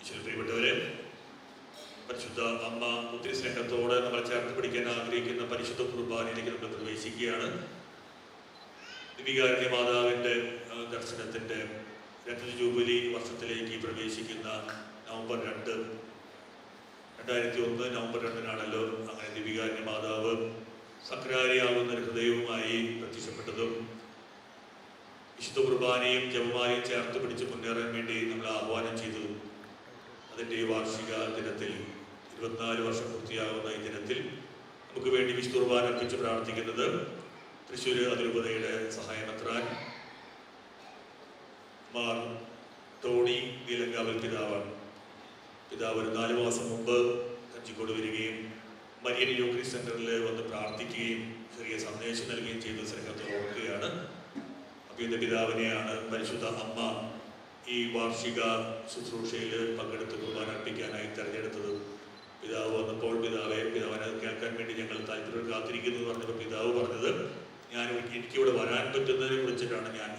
ഈശ്വര പ്രിയപ്പെട്ടവരെ, പരിശുദ്ധ അമ്മ ഒത്തിരി സ്നേഹത്തോടെ നമ്മളെ ചേർത്ത് പിടിക്കാൻ ആഗ്രഹിക്കുന്ന പരിശുദ്ധ കുർബാനയിലേക്ക് നമ്മൾ പ്രവേശിക്കുകയാണ്. ദിവികാരുണ്യ മാതാവിൻ്റെ ദർശനത്തിൻ്റെ രജത ജൂബിലി വർഷത്തിലേക്ക് പ്രവേശിക്കുന്ന നവംബർ 2, 2001 നവംബർ 2-നാണല്ലോ അങ്ങനെ ദിവികാരുണ്യ മാതാവ് സക്രാരിയാകുന്ന ഒരു ഹൃദയവുമായി പ്രത്യക്ഷപ്പെട്ടതും വിശുദ്ധ കുർബാനയും ജപമാലയും ചേർത്ത് പിടിച്ച് മുന്നേറാൻ വേണ്ടി നമ്മൾ ആഹ്വാനം ചെയ്തതും. അതിൻ്റെ വാർഷിക ദിനത്തിൽ 24 വർഷം പൂർത്തിയാകുന്ന ഈ ദിനത്തിൽ നമുക്ക് വേണ്ടി വിശുദ്ധ കുർബാന അർപ്പിച്ച് പ്രാർത്ഥിക്കുന്നത് തൃശ്ശൂർ അതിരൂപതയുടെ സഹായമെത്രാൻ മാർ ടോണി നീലങ്കാവൽ പിതാവാണ്. പിതാവ് ഒരു 4 മാസം മുമ്പ് കഞ്ചിക്കോട് വരികയും മരിയൻ യൂക്രിസ്റ്റ് സെന്ററിൽ വന്ന് പ്രാർത്ഥിക്കുകയും ചെറിയ സന്ദേശം നൽകുകയും ചെയ്ത സ്നേഹത്തെ ഓർക്കുകയാണ്. അപ്പോൾ എൻ്റെ പിതാവിനെയാണ് പരിശുദ്ധ അമ്മ ഈ വാർഷിക ശുശ്രൂഷയിൽ പങ്കെടുത്ത് കുർബാന അർപ്പിക്കാനായി തിരഞ്ഞെടുത്തത്. പിതാവ് വന്നപ്പോൾ പിതാവിനെ കേൾക്കാൻ വേണ്ടി ഞങ്ങൾ താല്പര്യം കാത്തിരിക്കുന്നു എന്ന് പറഞ്ഞപ്പോൾ പിതാവ് പറഞ്ഞത്, എനിക്കിവിടെ വരാൻ പറ്റുന്നതിനെ കുറിച്ചിട്ടാണ് ഞാൻ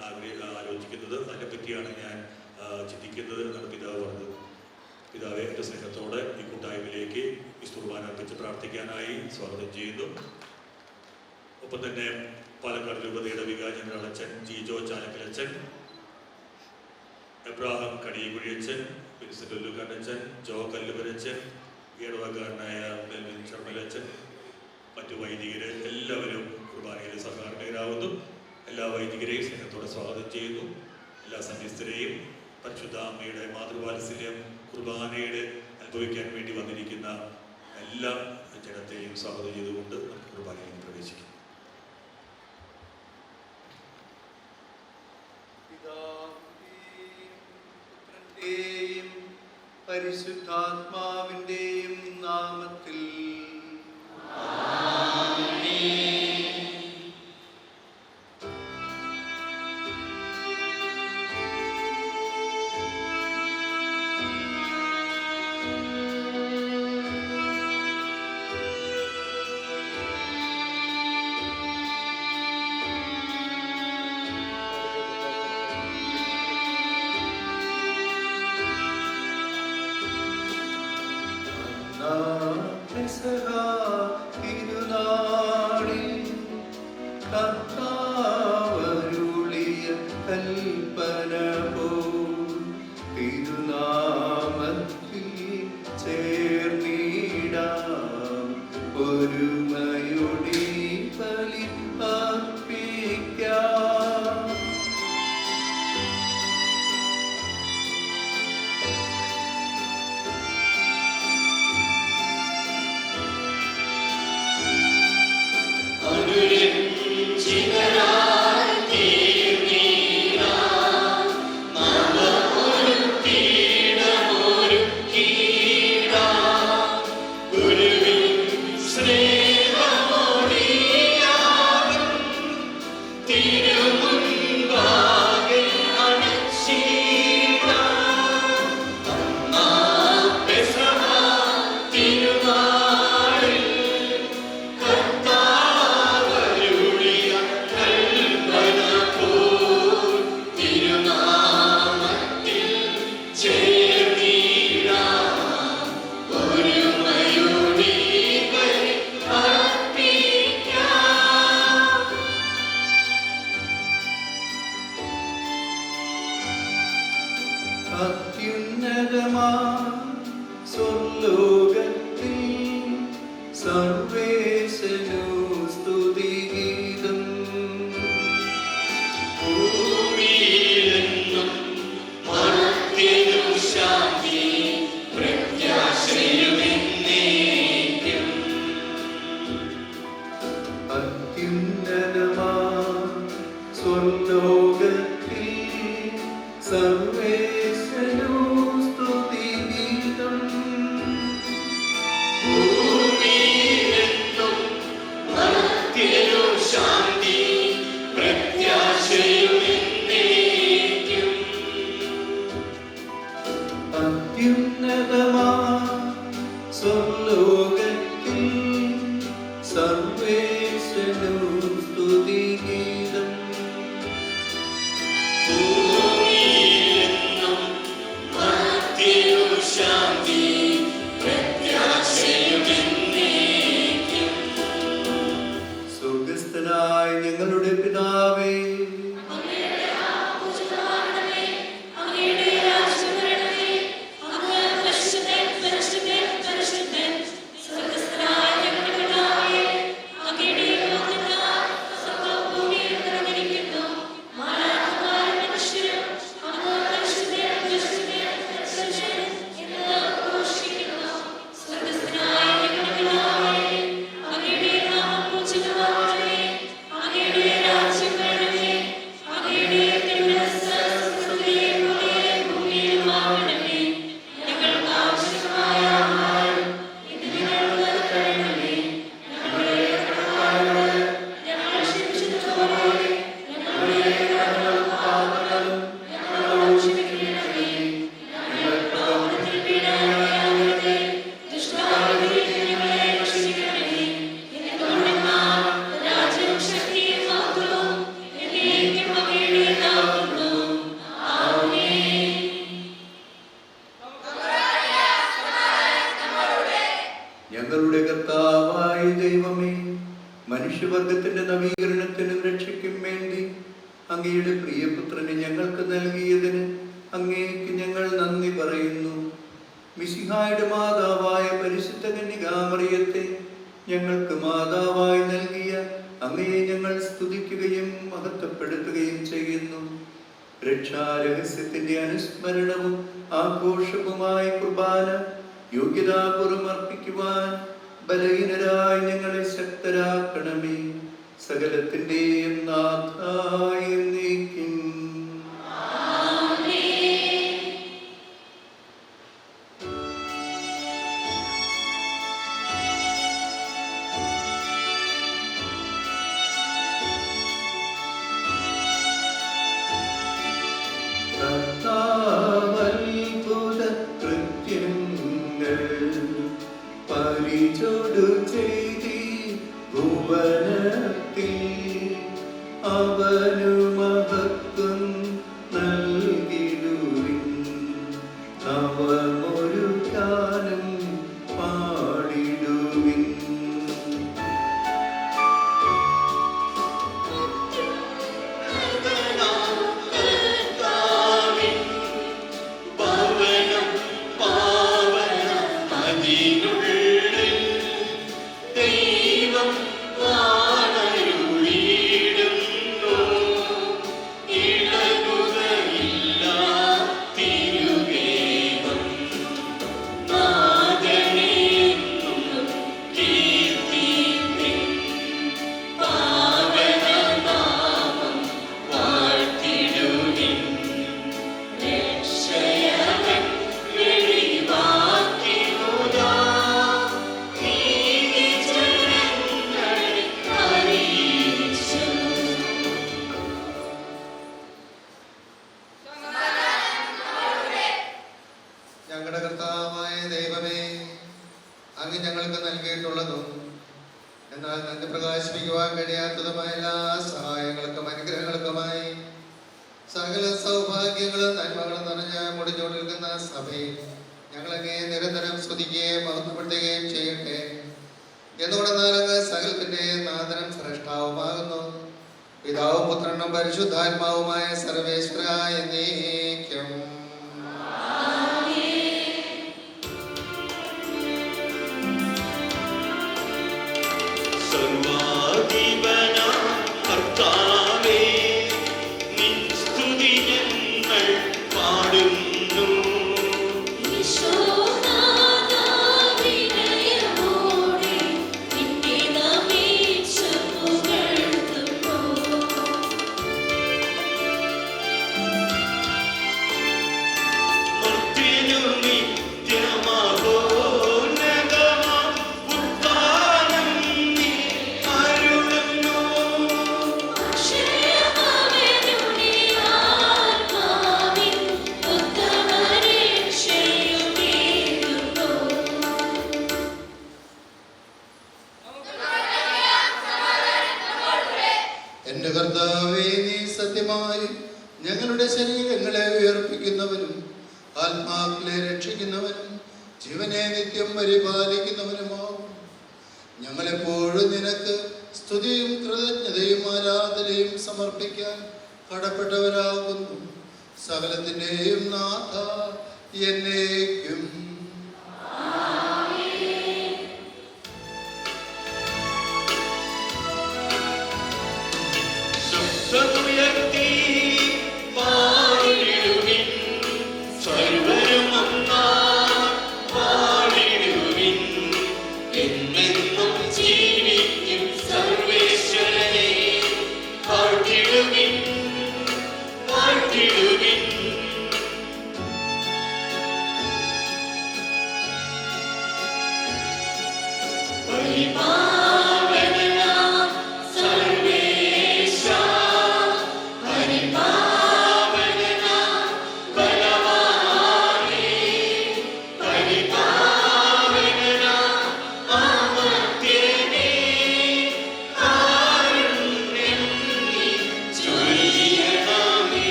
ആലോചിക്കുന്നത്, അതിനെപ്പറ്റിയാണ് ഞാൻ ചിന്തിക്കുന്നത് എന്നാണ് പിതാവ് പറഞ്ഞത്. പിതാവെ എൻ്റെ സ്നേഹത്തോടെ ഈ കൂട്ടായ്മയിലേക്ക് വിശുദ്ധ കുർബാന അർപ്പിച്ച് പ്രാർത്ഥിക്കാനായി സ്വാഗതം ചെയ്യുന്നു. ഒപ്പം തന്നെ പാലക്കാട് രൂപതയുടെ വികാരി ജനറൽ അച്ഛൻ ജിജോ ചാലക്കലച്ചൻ, എബ്രാഹാം കടിയകുഴിയച്ചൻ, വിൻസെന്റ് ഒല്ലുകാരനച്ചൻ, ജോ കല്ലുവരച്ചൻ, ഇടവക്കാരനായ മെൽവിൻ ശർമ്മലച്ചൻ, മറ്റു വൈദികര് എല്ലാവരും കുർബാനയിൽ സഹകാരണരാകുന്നു. എല്ലാ വൈദികരെയും സ്നേഹത്തോടെ സ്വാഗതം ചെയ്യുന്നു. എല്ലാ സന്യസ്തരെയും പരിശുദ്ധ അമ്മയുടെ മാതൃവാത്സല്യം കുർബാനയുടെ അനുഭവിക്കാൻ വേണ്ടി വന്നിരിക്കുന്ന എല്ലാ ജനത്തെയും സ്വാഗതം ചെയ്തുകൊണ്ട് നമുക്ക് കുർബാനയിൽ പ്രവേശിക്കും. പരിശുദ്ധാത്മാവിന്റെയും നാമത്തിൽ ഞങ്ങളുടെ കർത്താവായ ദൈവമേ, മനുഷ്യവർഗത്തിന്റെ നവീകരണത്തിനും രക്ഷയ്ക്കും വേണ്ടി അങ്ങയുടെ പ്രിയപുത്രനെ ഞങ്ങൾക്ക് നൽകിയതിന് അങ്ങേക്ക് ഞങ്ങൾ നന്ദി പറയുന്നു. മിശിഹായുടെ മാതാവായ പരിശുദ്ധ കന്യകാമറിയത്തെ ഞങ്ങൾക്ക് മാതാവായി നൽകിയ അങ്ങയെ ഞങ്ങൾ സ്തുതിക്കുകയും മഹത്വപ്പെടുത്തുകയും ചെയ്യുന്നു. രക്ഷാരഹസ്യത്തിന്റെ അനുസ്മരണവും ആഘോഷവുമായ കുർബാന യോഗ്യതാപൂർവം അർപ്പിക്കുവാൻ ബലഹീനരായി ഞങ്ങളെ ശക്തരാക്കണമേ. സകലത്തിന്റെയും നാഥായ എന്നേക്കും.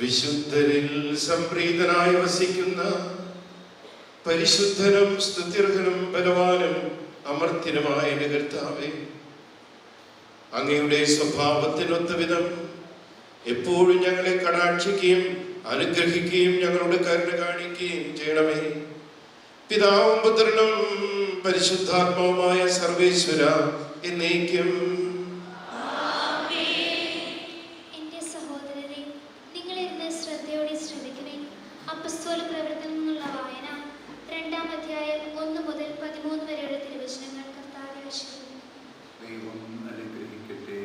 വിശുദ്ധരിൽ സംപ്രീതനായി വസിക്കുന്ന പരിശുദ്ധനും സ്തുത്യർഹനും ബലവാനും അമർത്യനുമായ എൻ്റെ കർത്താവേ, അങ്ങയുടെ സ്വഭാവത്തിനൊത്ത വിധം എപ്പോഴും ഞങ്ങളെ കടാക്ഷിക്കുകയും അനുഗ്രഹിക്കുകയും ഞങ്ങളുടെ കരുണ കാണിക്കുകയും ചെയ്യണമേ. പിതാവും പുത്രനും പരിശുദ്ധാത്മാവുമായ സർവേശ്വര എന്നേക്കും. എന്റെ സഹോദരരെ, നിങ്ങളിരുന്ന് ശ്രദ്ധയോടെ ശ്രവിക്കുവിൻ. അപ്പസ്തോല പ്രവർത്തനങ്ങളുള്ള വായന 2-ാം അധ്യായം 1 മുതൽ 13 വരെയുള്ള തിരുവചനങ്ങൾ. കർത്താവേ ആശീർവദിക്കട്ടെ. ദൈവം അനുഗ്രഹിക്കട്ടെ.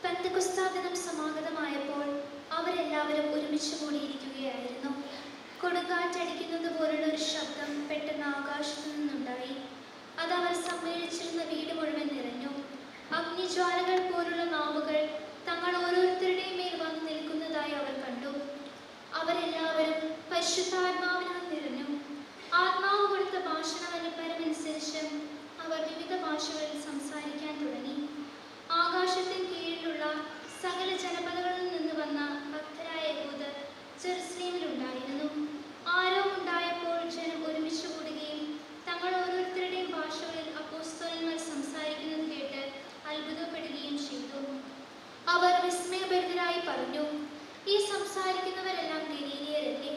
പെന്തക്കോസ്താ ദിനം സമാഗതമായപ്പോൾ അവരെല്ലാവരും ഒരുമിച്ച് കൂടിയിരിക്കുകയായിരുന്നു. കൊടുങ്കാറ്റടിക്കുന്നത് പോലുള്ള ഒരു ശബ്ദം പെട്ടെന്ന് ആകാശത്തു നിന്നുണ്ടായി. അത് അവർ സമ്മേളിച്ചിരുന്ന വീട് മുഴുവൻ നിറഞ്ഞു. അഗ്നിജ്വാലകൾ പോലുള്ള നാവുകൾ തങ്ങൾ ഓരോരുത്തരുടെയും മേൽ വന്നു നിൽക്കുന്നതായി അവർ കണ്ടു. അവരെല്ലാവരും പരിശുദ്ധാത്മാവിനാൽ നിറഞ്ഞു. ആത്മാവ് കൊടുത്ത ഭാഷണവൽപ്പരമനുസരിച്ച് അവർ വിവിധ ഭാഷകളിൽ സംസാരിക്കാൻ തുടങ്ങി. ആകാശത്തിന് കീഴിലുള്ള സകല ജനപദങ്ങളിൽ നിന്ന് വന്ന ഭക്തരായ യഹൂദർ ജെറുസലേമിലുണ്ടായിരുന്നു. ആരവമുണ്ടായപ്പോൾ ജനം ഒരുമിച്ച് കൂടുകയും തങ്ങൾ ഓരോരുത്തരുടെയും ഭാഷകളിൽ അപ്പോസ്തലന്മാർ സംസാരിക്കുന്നത് കേട്ട് അത്ഭുതപ്പെടുകയും ചെയ്തു. അവർ വിസ്മയഭരിതരായി പറഞ്ഞു, ഈ സംസാരിക്കുന്നവരെല്ലാം ഗലീലിയരല്ലേ?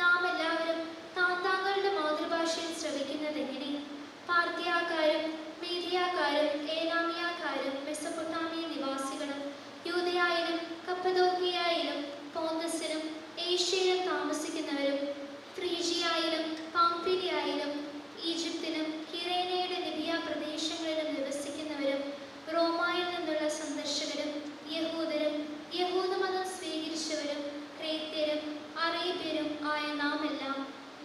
നാം എല്ലാവരും താങ്കളുടെ മാതൃഭാഷയിൽ ശ്രവിക്കുന്നതെങ്ങനെ? പാർത്തിയാക്കാരും മീഡിയാക്കാരും ഏലാമിയാക്കാരും മെസൊപ്പൊട്ടാമിയ നിവാസികളും യൂദയായിലും കപ്പദോക്കിയായിലും പോന്തസിലും ഏഷ്യയിലും താമസിക്കുന്നവരും ഫ്രീജിയായിലും പാംഫിലിയായിലും ഈജിപ്തിലും കിരേനയുടെ ലിബിയ പ്രദേശങ്ങളിലും നിവസിക്കുന്നവരും റോമായിൽ നിന്നുള്ള സന്ദർശകരും യഹൂദരും യഹൂദമതം സ്വീകരിച്ചവരും ക്രേത്യരും അറേബ്യരും ആയ നാം എല്ലാം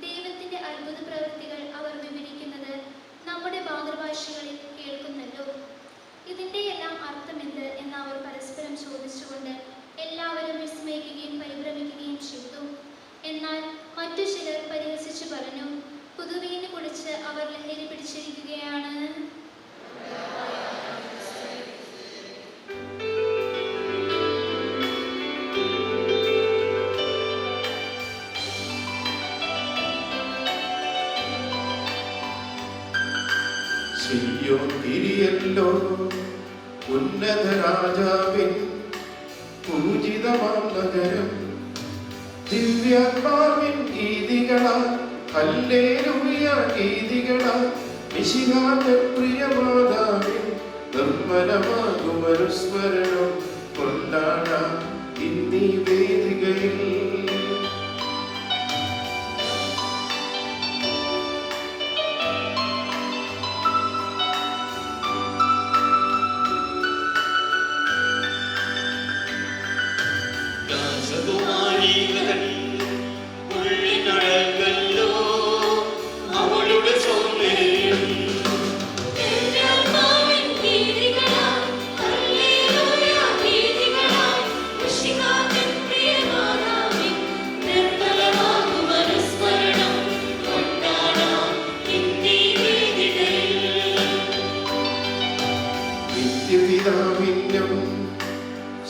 ദൈവത്തിന്റെ അത്ഭുത പ്രവൃത്തികൾ അവർ വിവരിക്കുന്നത് നമ്മുടെ മാതൃഭാഷകളിൽ കേൾക്കുന്നല്ലോ. ഇതിൻ്റെ എല്ലാം അർത്ഥമെന്ത് എന്ന് അവർ പരസ്പരം ചോദിച്ചുകൊണ്ട് എല്ലാവരും വിസ്മയിക്കുകയും പരിഭ്രമിക്കുകയും ചെയ്തു. എന്നാൽ മറ്റു ചിലർ പരിഹസിച്ചു പറഞ്ഞു, പുതുവീഞ്ഞ് കുടിച്ച് അവർ ലഹരി പിടിച്ചിരിക്കുകയാണ്. സിയോൻ തിരിയല്ലോ ഉന്നത രാജാവിൻ പൂജിതമാം നഗരം. ദിവ്യാത്മാവിൻ ഗീതികളാൽ ഹല്ലേലൂയ ഗീതികളാൽ മിശിഹായുടെ പ്രിയമാതാവിൻ നിർമ്മലമാകും അനുസ്മരണം കൊണ്ടാടാം ഇന്നീ വേദികയിൽ.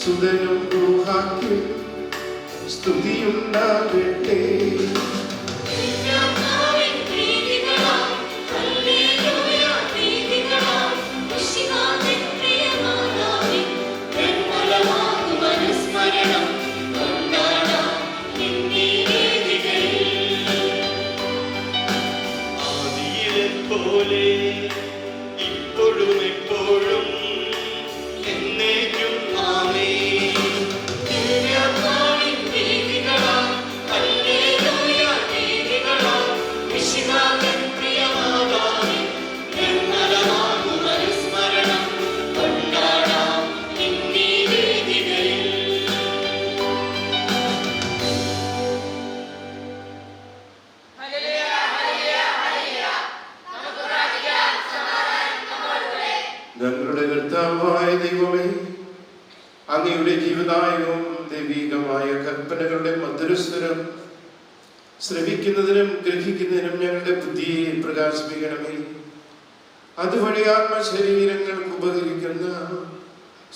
സുതനും റൂഹാക്കും സ്തുതിയുണ്ടാകട്ടെ. പോലെ ഇപ്പോഴും എപ്പോഴും എന്നേക്കും ആമേൻ. ഞങ്ങളുടെ കർത്താവായ ദൈവമേ, അങ്ങയുടെ ജീവദായകവും ദൈവികമായ കൽപ്പനകളുടെ മധുരസ്വരം ശ്രവിക്കുന്നതിനും ഗ്രഹിക്കുന്നതിനും ഞങ്ങളുടെ ബുദ്ധിയെ പ്രകാശിപ്പിക്കണമേ. അതുവഴി ആത്മശരീരങ്ങൾക്ക് ഉപകരിക്കുന്ന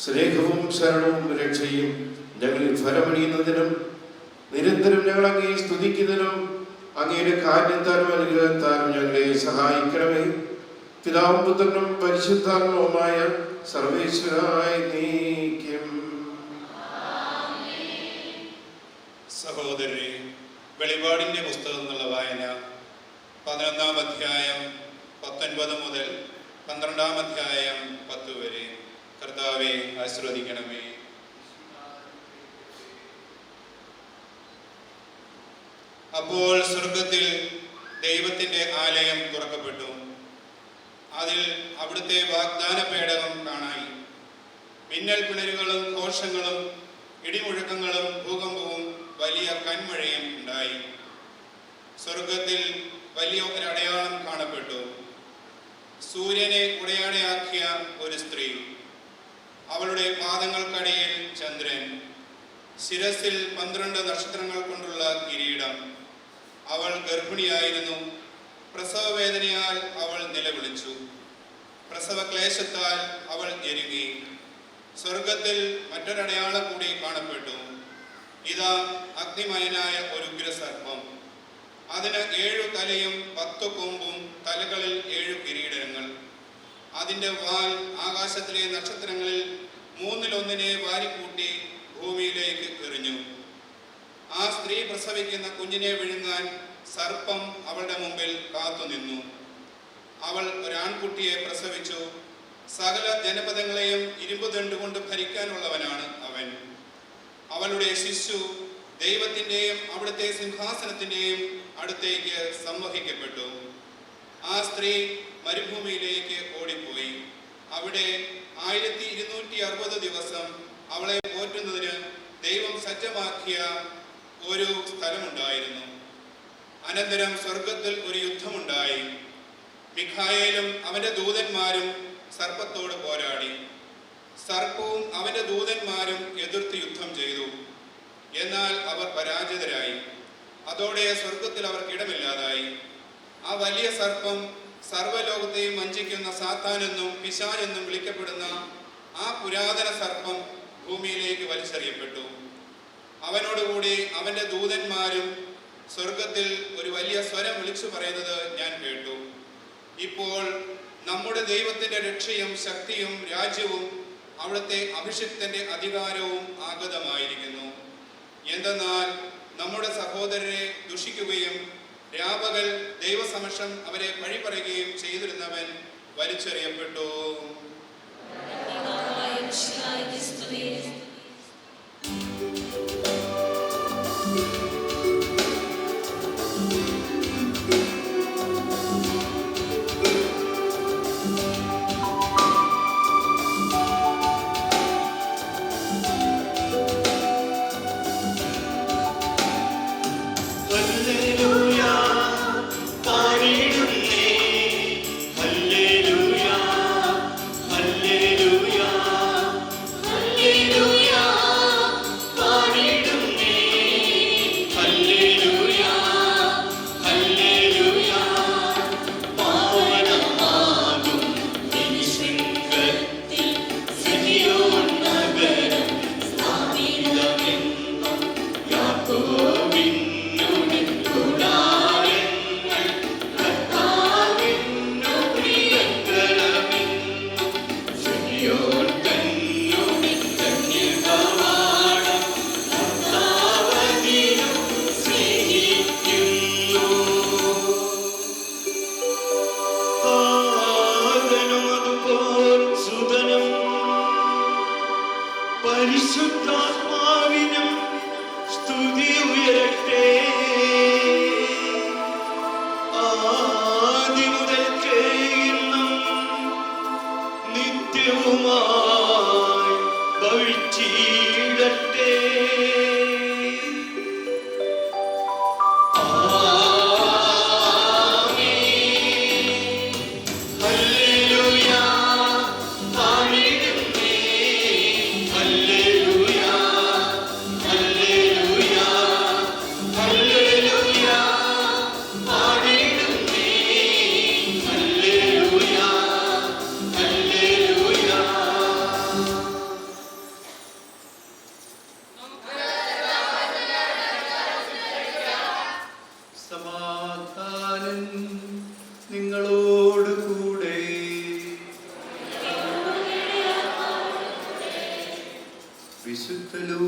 സ്നേഹവും ശരണവും രക്ഷയും ഞങ്ങളിൽ ഫലമണിയുന്നതിനും നിരന്തരം ഞങ്ങൾ അങ്ങേ സ്തുതിക്കുന്നതിനും അങ്ങയുടെ കാരണത്താലും അനുഗ്രഹത്താലും ഞങ്ങളെ സഹായിക്കണമേ. പിതാവും പുത്രനും പരിശുദ്ധാത്മാവുമായ സർവേശ്വരായ നീക്കും. സഹോദരരെ, വെളിപാടിന്റെ പുസ്തകം എന്നുള്ള വായന 11-ാം അധ്യായം 19 മുതൽ 12-ാം അധ്യായം 10 വരെ. കർത്താവെ ആശീർവദിക്കണമേ. അപ്പോൾ സ്വർഗത്തിൽ ദൈവത്തിന്റെ ആലയം തുറക്കപ്പെട്ടു. അതിൽ അവിടുത്തെ വാഗ്ദാന പേടകം കാണായി. മിന്നൽ പിണരുകളും ഘോഷങ്ങളും ഇടിമുഴക്കങ്ങളും ഭൂകമ്പവും വലിയ കന്മഴയും ഉണ്ടായി. സ്വർഗത്തിൽ വലിയ ഒരു അടയാളം കാണപ്പെട്ടു. സൂര്യനെ ഉടയാടയാക്കിയ ഒരു സ്ത്രീ, അവളുടെ പാദങ്ങൾക്കടിയിൽ ചന്ദ്രൻ, ശിരസിൽ 12 നക്ഷത്രങ്ങൾ കൊണ്ടുള്ള കിരീടം. അവൾ ഗർഭിണിയായിരുന്നു. പ്രസവവേദനയാൽ അവൾ നിലവിളിച്ചു. പ്രസവക്ലേശത്താൽ അവൾ ഞെരുങ്ങി. സ്വർഗത്തിൽ മറ്റൊരടയാളം കൂടി കാണപ്പെട്ടു. ഇതാ, അഗ്നിമയനായ ഒരു ഉഗ്രസർപ്പം. അതിന് 7 തലയും 10 കൊമ്പും, തലകളിൽ 7 കിരീടങ്ങൾ. അതിന്റെ വാൽ ആകാശത്തിലെ നക്ഷത്രങ്ങളിൽ 3-1 വാരിക്കൂട്ടി ഭൂമിയിലേക്ക് എറിഞ്ഞു. ആ സ്ത്രീ പ്രസവിക്കുന്ന കുഞ്ഞിനെ വിഴുങ്ങാൻ സർപ്പം അവളുടെ മുമ്പിൽ കാത്തുനിന്നു. അവൾ ഒരാൺകുട്ടിയെ പ്രസവിച്ചു. സകല ജനപദങ്ങളെയും ഇരുമ്പുദണ്ഡ് കൊണ്ട് ഭരിക്കാനുള്ളവനാണ് അവൻ. അവളുടെ ശിശു ദൈവത്തിന്റെയും അവിടുത്തെ സിംഹാസനത്തിന്റെയും അടുത്തേക്ക് സംവഹിക്കപ്പെട്ടു. ആ സ്ത്രീ മരുഭൂമിയിലേക്ക് ഓടിപ്പോയി. അവിടെ 1260 ദിവസം അവളെ പോറ്റുന്നതിന് ദൈവം സജ്ജമാക്കിയ ഒരു സ്ഥലമുണ്ടായിരുന്നു. അനന്തരം സ്വർഗത്തിൽ ഒരു യുദ്ധമുണ്ടായി. മിഖായേലും അവന്റെ ദൂതന്മാരും സർപ്പത്തോട് പോരാടി. സർപ്പവും അവന്റെ ദൂതന്മാരും എതിർത്ത് യുദ്ധം ചെയ്തു. എന്നാൽ അവർ പരാജിതരായി. അതോടെ സ്വർഗത്തിൽ അവർക്കിടമില്ലാതായി. ആ വലിയ സർപ്പം സർവ്വലോകത്തെയും വഞ്ചിക്കുന്ന സാത്താനെന്നും പിശാചെന്നും വിളിക്കപ്പെടുന്ന ആ പുരാതന സർപ്പം ഭൂമിയിലേക്ക് വലിച്ചെറിയപ്പെട്ടു. അവനോടുകൂടി അവന്റെ ദൂതന്മാരും. സ്വർഗത്തിൽ ഒരു വലിയ സ്വരം വിളിച്ചു പറയുന്നത് ഞാൻ കേട്ടു: ഇപ്പോൾ നമ്മുടെ ദൈവത്തിന്റെ രക്ഷയും ശക്തിയും രാജ്യവും അവിടുത്തെ അഭിഷിക്തന്റെ അധികാരവും ആഗതമായിരിക്കുന്നു. എന്തെന്നാൽ നമ്മുടെ സഹോദരരെ ദുഷിക്കുകയും രാപകൽ ദൈവസമക്ഷം അവരെ പഴിപറയുകയും ചെയ്തിരുന്നവൻ വലിച്ചെറിയപ്പെട്ടു. Hallelujah.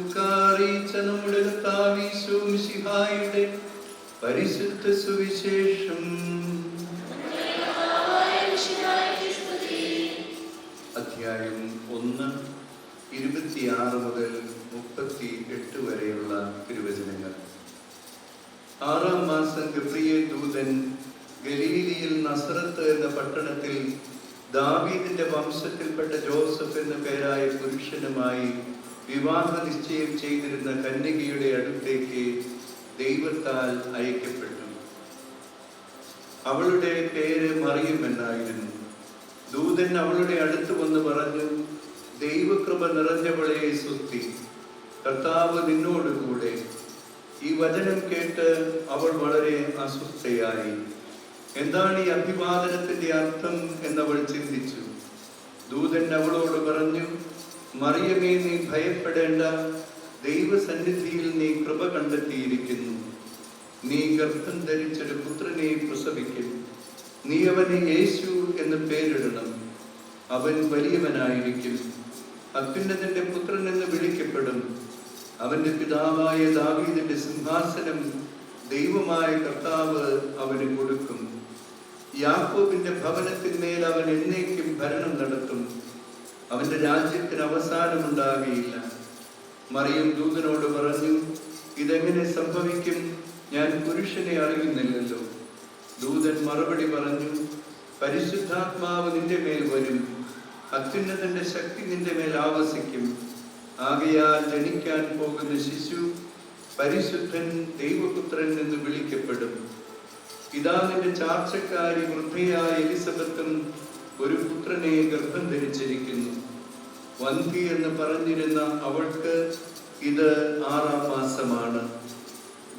ലൂക്കാറിയിച്ച നമ്മുടെ കർത്താവീശോ മിശിഹായുടെ പരിശുദ്ധ സുവിശേഷം. അധ്യായം 1, 26 മുതൽ 38 വരെയുള്ള തിരുവചനങ്ങൾ. 6-ാം മാസം ഗബ്രിയേൽ ദൂതൻ ഗലീലിയിൽ നസറത്ത് എന്ന പട്ടണത്തിൽ ദാവീദിന്റെ വംശത്തിൽപ്പെട്ട ജോസഫ് എന്ന പേരായ പുരുഷനുമായി വിവാഹ നിശ്ചയം ചെയ്തിരുന്ന കന്യകയുടെ അടുത്തേക്ക് ദൈവത്താൽ അയക്കപ്പെട്ടു. അവളുടെ പേര് മറിയം എന്നായിരുന്നു. ദൂതൻ അവളുടെ അടുത്ത് വന്ന് പറഞ്ഞു, ദൈവകൃപ നിറഞ്ഞവളെ സ്വസ്തി, കർത്താവ് നിന്നോടുകൂടെ. ഈ വചനം കേട്ട് അവൾ വളരെ അസ്വസ്ഥയായി. എന്താണ് ഈ അഭിവാദനത്തിന്റെ അർത്ഥം എന്നവൾ ചിന്തിച്ചു. ദൂതൻ അവളോട് പറഞ്ഞു, മറിയമേ, നീ ഭയപ്പെടേണ്ട, ദൈവസന്നിധിയിൽ നീ കൃപ കണ്ടെത്തിയിരിക്കുന്നു. നീ ഗർഭം ധരിച്ചൊരു പുത്രനെ പ്രസവിക്കും. നീ അവന് യേശു എന്ന് പേരിടണം. അവൻ വലിയവനായിരിക്കും, അത്യുന്നതന്റെ പുത്രൻ എന്ന് വിളിക്കപ്പെടും. അവന്റെ പിതാവായ ദാവീദിന്റെ സിംഹാസനം ദൈവമായ കർത്താവ് അവന് കൊടുക്കും. യാക്കോബിന്റെ ഭവനത്തിന്മേൽ അവൻ എന്നേക്കും ഭരണം നടത്തും. അവന്റെ രാജ്യത്തിന് അവസാനമുണ്ടാകുകയില്ല. മറിയം ദൂതനോട് പറഞ്ഞു, ഇതെങ്ങനെ സംഭവിക്കും? ഞാൻ പുരുഷനെ അറിയുന്നില്ലല്ലോ. ദൂതൻ മറുപടി പറഞ്ഞു, പരിശുദ്ധാത്മാവ് നിന്റെ മേൽ വരും, അത്യുന്നതന്റെ ശക്തി നിന്റെ മേൽ ആവസിക്കും. ആകയാൽ ജനിക്കാൻ പോകുന്ന ശിശു പരിശുദ്ധൻ, ദൈവപുത്രൻ എന്ന് വിളിക്കപ്പെടും. ഇതാ നിന്റെ ചാർച്ചക്കാരി വൃദ്ധയായ എലിസബത്തും ഒരു പുത്രനെ ഗർഭം ധരിച്ചിരിക്കുന്നു. വന്ധ്യ എന്ന് പറഞ്ഞിരുന്ന അവൾക്ക് ഇത് 6-ാം മാസമാണ്.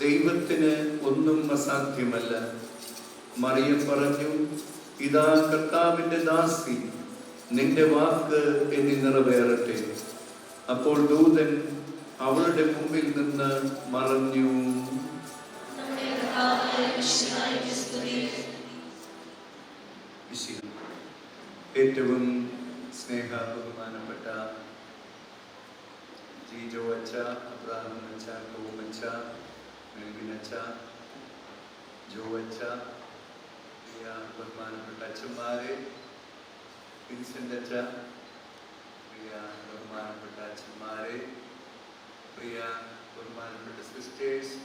ദൈവത്തിന് ഒന്നും അസാധ്യമല്ല. മറിയം പറഞ്ഞു, ഇതാ കർത്താവിന്റെ ദാസി, നിന്റെ വാക്ക് എന്നിൽ നിറവേറട്ടെ. അപ്പോൾ ദൂതൻ അവളുടെ മുമ്പിൽ നിന്ന് മറഞ്ഞു. ഏറ്റവും സ്നേഹ ബഹുമാനപ്പെട്ട ജീജോ അച്ഛ, അബ്രാഹം അച്ഛ, ടോമച്ച, മെൽവിൻ അച്ഛ, ജോ അച്ഛ, പ്രിയ ബഹുമാനപ്പെട്ട അച്ഛന്മാരെ, വിൻസെന്റ് അച്ഛ, പ്രിയ ബഹുമാനപ്പെട്ട അച്ഛന്മാരെ, പ്രിയ ബഹുമാനപ്പെട്ട സിസ്റ്റേഴ്സ്,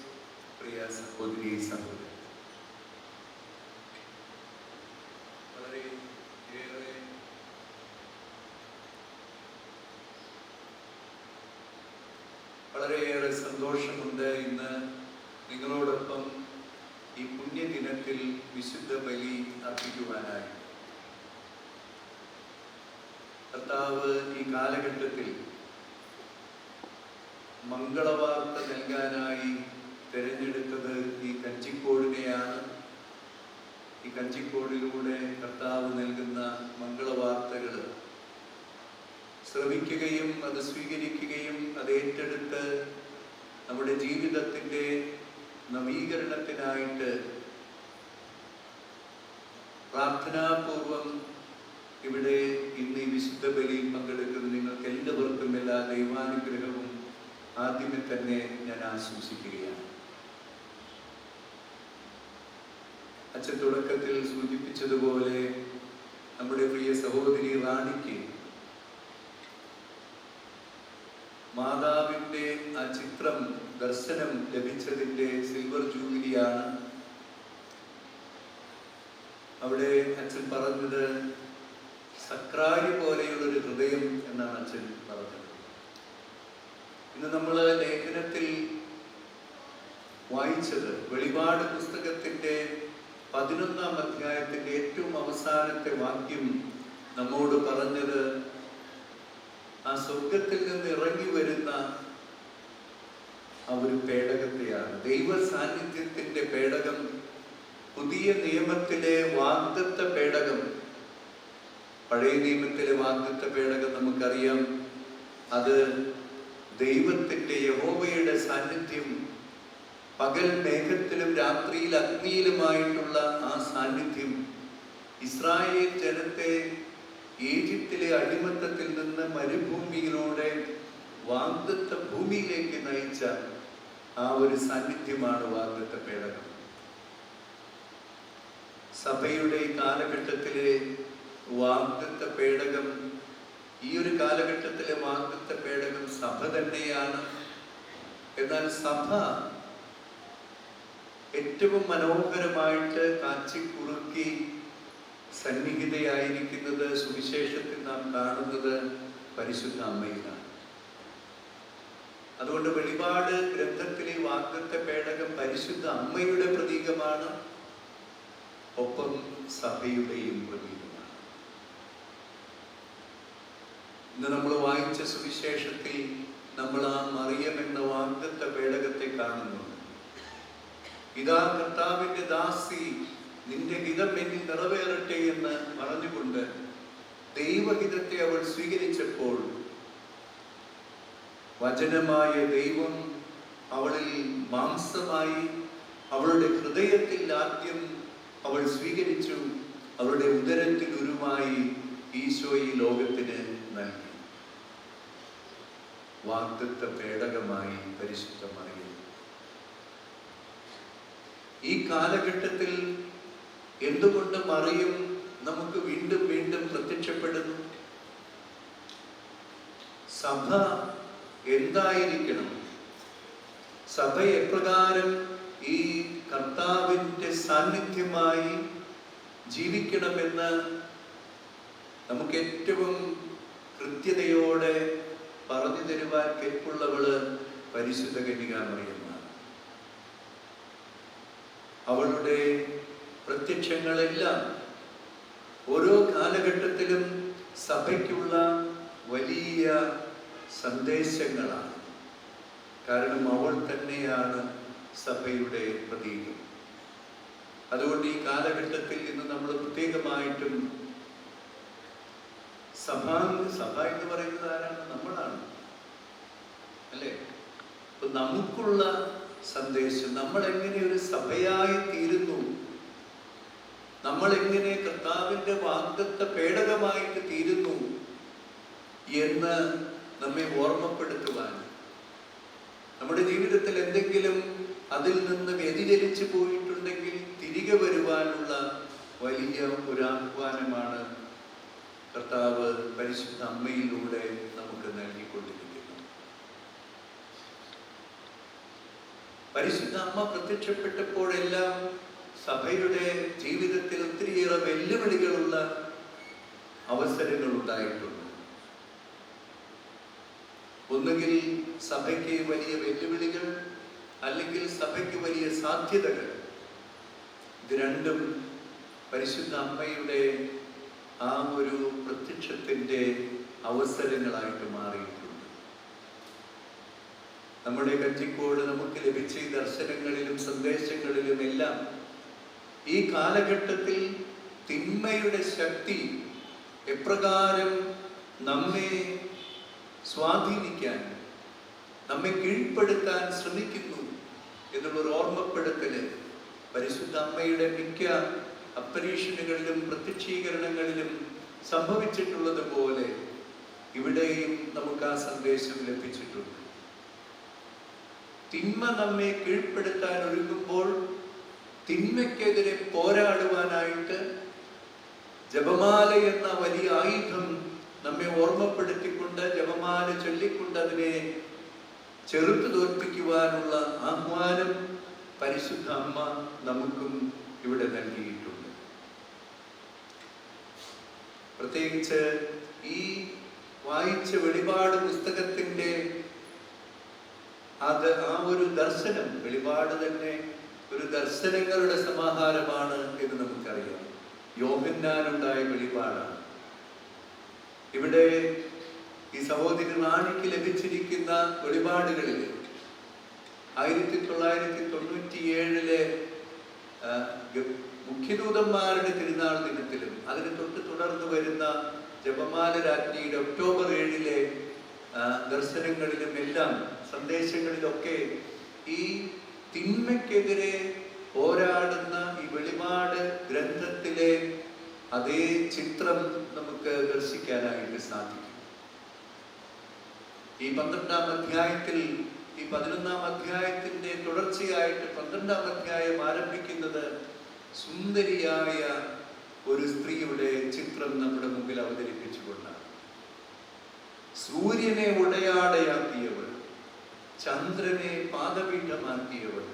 പ്രിയ സഹോദരി സഹോദരൻ, വളരെയേറെ സന്തോഷമുണ്ട് ഇന്ന് നിങ്ങളോടൊപ്പം ഈ പുണ്യദിനത്തിൽ വിശുദ്ധ ബലി അർപ്പിക്കുവാനായി. കർത്താവ് ഈ കാലഘട്ടത്തിൽ മംഗളവാർത്ത നൽകാനായി തിരഞ്ഞെടുത്തത് ഈ കഞ്ചിക്കോടിനെയാണ്. ഈ കഞ്ചിക്കോടിലൂടെ കർത്താവ് നൽകുന്ന മംഗളവാർത്തകൾ ശ്രവിക്കുകയും അത് സ്വീകരിക്കുകയും അത് ഏറ്റെടുത്ത് നമ്മുടെ ജീവിതത്തിൻ്റെ നവീകരണത്തിനായിട്ട് പ്രാർത്ഥനാപൂർവം ഇവിടെ ഇന്ന് ഈ വിശുദ്ധ ബലിയിൽ പങ്കെടുക്കുന്ന നിങ്ങൾക്ക് എല്ലാവർക്കും എല്ലാ ദൈവാനുഗ്രഹവും ആദ്യമേ തന്നെ ഞാൻ ആശംസിക്കുകയാണ്. അച്ഛൻ തുടക്കത്തിൽ സൂചിപ്പിച്ചതുപോലെ നമ്മുടെ പ്രിയ സഹോദരി റാണിക്ക് മാതാവിൻ്റെ ആ ചിത്രം ദർശനം ലഭിച്ചതിൻ്റെ സിൽവർ ജൂബിലിയാണ്. അവിടെ അച്ഛൻ പറഞ്ഞത് സക്രാരി പോലെയുള്ളൊരു ഹൃദയം എന്നാണ് അച്ഛൻ പറഞ്ഞത്. ഇന്ന് നമ്മൾ ലേഖനത്തിൽ വായിച്ചത് വെളിപാട് പുസ്തകത്തിൻ്റെ 11-ാം അധ്യായത്തിൻ്റെ ഏറ്റവും അവസാനത്തെ വാക്യം നമ്മോട് പറഞ്ഞത് ആ സ്വർഗത്തിൽ നിന്ന് ഇറങ്ങി വരുന്ന ആ ഒരു പേടകത്തെയാണ്. ദൈവ സാന്നിധ്യത്തിന്റെ പേടകം, പുതിയ നിയമത്തിലെ വാഗ്ദത്ത പേടകം. പഴയ നിയമത്തിലെ വാഗ്ദത്ത പേടകം നമുക്കറിയാം, അത് ദൈവത്തിന്റെ യഹോവയുടെ സാന്നിധ്യം, പകൽ മേഘത്തിലും രാത്രിയിൽ അഗ്നിയിലുമായിട്ടുള്ള ആ സാന്നിധ്യം ഇസ്രായേൽ ജനത്തെ ഈജിപ്തിലെ അടിമത്തത്തിൽ നിന്ന് മരുഭൂമിയിലൂടെ വാഗ്ദത്ത ഭൂമിയിലേക്ക് നയിച്ച ആ ഒരു സാന്നിധ്യമാണ് വാഗ്ദത്ത പേടകം. സഭയുടെ കാലഘട്ടത്തിലെ വാഗ്ദത്ത പേടകം, ഈ ഒരു കാലഘട്ടത്തിലെ വാഗ്ദത്ത പേടകം സഭ തന്നെയാണ്. എന്നാൽ സഭ ഏറ്റവും മനോഹരമായിട്ട് കാച്ചിക്കുറുക്കി സന്നിഹിതയായിരിക്കുന്നത് സുവിശേഷത്തിൽ നാം കാണുന്നത് പരിശുദ്ധ അമ്മയിലാണ്. അതുകൊണ്ട് വെളിപാട് ഗ്രന്ഥത്തിലെ വാഗ്ദത്ത പേടകം പരിശുദ്ധ അമ്മയുടെ പ്രതീകമാണ്, ഒപ്പം സഭയുടെയും പ്രതീകമാണ്. ഇന്ന് നമ്മൾ വായിച്ച സുവിശേഷത്തിൽ നമ്മൾ ആ മറിയം എന്ന വാഗ്ദത്ത പേടകത്തെ കാണുന്നുണ്ട്. ഇതാ കർത്താവിന്റെ ദാസി, നിന്റെ ഹിതം എന്നിൽ നിറവേറട്ടെ എന്ന് പറഞ്ഞുകൊണ്ട് ദൈവഹിതത്തെ അവൾ സ്വീകരിച്ചപ്പോൾ വചനമായ ദൈവം അവളിൽ മാംസമായി അവളുടെ ഹൃദയത്തിൽ ആദ്യം അവൾ സ്വീകരിച്ചു. അവളുടെ ഉദരത്തിൽ ഉരുമായി ഈശോയെ ലോകത്തിന് നൽകി. വാഗ്ദത്ത പേടകമായി പരിശുദ്ധ മറിയം. ഈ കാലഘട്ടത്തിൽ എന്തുകൊണ്ട് മറിയം നമുക്ക് വീണ്ടും വീണ്ടും പ്രത്യക്ഷപ്പെടുന്നു? സഭ എന്തായിരിക്കണം? സഭ എപ്രകാരം ഈ കർത്താവിൻ്റെ സാന്നിധ്യമായി ജീവിക്കണമെന്ന് നമുക്ക് ഏറ്റവും കൃത്യതയോടെ പറഞ്ഞു തരുവാൻ കെൽപ്പുള്ളവള് പരിശുദ്ധ കന്യകാമറിയമാണ്. അവളുടെ പ്രത്യക്ഷങ്ങളെല്ലാം ഓരോ കാലഘട്ടത്തിലും സഭയ്ക്കുള്ള വലിയ സന്ദേശങ്ങളാണ്. കാരണം അവൾ തന്നെയാണ് സഭയുടെ പ്രതീകം. അതുകൊണ്ട് ഈ കാലഘട്ടത്തിൽ ഇന്ന് നമ്മൾ പ്രത്യേകമായിട്ടും സഭ എന്ന് പറയുന്നത് ആരാണ്? നമ്മളാണ്, അല്ലേ? അപ്പൊ നമുക്കുള്ള സന്ദേശം, നമ്മൾ എങ്ങനെ ഒരു സഭയായി തീരുന്നു, നമ്മൾ എങ്ങനെ കർത്താവിന്റെ വാഗ്ദത്ത പേടകമായിട്ട് തീരുന്നു എന്ന് നമ്മെ ഓർമ്മപ്പെടുത്തുവാൻ, നമ്മുടെ ജീവിതത്തിൽ എന്തെങ്കിലും അതിൽ നിന്ന് വ്യതിചലിച്ചു പോയിട്ടുണ്ടെങ്കിൽ തിരികെ വരുവാനുള്ള വലിയ ഒരു ആഹ്വാനമാണ് കർത്താവ് പരിശുദ്ധ അമ്മയിലൂടെ നമുക്ക് നൽകിക്കൊണ്ടിരിക്കുന്നത്. പരിശുദ്ധ അമ്മ പ്രത്യക്ഷപ്പെട്ടപ്പോഴെല്ലാം സഭയുടെ ജീവിതത്തിൽ ഒത്തിരിയേറെ വെല്ലുവിളികളുള്ള അവസരങ്ങൾ ഉണ്ടായിട്ടുണ്ട്. ഒന്നുകിൽ സഭയ്ക്ക് വലിയ വെല്ലുവിളികൾ, അല്ലെങ്കിൽ സഭയ്ക്ക് വലിയ സാധ്യതകൾ. ഇത് രണ്ടും പരിശുദ്ധ അമ്മയുടെ ആ ഒരു പ്രത്യക്ഷത്തിന്റെ അവസരങ്ങളായിട്ട് മാറിയിട്ടുണ്ട്. നമ്മുടെ കഞ്ചിക്കോട് നമുക്ക് ലഭിച്ച ഈ ദർശനങ്ങളിലും സന്ദേശങ്ങളിലും എല്ലാം ഈ കാലഘട്ടത്തിൽ തിന്മയുടെ ശക്തി എപ്രകാരം നമ്മെ സ്വാധീനിക്കാൻ, നമ്മെ കീഴ്പ്പെടുത്താൻ ശ്രമിക്കുന്നു എന്നുള്ളൊരു ഓർമ്മപ്പെടുത്തല് പരിശുദ്ധ അമ്മയുടെ മിക്ക അപ്പരീഷനുകളിലും പ്രത്യക്ഷീകരണങ്ങളിലും സംഭവിച്ചിട്ടുള്ളത് പോലെ ഇവിടെയും നമുക്ക് ആ സന്ദേശം ലഭിച്ചിട്ടുണ്ട്. തിന്മ നമ്മെ കീഴ്പ്പെടുത്താൻ ഒരുങ്ങുമ്പോൾ തിന്മയ്ക്കെതിരെ പോരാടുവാനായിട്ട് ജപമാല എന്ന വലിയ ആയുധം നമ്മെ ഓർമ്മപ്പെടുത്തിക്കൊണ്ട്, ജപമാല ചൊല്ലിക്കൊണ്ട് അതിനെ ചെറുത്തു തോൽപ്പിക്കുവാനുള്ള ആഹ്വാനം പരിശുദ്ധ അമ്മ നമുക്കും ഇവിടെ നൽകിയിട്ടുണ്ട്. പ്രത്യേകിച്ച് ഈ വായിച്ച വെളിപാട് പുസ്തകത്തിന്റെ ആ ഒരു ദർശനം, വെളിപാട് തന്നെ ഒരു ദർശനങ്ങളുടെ സമാഹാരമാണ് എന്ന് നമുക്കറിയാം. യോഹന്നാനുണ്ടായ വെളിപാടാണ്. ഇവിടെ ഈ സഹോദരി റാണിക്ക് ലഭിച്ചിരിക്കുന്ന വെളിപാടുകളിൽ 1997 മുഖ്യദൂതന്മാരുടെ തിരുനാൾ ദിനത്തിലും അതിന് തൊട്ട് തുടർന്ന് വരുന്ന ജപമാല രാജ്ഞിയുടെ ഒക്ടോബർ 7 ദർശനങ്ങളിലും എല്ലാം സന്ദേശങ്ങളിലൊക്കെ ഈ തിന്മയ്ക്കെതിരെ പോരാടുന്ന ഈ വെളിപാട് ഗ്രന്ഥത്തിലെ അതേ ചിത്രം നമുക്ക് ദർശിക്കാനായിട്ട് സാധിക്കും. ഈ ഈ 12-ാം അധ്യായത്തിൽ, ഈ 11-ാം അധ്യായത്തിന്റെ തുടർച്ചയായിട്ട് 12-ാം അധ്യായം ആരംഭിക്കുന്നത് സുന്ദരിയായ ഒരു സ്ത്രീയുടെ ചിത്രം നമ്മുടെ മുമ്പിൽ അവതരിപ്പിച്ചുകൊണ്ടാണ്. സൂര്യനെ ഉടയാടയാക്കിയവൾ, ചന്ദ്രനെ പാദപീഠമാക്കിയവൾ,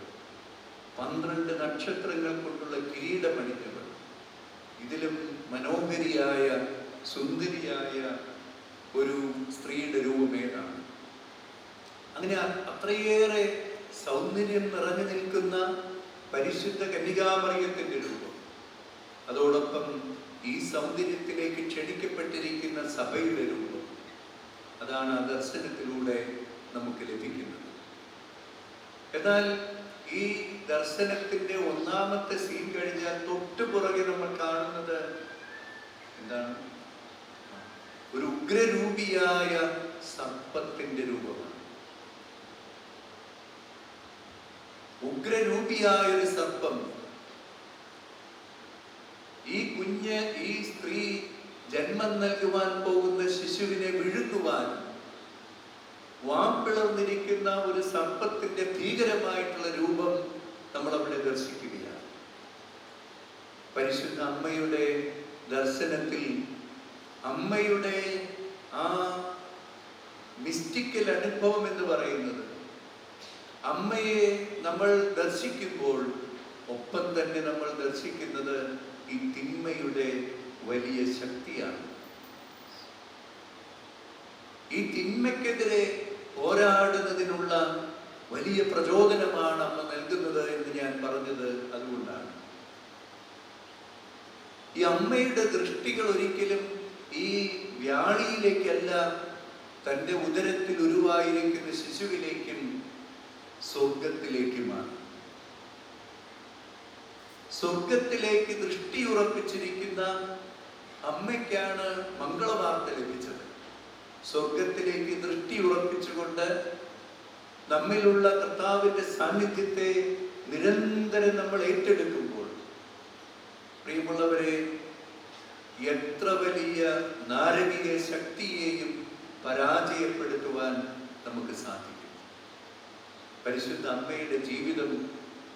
12 നക്ഷത്രങ്ങൾ കൊണ്ടുള്ള കിരീടമണിഞ്ഞവൾ, ഇതിലും മനോഹരിയായ സുന്ദരിയായ ഒരു സ്ത്രീയുടെ രൂപമേതാണ്. അങ്ങനെ അത്രയേറെ സൗന്ദര്യം നിറഞ്ഞു നിൽക്കുന്ന പരിശുദ്ധ കന്യകാമറിയത്തിന്റെ രൂപം, അതോടൊപ്പം ഈ സൗന്ദര്യത്തിലേക്ക് ക്ഷണിക്കപ്പെട്ടിരിക്കുന്ന സഭയുടെ രൂപം, അതാണ് ആ ദർശനത്തിലൂടെ നമുക്ക് ലഭിക്കുന്നത്. എന്നാൽ ഈ ദർശനത്തിന്റെ ഒന്നാമത്തെ സീൻ കഴിഞ്ഞാൽ തൊട്ടു പുറകെ നമ്മൾ കാണുന്നത് എന്താണ്? ഒരു ഉഗ്രരൂപിയായ സർപ്പത്തിന്റെ രൂപമാണ്. ഉഗ്രരൂപിയായ ഒരു സർപ്പം. ഈ കുഞ്ഞ്, ഈ സ്ത്രീ ജന്മം നൽകുവാൻ പോകുന്ന ശിശുവിനെ വിഴുങ്ങുവാൻ വാപ്പിളർന്നിരിക്കുന്ന ഒരു സർപ്പത്തിന്റെ ഭീകരമായിട്ടുള്ള രൂപം നമ്മൾ അവിടെ ദർശിക്കുകയാണ്. പരിശുദ്ധ അമ്മയുടെ ദർശനത്തിൽ അമ്മയുടെ ആ മിസ്റ്റിക്കൽ അനുഭവം എന്ന് പറയുന്നത്, അമ്മയെ നമ്മൾ ദർശിക്കുമ്പോൾ ഒപ്പം തന്നെ നമ്മൾ ദർശിക്കുന്നത് ഈ തിന്മയുടെ വലിയ ശക്തിയാണ്. ഈ തിന്മയ്ക്കെതിരെ പോരാടുന്നതിനുള്ള വലിയ പ്രചോദനമാണ് അമ്മ നൽകുന്നത് എന്ന് ഞാൻ പറഞ്ഞത് അതുകൊണ്ടാണ്. ഈ അമ്മയുടെ ദൃഷ്ടികൾ ഒരിക്കലും ഈ വ്യാളിയിലേക്കല്ല, തൻ്റെ ഉദരത്തിൽ ഉരുവായിരിക്കുന്ന ശിശുവിലേക്കും സ്വർഗത്തിലേക്കുമാണ്. സ്വർഗത്തിലേക്ക് ദൃഷ്ടി ഉറപ്പിച്ചിരിക്കുന്ന അമ്മയ്ക്കാണ് മംഗളവാർത്ത ലഭിച്ചത്. സ്വർഗത്തിലേക്ക് ദൃഷ്ടി ഉറപ്പിച്ചുകൊണ്ട് നമ്മിലുള്ള കർത്താവിന്റെ സാന്നിധ്യത്തെ നിരന്തരം നമ്മൾ ഏറ്റെടുക്കുമ്പോൾ, പ്രിയമുള്ളവരെ, എത്ര വലിയ നാരകീയ ശക്തിയെയും പരാജയപ്പെടുത്തുവാൻ നമുക്ക് സാധിക്കും. പരിശുദ്ധ അമ്മയുടെ ജീവിതം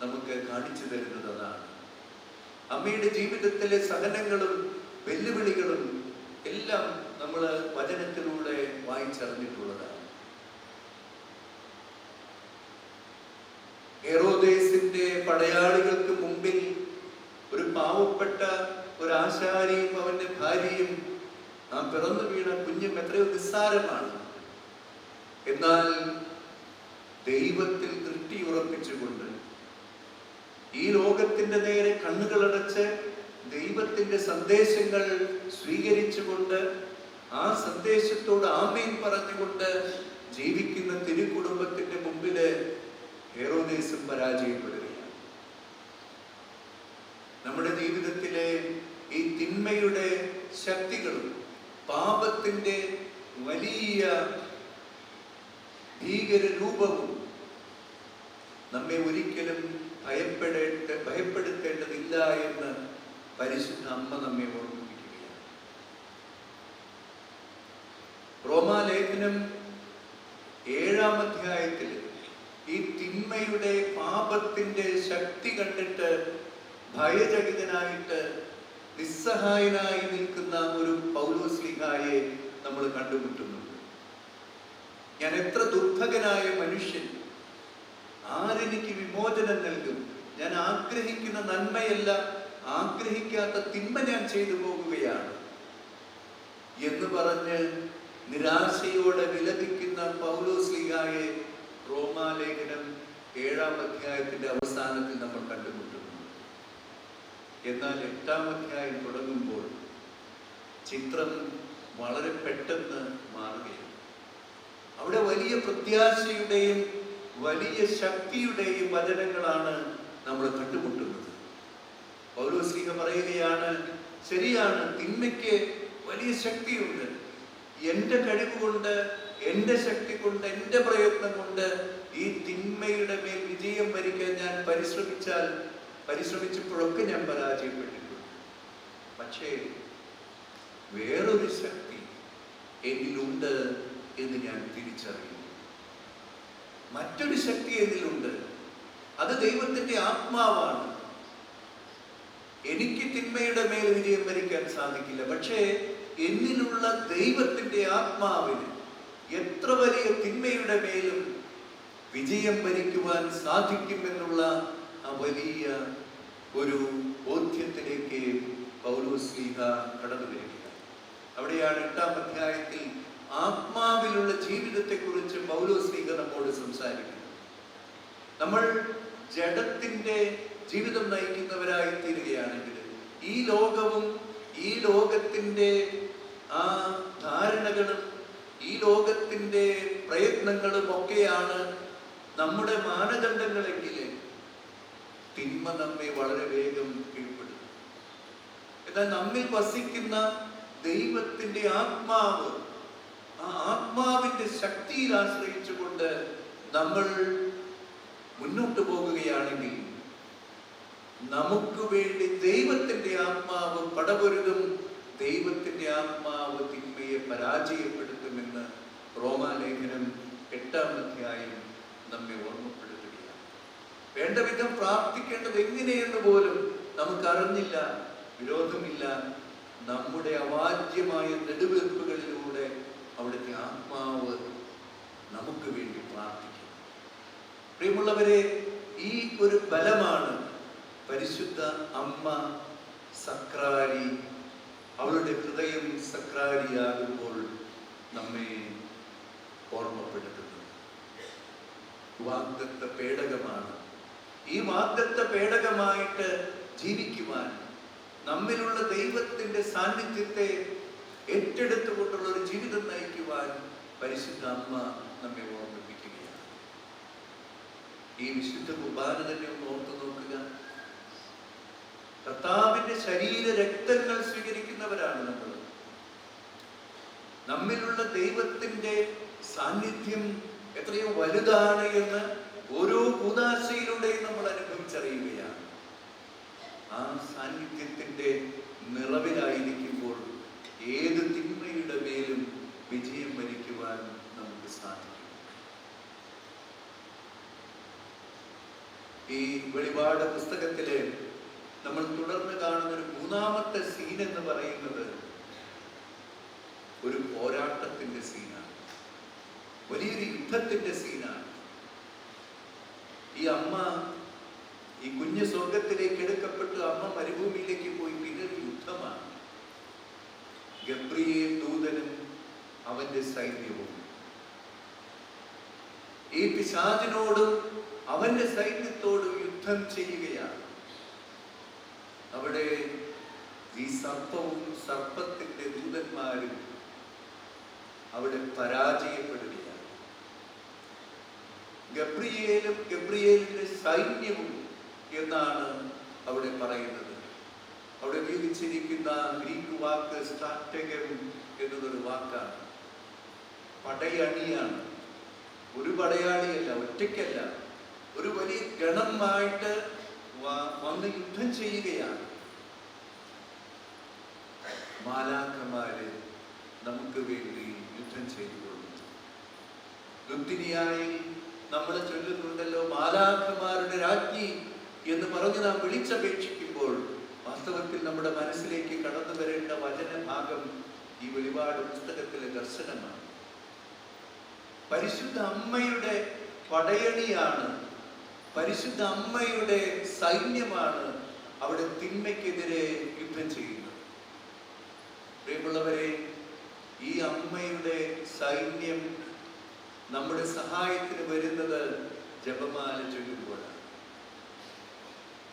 നമുക്ക് കാണിച്ചു തരുന്നത് അതാണ്. അമ്മയുടെ ജീവിതത്തിലെ സഹനങ്ങളും വെല്ലുവിളികളും എല്ലാം നമ്മൾ വചനത്തിലൂടെ വായിച്ചറിഞ്ഞിട്ടുള്ളതാണ്. ഹെറോദേസിന്റെ പടയാളികൾക്ക് മുമ്പിൽ ഒരു പാവപ്പെട്ട ഒരു ആശാരിയും അവന്റെ ഭാര്യയും ആ പിറന്നു വീണ കുഞ്ഞും എത്രയോ നിസ്സാരമാണ്. എന്നാൽ ദൈവത്തിൽ ദൃഷ്ടി ഉറപ്പിച്ചുകൊണ്ട് ഈ ലോകത്തിന്റെ നേരെ കണ്ണുകളടച്ച് ദൈവത്തിന്റെ സന്ദേശങ്ങൾ സ്വീകരിച്ചുകൊണ്ട് ആ സന്ദേശത്തോട് ആമേൻ പറഞ്ഞുകൊണ്ട് ജീവിക്കുന്ന തിരുക്കുടുംബത്തിന്റെ മുമ്പില് ഹെറോദേസും പരാജയപ്പെടുകയാണ്. നമ്മുടെ ജീവിതത്തിലെ ഈ തിന്മയുടെ ശക്തികളും പാപത്തിന്റെ വലിയ ഭീകര രൂപവും നമ്മെ ഒരിക്കലും ഭയപ്പെടുത്തേണ്ടതില്ല എന്ന് പരിശുദ്ധ അമ്മ നമ്മെ ഓർമ്മിപ്പിക്കുകയാണ്. റോമാലേഖനം 7-ാം അധ്യായത്തിൽ ഈ തിന്മയുടെ പാപത്തിന്റെ ശക്തി കണ്ടിട്ട് ഭയചകിതനായിട്ട് നിസ്സഹായനായി നിൽക്കുന്ന ഒരു പൗലോസ്ലീഹായെ നമ്മൾ കണ്ടുമുട്ടുന്നുണ്ട്. ഞാൻ എത്ര ദുർഭകനായ മനുഷ്യൻ, ആരെനിക്ക് വിമോചനം നൽകും? ഞാൻ ആഗ്രഹിക്കുന്ന നന്മയല്ല, ആഗ്രഹിക്കാത്ത തിന്മ ഞാൻ ചെയ്തു പോകുകയാണ് എന്ന് പറഞ്ഞ് നിരാശയോടെ വിലപിക്കുന്ന പൗലോസ്ലീഹായെ റോമാലേഖനം 7-ാം അധ്യായത്തിന്റെ അവസാനത്തിൽ നമ്മൾ കണ്ടുമുട്ടുന്നു. എന്നാൽ 8-ാം അധ്യായം തുടങ്ങുമ്പോൾ ചിത്രം വളരെ പെട്ടെന്ന് മാറുകയാണ്. അവിടെ വലിയ പ്രത്യാശയുടെയും വലിയ ശക്തിയുടെയും വചനങ്ങളാണ് നമ്മൾ കണ്ടുമുട്ടുന്നത്. പൗലോസ്ലീഹ പറയുകയാണ്, ശരിയാണ്, തിന്മയ്ക്ക് വലിയ ശക്തിയുണ്ട്. എൻ്റെ കഴിവ് കൊണ്ട്, എൻ്റെ ശക്തി കൊണ്ട്, എൻ്റെ പ്രയത്നം കൊണ്ട് ഈ തിന്മയുടെ മേൽ വിജയം വരിക്കാൻ ഞാൻ പരിശ്രമിച്ചപ്പോഴൊക്കെ ഞാൻ പരാജയപ്പെട്ടിട്ടുണ്ട്. പക്ഷേ വേറൊരു ശക്തി എന്നിലുണ്ട് എന്ന് ഞാൻ തിരിച്ചറിയുന്നു. മറ്റൊരു ശക്തി എന്നിലുണ്ട്, അത് ദൈവത്തിന്റെ ആത്മാവാണ്. എനിക്ക് തിന്മയുടെ മേൽ വിജയം വരിക്കാൻ സാധിക്കില്ല, പക്ഷേ എന്നിലുള്ള ദൈവത്തിന്റെ ആത്മാവിന് എത്ര വലിയ തിന്മയുടെ മേലും വിജയം വരിക്കുവാൻ സാധിക്കുമെന്നുള്ള ആ വലിയ ഒരു ബോധ്യത്തിലേക്ക് പൗലോസ്ലീഹ കടന്നു വരിക. അവിടെയാണ് 8-ാം അധ്യായത്തിൽ ആത്മാവിലുള്ള ജീവിതത്തെക്കുറിച്ച് പൗലോസ്ലീഹ നമ്മോട് സംസാരിക്കുന്നത്. നമ്മൾ ജഡത്തിന്റെ ജീവിതം നയിക്കുന്നവരായി തീരുകയാണെങ്കിൽ ഈ ലോകവും ഈ ലോകത്തിന്റെ ആ ധാരണകളും ഈ ലോകത്തിന്റെ പ്രയത്നങ്ങളും ഒക്കെയാണ് നമ്മുടെ മാനദണ്ഡങ്ങളെങ്കിൽ തിന്മ നമ്മെ വളരെ വേഗം കീഴ്പ്പെടും. എന്നാൽ നമ്മിൽ വസിക്കുന്ന ദൈവത്തിന്റെ ആത്മാവ്, ആ ആത്മാവിന്റെ ശക്തിയിൽ ആശ്രയിച്ചുകൊണ്ട് നമ്മൾ മുന്നോട്ട് പോകുകയാണെങ്കിൽ നമുക്ക് വേണ്ടി ദൈവത്തിന്റെ ആത്മാവ് പടപൊരുതും, ദൈവത്തിന്റെ ആത്മാവ് തിന്മയെ പരാജയപ്പെടുത്തുമെന്ന് റോമാലേഖനം 8-ാം അധ്യായം നമ്മെ ഓർമ്മപ്പെടുത്തുകയാണ്. വേണ്ട വിധം പ്രാർത്ഥിക്കേണ്ടത് എങ്ങനെയെന്ന് പോലും നമുക്കറിഞ്ഞില്ല, വിരോധമില്ല. നമ്മുടെ അവാച്യമായ നെടുവീർപ്പുകളിലൂടെ അവിടുത്തെ ആത്മാവ് നമുക്ക് വേണ്ടി പ്രാർത്ഥിക്കും. പ്രിയമുള്ളവരെ, ഈ ഒരു ബലമാണ് പരിശുദ്ധ അമ്മ സക്രാരി, അവളുടെ ഹൃദയം സക്രാരിയാകുമ്പോൾ നമ്മെ ഓർമ്മപ്പെടുത്തുന്നത്. വാഗ്ദത്ത പേടകമാണ്. ഈ വാഗ്ദത്ത പേടകമായിട്ട് ജീവിക്കുവാൻ, നമ്മിലുള്ള ദൈവത്തിന്റെ സാന്നിധ്യത്തെ ഏറ്റെടുത്തുകൊണ്ടുള്ള ഒരു ജീവിതം നയിക്കുവാൻ പരിശുദ്ധ അമ്മ നമ്മെ ഓർമ്മിപ്പിക്കുകയാണ്. ഈ വിശുദ്ധ കുർബാന തന്നെ ഒന്ന് ഓർത്തു നോക്കുക. കർത്താവിന്റെ ശരീര രക്തങ്ങൾ സ്വീകരിക്കുന്നവരാണ് നമ്മൾ. നമ്മിലുള്ള ദൈവത്തിന്റെ സാന്നിധ്യം എത്രയോ വലുതാണ് എന്ന് ഓരോ കൂദാശയിലൂടെയും നമ്മൾ അനുഭവിച്ചറിയുകയാണ്. ആ സാന്നിധ്യത്തിന്റെ നിറവിലായിരിക്കുമ്പോൾ ഏത് തിന്മയുടെ മേലും വിജയം വരിക്കുവാൻ നമുക്ക് സാധിക്കും. ഈ വെളിപാട് പുസ്തകത്തിലെ നമ്മൾ തുടർന്ന് കാണുന്ന ഒരു 3-ാമത്തെ സീൻ എന്ന് പറയുന്നത് ഒരു പോരാട്ടത്തിന്റെ സീനാണ്, വലിയൊരു യുദ്ധത്തിന്റെ സീനാണ്. ഈ അമ്മ, ഈ കുഞ്ഞ് സ്വർഗത്തിലേക്ക് എടുക്കപ്പെട്ട് അമ്മ മരുഭൂമിയിലേക്ക് പോയി, പിന്നെ ഒരു യുദ്ധമാണ്. ഗബ്രിയേൽ ദൂതനും അവന്റെ സൈന്യവും ഈ പിശാചിനോടും അവന്റെ സൈന്യത്തോടും യുദ്ധം ചെയ്യുകയാണ്. അവിടെ ഈ സർപ്പവും സർപ്പത്തിന്റെ ദൂതന്മാരും അവിടെ പരാജയപ്പെടുകയാണ്. ഗബ്രിയേലും ഗബ്രിയേലിന്റെ സൈന്യവും എന്നാണ് അവിടെ പറയുന്നത്. അവിടെ ഉപയോഗിച്ചിരിക്കുന്ന ഗ്രീക്ക് വാക്ക് സ്ട്രാറ്റഗം എന്നതൊരു വാക്കാണ്. പടയണിയാണ്. ഒരു പടയാളിയല്ല, ഒറ്റയ്ക്കല്ല, ഒരു വലിയ ഗണമായിട്ട് വന്ന് യുദ്ധം ചെയ്യുകയാണ്. മാലാഖമാര് നമുക്ക് വേണ്ടി യുദ്ധം ചെയ്തുകൊള്ളുന്നു. ലുത്തിനിയായി നമ്മൾ ചൊല്ലുന്നുണ്ടല്ലോ, മാലാഖമാരുടെ രാജ്ഞി എന്ന് പറഞ്ഞ് നാം വിളിച്ചപേക്ഷിക്കുമ്പോൾ വാസ്തവത്തിൽ നമ്മുടെ മനസ്സിലേക്ക് കടന്നു വരേണ്ട വചനഭാഗം ഈ വെളിപാട് പുസ്തകത്തിലെ ദർശനമാണ്. പരിശുദ്ധ അമ്മയുടെ പടയണിയാണ്, പരിശുദ്ധ അമ്മയുടെ സൈന്യമാണ് അവിടെ തിന്മയ്ക്കെതിരെ യുദ്ധം ചെയ്യുന്നത്. പ്രിയമുള്ളവരെ, ഈ അമ്മയുടെ സൈന്യം നമ്മുടെ സഹായത്തിന് വരുന്നത് ജപമാല ചൊല്ലുമ്പോഴാണ്.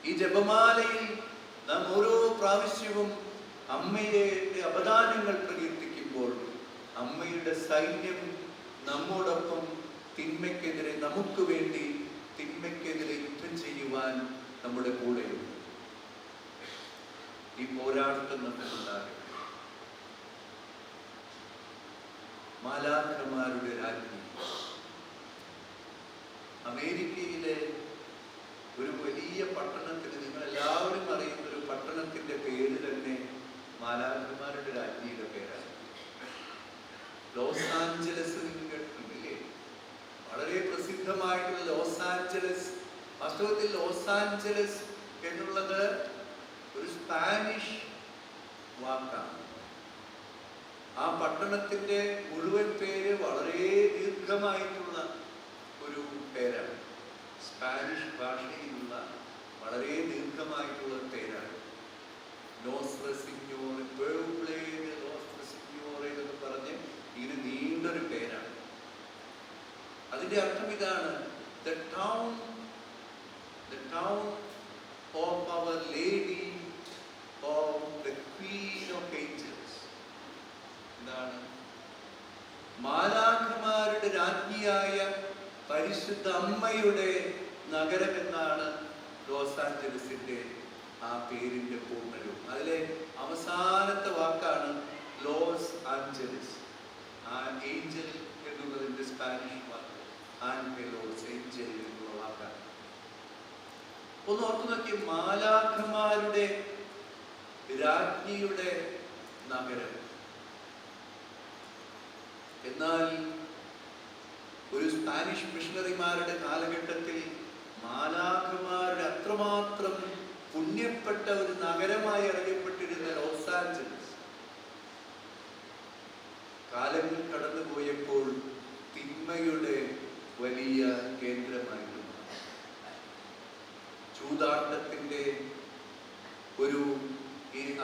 ഈ ജപമാലയിൽ നാം ഓരോ പ്രാവശ്യവും അമ്മയുടെ അപദാനങ്ങൾ പ്രകീർത്തിക്കുമ്പോൾ അമ്മയുടെ സൈന്യം നമ്മോടൊപ്പം തിന്മയ്ക്കെതിരെ, നമുക്ക് വേണ്ടി തിന്മയ്ക്കെതിരെ യുദ്ധം ചെയ്യുവാൻ നമ്മുടെ കൂടെയുണ്ട്. ഈ പോരാട്ടം നമുക്കുണ്ടാകട്ടെ. മാലാഖമാരുടെ രാജ്ഞി. അമേരിക്കയിലെ ഒരു വലിയ പട്ടണത്തിന്, നിങ്ങൾ എല്ലാവരും അറിയുന്ന ഒരു പട്ടണത്തിന്റെ പേര് തന്നെ മാലാഖമാരുടെ രാജ്ഞിയുടെ പേരാണ്. ലോസ് ആഞ്ചലസ് നിങ്ങൾ കേട്ടിട്ടുണ്ടല്ലേ? വളരെ പ്രസിദ്ധമായിട്ടുള്ള ലോസ് ആഞ്ചലസ്. വാസ്തവത്തിൽ ലോസ് ആഞ്ചലസ് എന്നുള്ളത് ഒരു സ്പാനിഷ് വാക്കാണ്. ആ പട്ടണത്തിന്റെ മുഴുവൻ പേര് വളരെ ദീർഘമായിട്ടുള്ള ഒരു പേരാണ്. സ്പാനിഷ് ഭാഷയിലുള്ള വളരെ ദീർഘമായിട്ടുള്ള പേരാണ്. നോസ്ട്ര സിഞ്ഞോറെ, നോസ്ട്ര സിഞ്ഞോറെ എന്നൊക്കെ പറഞ്ഞ് ഇങ്ങനെ നീണ്ടൊരു പേരാണ്. അതിന്റെ അർത്ഥം ഇതാണ്: the town of our lady of the queen of angels. എന്താണ്? മാലാഖമാരുടെ രാജ്ഞിയായ പരിശുദ്ധ അമ്മയുടെ നഗരം എന്നാണ് ലോസ് ആഞ്ചലസിന്റെ ആ പേരിന്റെ പൂർണ്ണരൂപം. അതിലെ അവസാനത്തെ വാക്കാണ് ലോസ് ആഞ്ചലസ്. ആ ഏഞ്ചൽ എന്നുള്ളതിന്റെ സ്പാനിഷ് വാക്ക് ആൻജലോസ്, ഏഞ്ചൽ എന്നുള്ള വാക്കാണ്. ഒന്ന് ഓർത്തു നോക്കി, മാലാഖമാരുടെ രാജ്ഞിയുടെ നഗരം. എന്നാൽ ഒരു സ്പാനിഷ് മിഷണറിമാരുടെ കാലഘട്ടത്തിൽ മാലാഖമാരുടെ അത്രമാത്രം പുണ്യപ്പെട്ട ഒരു നഗരമായി അറിയപ്പെട്ടിരുന്ന ലോസ് ആഞ്ചലസ് കാലങ്ങൾ കടന്നുപോയപ്പോൾ തിന്മയുടെ വലിയ കേന്ദ്രമായിരുന്നു. ചൂതാട്ടത്തിന്റെ ഒരു,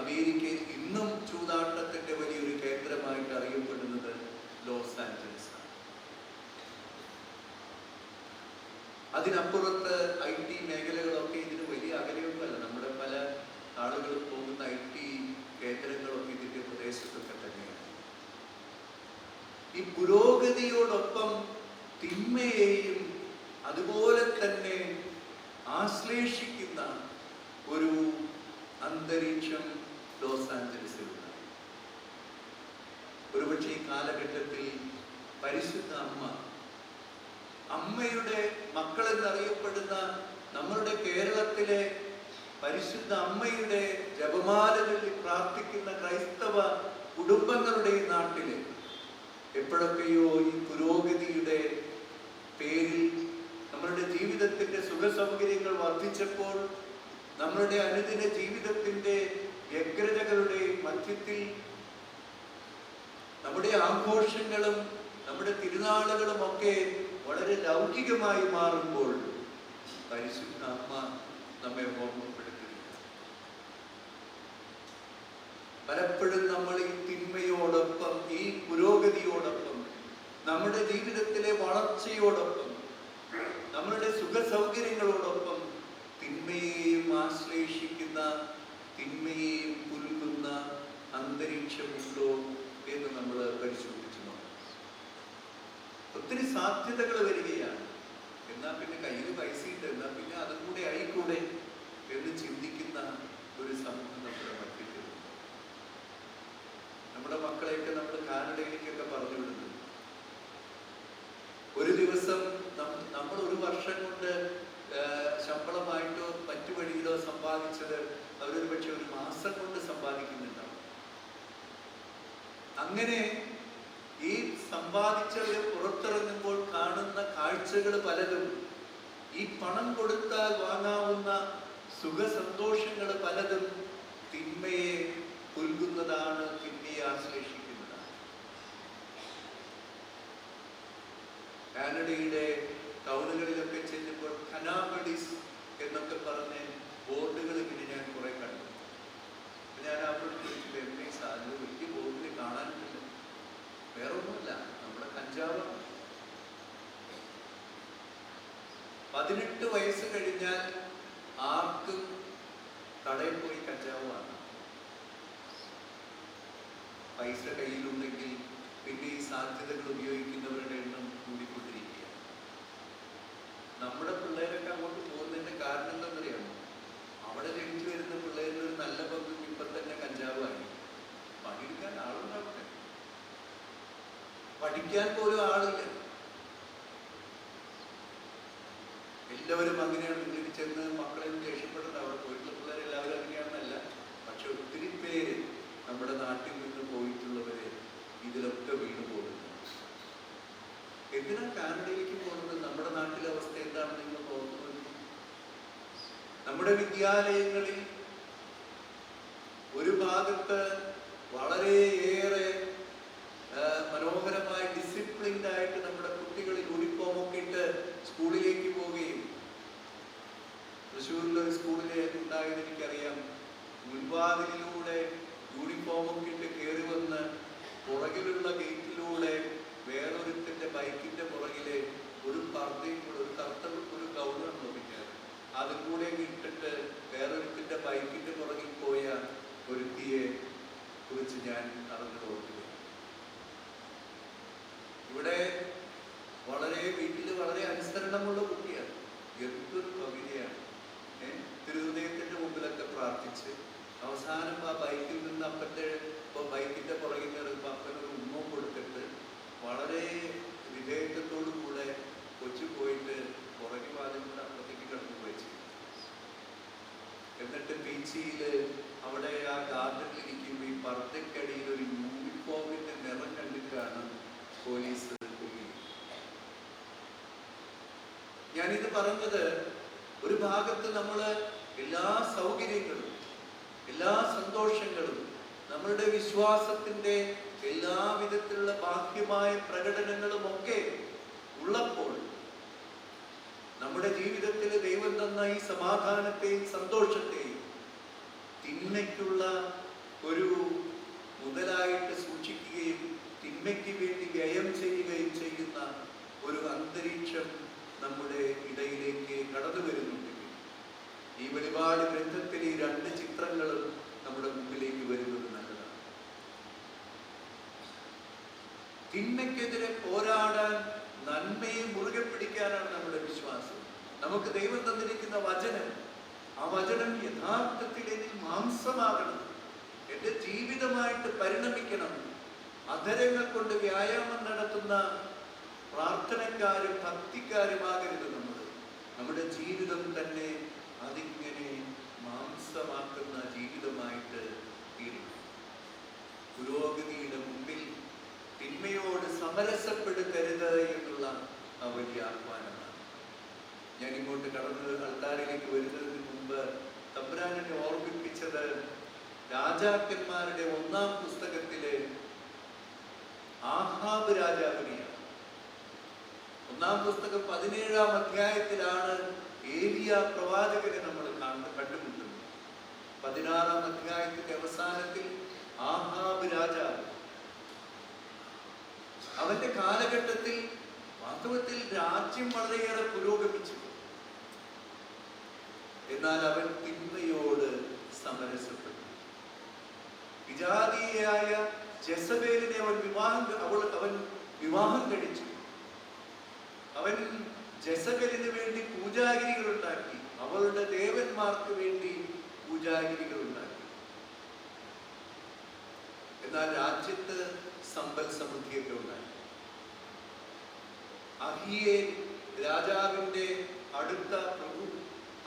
അമേരിക്കയിൽ ഇന്നും ചൂതാട്ടത്തിന്റെ വലിയൊരു കേന്ദ്രമായിട്ട് അറിയപ്പെടുന്നത് ലോസ് ആഞ്ചലസ് ആണ്. അതിനപ്പുറത്ത് IT മേഖലകളൊക്കെ ഇതിന് വലിയ അകലെയൊന്നുമല്ല. നമ്മുടെ പല ആളുകളും പോകുന്ന IT കേന്ദ്രങ്ങളൊക്കെ ഇതിന്റെ പ്രദേശത്തൊക്കെ തന്നെയാണ്. ഈ പുരോഗതിയോടൊപ്പം തിന്മയെയും അതുപോലെ തന്നെ ആശ്ലേഷിക്കുന്ന ഒരു അന്തരീക്ഷം ലോസ് ആഞ്ചലസിലുണ്ട്. ഒരുപക്ഷെ ഈ കാലഘട്ടത്തിൽ പരിശുദ്ധ അമ്മയുടെ മക്കൾ എന്നറിയപ്പെടുന്ന നമ്മളുടെ കേരളത്തിലെ പരിശുദ്ധ അമ്മയുടെ ജപമാലകളിൽ പ്രാർത്ഥിക്കുന്ന ക്രൈസ്തവ കുടുംബങ്ങളുടെ ഈ നാട്ടില് എപ്പോഴൊക്കെയോ ഈ പുരോഗതിയുടെ പേരിൽ നമ്മളുടെ ജീവിതത്തിന്റെ സുഖസൗകര്യങ്ങൾ വർദ്ധിച്ചപ്പോൾ, നമ്മളുടെ അനുദിന ജീവിതത്തിന്റെ വ്യഗ്രതകളുടെ മധ്യത്തിൽ നമ്മുടെ ആഘോഷങ്ങളും നമ്മുടെ തിരുനാളുകളും ഒക്കെ വളരെ ലൗകികമായി മാറുമ്പോൾ പരിശുദ്ധ അമ്മ നമ്മെ ഓർമ്മപ്പെടുത്തുന്നു. പലപ്പോഴും നമ്മൾ ഈ തിന്മയോടൊപ്പം, ഈ പുരോഗതിയോടൊപ്പം, നമ്മുടെ ജീവിതത്തിലെ വളർച്ചയോടൊപ്പം, നമ്മളുടെ സുഖ സൗകര്യങ്ങളോടൊപ്പം തിന്മയെയും ആശ്ലേഷിക്കുന്ന, തിന്മയെയും പുൽകുന്ന അന്തരീക്ഷമുണ്ടോ എന്ന് നമ്മൾ പരിശോധിച്ചു നോക്കാം. ഒത്തിരി സാധ്യതകൾ വരികയാണ്. എന്നാൽ പിന്നെ കയ്യിൽ പൈസയുണ്ട്, എന്നാൽ പിന്നെ അതും കൂടെ ആയിക്കൂടെ എന്ന് ചിന്തിക്കുന്ന ഒരു സമൂഹം നമ്മുടെ മധ്യത്തിൽ. നമ്മുടെ മക്കളെയൊക്കെ നമ്മൾ കാനഡയിലേക്കൊക്കെ പറഞ്ഞു വിടുന്നു. ഒരു ദിവസം നമ്മൾ ഒരു വർഷം കൊണ്ട് ശമ്പളമായിട്ടോ മറ്റു വഴിയിലോ സമ്പാദിച്ചത് അവരൊരു പക്ഷെ ഒരു മാസം കൊണ്ട് സമ്പാദിക്കുന്നുണ്ടാവും. അങ്ങനെ ഈ സമ്പാദിച്ചവര് പുറത്തിറങ്ങുമ്പോൾ കാണുന്ന കാഴ്ചകൾ പലതും, ഈ പണം കൊടുത്താൽ വാങ്ങാവുന്ന സുഖ സന്തോഷങ്ങൾ പലതും തിന്മയെ പുൽകുന്നതാണ്, തിന്മയെ ആശ്ലേഷിക്കുന്നതാണ്. കാനഡയുടെ ടൗണുകളിലൊക്കെ ചെല്ലുമ്പോൾ കനാബഡിസ് എന്നൊക്കെ പറഞ്ഞ് ബോർഡുകൾ ഇങ്ങനെ ഞാൻ കുറെ കണ്ടു. ഞാൻ അവരോട് ചോദിച്ചിട്ട് എന്നെ സാധനം വലിയ ബോർഡിൽ കാണാനില്ല. വേറെ ഒന്നുമില്ല, നമ്മുടെ കഞ്ചാവ്. 18 വയസ്സ് കഴിഞ്ഞാൽ ആർക്കും കടയിൽ പോയി കഞ്ചാവ് വാങ്ങാം. പൈസ കയ്യിലുണ്ടെങ്കിൽ പിന്നെ ഈ സാധ്യതകൾ ഉപയോഗിക്കുന്നവരുടെ എണ്ണം കൂടിക്കൊണ്ടിരിക്കുക. നമ്മുടെ പിള്ളേരൊക്കെ അങ്ങോട്ട് പോകുന്നതിന്റെ കാരണം എന്താണെന്നറിയാമോ? അവിടെ ജനിച്ചു വരുന്ന പിള്ളേരിൽ ഒരു നല്ല പങ്കും ഇപ്പൊ തന്നെ കഞ്ചാവായി. പണിയെടുക്കാൻ ആളുണ്ടാവട്ടെ, പഠിക്കാൻ പോലും ആളില്ല. എല്ലാവരും അങ്ങനെയാണ്. മുന്നിൽ ചെന്ന് മക്കളെ ദേഷ്യപ്പെടുന്നത് അവിടെ പോയിട്ടുള്ള പിള്ളേരെല്ലാവരും അങ്ങനെയാണെന്നല്ല, പക്ഷെ ഒത്തിരി പേര് നമ്മുടെ നാട്ടിൽ നിന്ന് പോയിട്ടുള്ളവരെ ഇതിലൊക്കെ വീണു പോകുന്നു. എന്തിനാ കാനഡയിലേക്ക് പോകുന്നത്? നമ്മുടെ നാട്ടിലെ അവസ്ഥ എന്താണെന്ന് നിങ്ങൾ ഓർത്തു നോക്കി. നമ്മുടെ വിദ്യാലയങ്ങളിൽ ഒരു ഭാഗത്ത് വളരെയേറെ മനോഹരമായി ഡിസിപ്ലിൻഡ് ആയിട്ട് നമ്മുടെ കുട്ടികൾ യൂണിഫോം ഒക്കെ ഇട്ട് സ്കൂളിലേക്ക് പോവുകയും, തൃശ്ശൂരിലെ ഒരു സ്കൂളിലെ ഉണ്ടായത് എനിക്കറിയാം, മുൻവാതിലിലൂടെ യൂണിഫോം ഒക്കെ ഇട്ട് കയറി വന്ന് പുറകിലുള്ള ഗേറ്റിലൂടെ വേറൊരുത്തിന്റെ ബൈക്കിന്റെ പുറകിലെ ഒരു പർദ്ദയും കൂടെ, ഒരു കറുത്ത ഒരു ഗൗണാണ് നോക്കിക്കാറ്, അതും കൂടെ ഇട്ടിട്ട് വേറൊരുത്തിന്റെ ബൈക്കിന്റെ പുറകിൽ പോയ ഒരുത്തിയെ കുറിച്ച് ഞാൻ അറിഞ്ഞു തോന്നുന്നു. ഇവിടെ വീട്ടിൽ വളരെ അനുസരണമുള്ള കുട്ടിയാണ്. എന്തൊരു കവിതയാണ്. തിരുഹൃദയത്തിന്റെ മുമ്പിലൊക്കെ പ്രാർത്ഥിച്ച് അവസാനം ആ ബൈക്കിൽ നിന്ന് ബൈക്കിന്റെ പുറകിൽ നിന്ന് അപ്പനൊരു ഉമ്മം കൊടുത്തിട്ട് വളരെ വിധേയത്വത്തോടു കൂടെ കൊച്ചു പോയിട്ട് പുറകെ വാതിലൂടെ അപ്പുറത്തേക്ക് കടന്നു പോയി. എന്നിട്ട് ബീച്ചില് അവിടെ ആ ഗാർഡനിൽ ഇരിക്കുമ്പോൾ ഈ പർദ്ദക്കടിയിൽ ഒരു യൂണിഫോമിന്റെ നിറം കണ്ടിട്ടാണ് പോലീസ്. ഞാനിത് പറഞ്ഞത്, ഒരു ഭാഗത്ത് നമ്മള് എല്ലാ സൗകര്യങ്ങളും എല്ലാ സന്തോഷങ്ങളും നമ്മളുടെ വിശ്വാസത്തിന്റെ എല്ലാവിധത്തിലുള്ള ബാഹ്യമായ പ്രകടനങ്ങളും ഒക്കെ ഉള്ളപ്പോൾ നമ്മുടെ ജീവിതത്തിൽ ദൈവം തന്ന ഈ സമാധാനത്തെയും സന്തോഷത്തെയും തിന്മയ്ക്കുള്ള ഒരു മുതലായിട്ട് സൂക്ഷിക്കുകയും തിന്മയ്ക്ക് വേണ്ടി വ്യയം ചെയ്യുകയും ചെയ്യുന്ന ഒരു അന്തരീക്ഷം നമ്മുടെ ഇടയിലേക്ക് കടന്നു വരുന്നുണ്ടെങ്കിൽ ഈ വെളിപാട് ഗ്രന്ഥത്തിൽ ഈ രണ്ട് ചിത്രങ്ങളും നമ്മുടെ മുമ്പിലേക്ക് വരുന്നത് നല്ലതാണ്. തിന്മയ്ക്കെതിരെ പോരാടാൻ നന്മയെ മുറുകെ പിടിക്കാനാണ് നമ്മുടെ വിശ്വാസം. നമുക്ക് ദൈവം തന്നിരിക്കുന്ന വചനം, ആ വചനം യഥാർത്ഥത്തിൽ എന്നിൽ മാംസമാകണം, എന്റെ ജീവിതമായിട്ട് പരിണമിക്കണം. അധരങ്ങൾ കൊണ്ട് വ്യായാമം നടത്തുന്ന പ്രാർത്ഥനക്കാരും ഭക്തിക്കാരുമാകരുത് നമ്മൾ. നമ്മുടെ ജീവിതം തന്നെ അതിങ്ങനെ മാംസമാക്കുന്ന ജീവിതമായിട്ട് തീരും. പുരോഗതിയുടെ മുമ്പിൽ തിന്മയോട് സമരസപ്പെടുത്തരുത് എന്നുള്ള ആ വലിയ ആഹ്വാനമാണ്. ഞാൻ ഇങ്ങോട്ട് കടന്ന് അൾത്താരയിലേക്ക് വരുന്നതിന് മുമ്പ് തമ്പുരാൻ എന്നെ ഓർമ്മിപ്പിച്ചത് രാജാക്കന്മാരുടെ 1-ാം പുസ്തകത്തിലെ ആഹാബ് രാജാവിനെയാണ്. 1-ാം പുസ്തകം 17-ാം അധ്യായത്തിലാണ് ഏലിയ പ്രവാചകനെ നമ്മൾ കണ്ടുമുട്ടുന്നത്. 16-ാം അധ്യായത്തിന്റെ അവസാനത്തിൽ ആഹാബ് രാജാവ്, അവന്റെ കാലഘട്ടത്തിൽ വാസ്തവത്തിൽ രാജ്യം വളരെയേറെ പുരോഗമിച്ചു. എന്നാൽ അവൻ തിന്മയോട് സമരസപ്പെട്ടു. വിജാതീയായ ജെസബേലിനെ അവൻ വിവാഹം കഴിച്ചു. അവൻ ജെസബേലിന് വേണ്ടി പൂജാഗിരികൾ ഉണ്ടാക്കി, അവളുടെ ദേവന്മാർക്ക് വേണ്ടി പൂജാഗിരികൾ ഉണ്ടാക്കി. എന്നാൽ രാജ്യത്ത് സമ്പൽ സമൃദ്ധിയൊക്കെ ഉണ്ടായി. അഹിയേൽ രാജാവിന്റെ അടുത്ത പ്രഭു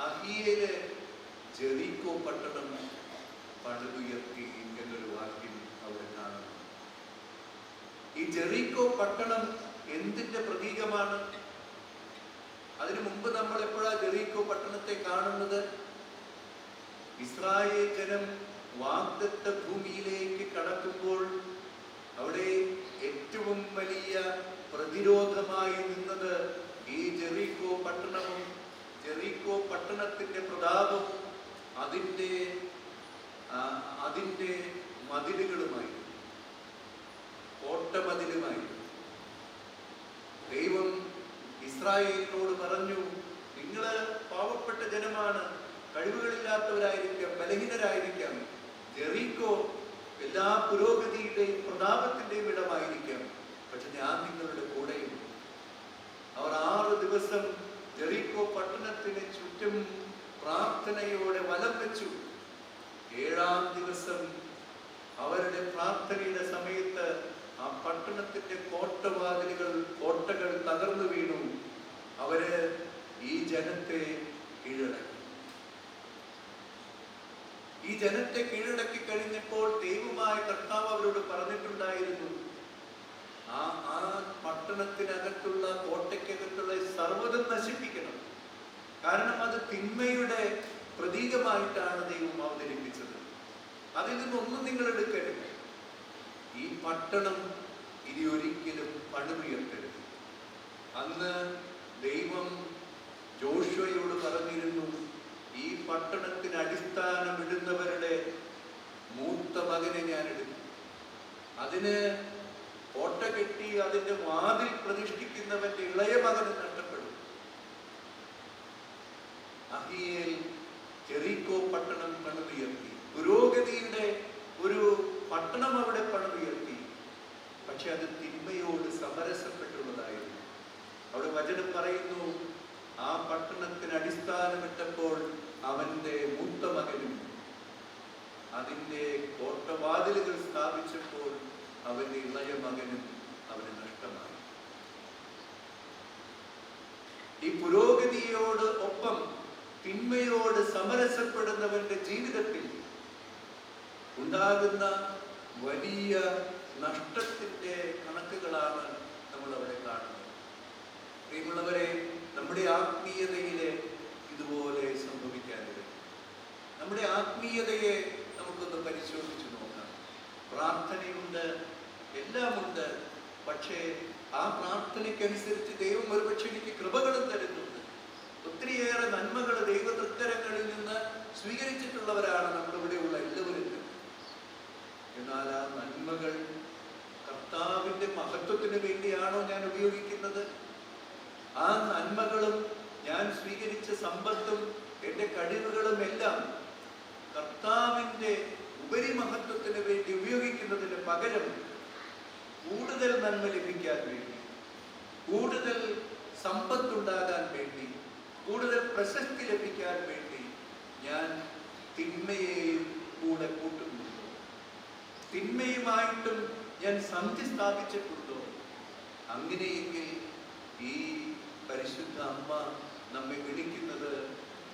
അഹിയേല് ജെറീക്കോ പട്ടണം പണിതുയർത്തി എന്നൊരു വാക്യം അവിടെ കാണുന്നു. ഈ ജെറീക്കോ പട്ടണം എന്തിന്റെ പ്രതീകമാണ്? അതിനു മുമ്പ് നമ്മൾ എപ്പോഴാ ജെറീക്കോ പട്ടണത്തെ കാണുന്നത്? ഇസ്രായേൽ ജനം വാഗ്ദത്ത ഭൂമിയിലേക്ക് കടക്കുമ്പോൾ അവിടെ ഏറ്റവും വലിയ പ്രതിരോധമായി നിന്നത് ഈ ജെറീക്കോ പട്ടണവും ജെറീക്കോ പട്ടണത്തിന്റെ പ്രതാപവും അതിന്റെ മതിലുകളുമായി, കോട്ടമതിലുമായി. ദൈവം ഇസ്രായേലിനോട് പറഞ്ഞു, നിങ്ങള് പാവപ്പെട്ട ജനമാണ്, കഴിവുകളില്ലാത്തവരായിരിക്കാം, ബലഹീനരായിരിക്കാം. ജെറീക്കോ എല്ലാ പുരോഗതിയുടെയും പ്രതാപത്തിന്റെയും ഇടമായിരിക്കാം, പക്ഷെ ഞാൻ നിങ്ങളുടെ കൂടെയുണ്ട്. അവർ 6 ദിവസം ജെറീക്കോ പട്ടണത്തിന് ചുറ്റും പ്രാർത്ഥനയോടെ വലം വെച്ചു. 7-ാം ദിവസം അവരുടെ പ്രാർത്ഥനയുടെ സമയത്ത് ആ പട്ടണത്തിന്റെ കോട്ടകൾ തകർന്നു വീണു. അവര് ഈ ജനത്തെ കീഴടക്കി. ഈ ജനത്തെ കീഴടക്കി കഴിഞ്ഞപ്പോൾ ദൈവമായ കർത്താവ് അവരോട് പറഞ്ഞിട്ടുണ്ടായിരുന്നു, ആ പട്ടണത്തിനകത്തുള്ള കോട്ടയ്ക്കകത്തുള്ള സർവ്വതും നശിപ്പിക്കണം. കാരണം അത് തിന്മയുടെ പ്രതീകമായിട്ടാണ് ദൈവം അവതരിപ്പിച്ചത്. അതിൽ നിന്നൊന്നും നിങ്ങൾ എടുക്കരുത്. ഈ പട്ടണം ഇനി ഒരിക്കലും പണിതുയർത്തരുത്. അന്ന് ദൈവം ജോഷുവയോട് പറഞ്ഞിരുന്നു, ഈ പട്ടണത്തിന് അടിസ്ഥാനമിടുന്നവരുടെ മൂത്ത മകനെ ഞാൻ എടുക്കും, അതിന് കോട്ട കെട്ടി അതിന്റെ വാതിൽ പ്രതിഷ്ഠിക്കുന്നവന്റെ ഇളയ മകന് നഷ്ടപ്പെടും. അഹിയേൽ ജെറിക്കോ പട്ടണം പണിതുയർത്തി, പുരോഗതിയുടെ ഒരു പട്ടണം അവിടെ പണിതുയർത്തി. പക്ഷെ അത് തിന്മയോട് സമരസപ്പെട്ടുള്ളതായിരുന്നു. അവിടെ വചനം പറയുന്നു, ആ പട്ടണത്തിന് അടിസ്ഥാനമിട്ടപ്പോൾ അവന്റെ മൂത്ത മകനും അതിന്റെ കോട്ടവാതിലുകൾ സ്ഥാപിച്ചപ്പോൾ അവന്റെ ഇളയ മകനും അവന് നഷ്ടമായി. ഈ പുരോഗതിയോട് ഒപ്പം തിന്മയോട് സമരസപ്പെടുന്നവന്റെ ജീവിതത്തിൽ ഉണ്ടാകുന്ന വലിയ നഷ്ടത്തിന്റെ കണക്കുകളാണ് നമ്മൾ അവിടെ കാണുന്നത്. പ്രിയമുള്ളവരെ, നമ്മുടെ ആത്മീയതയിലെ ഇതുപോലെ സംഭവിക്കാനിട. നമ്മുടെ ആത്മീയതയെ നമുക്കൊന്ന് പരിശോധിച്ചു നോക്കാം. പ്രാർത്ഥനയുണ്ട്, എല്ലാമുണ്ട്. പക്ഷേ ആ പ്രാർത്ഥനയ്ക്കനുസരിച്ച് ദൈവം ഒരുപക്ഷെ എനിക്ക് കൃപകളും തരുന്നുണ്ട്. ഒത്തിരിയേറെ നന്മകൾ ദൈവതൃക്കരങ്ങളിൽ നിന്ന് സ്വീകരിച്ചിട്ടുള്ളവരാണ് നമ്മളിവിടെയുള്ള എല്ലാവരും. എന്നാൽ ആ നന്മകൾ കർത്താവിന്റെ മഹത്വത്തിന് വേണ്ടിയാണോ ഞാൻ ഉപയോഗിക്കുന്നത്? ആ നന്മകളും ഞാൻ സ്വീകരിച്ച സമ്പത്തും എൻ്റെ കഴിവുകളും എല്ലാം കർത്താവിന്റെ ഉപരിമഹത്വത്തിന് വേണ്ടി ഉപയോഗിക്കുന്നതിന് പകരം കൂടുതൽ നന്മ ലഭിക്കാൻ വേണ്ടി, കൂടുതൽ സമ്പത്തുണ്ടാകാൻ വേണ്ടി, കൂടുതൽ പ്രശസ്തി ലഭിക്കാൻ വേണ്ടി ഞാൻ തിന്മയെയും കൂടെ കൂട്ടുന്നുണ്ടോ? തിന്മയുമായിട്ടും ഞാൻ സന്ധി സ്ഥാപിച്ചിട്ടുണ്ടോ? അങ്ങനെയെങ്കിൽ ഈ പരിശുദ്ധ അമ്മ നമ്മെ വിളിക്കുന്നത്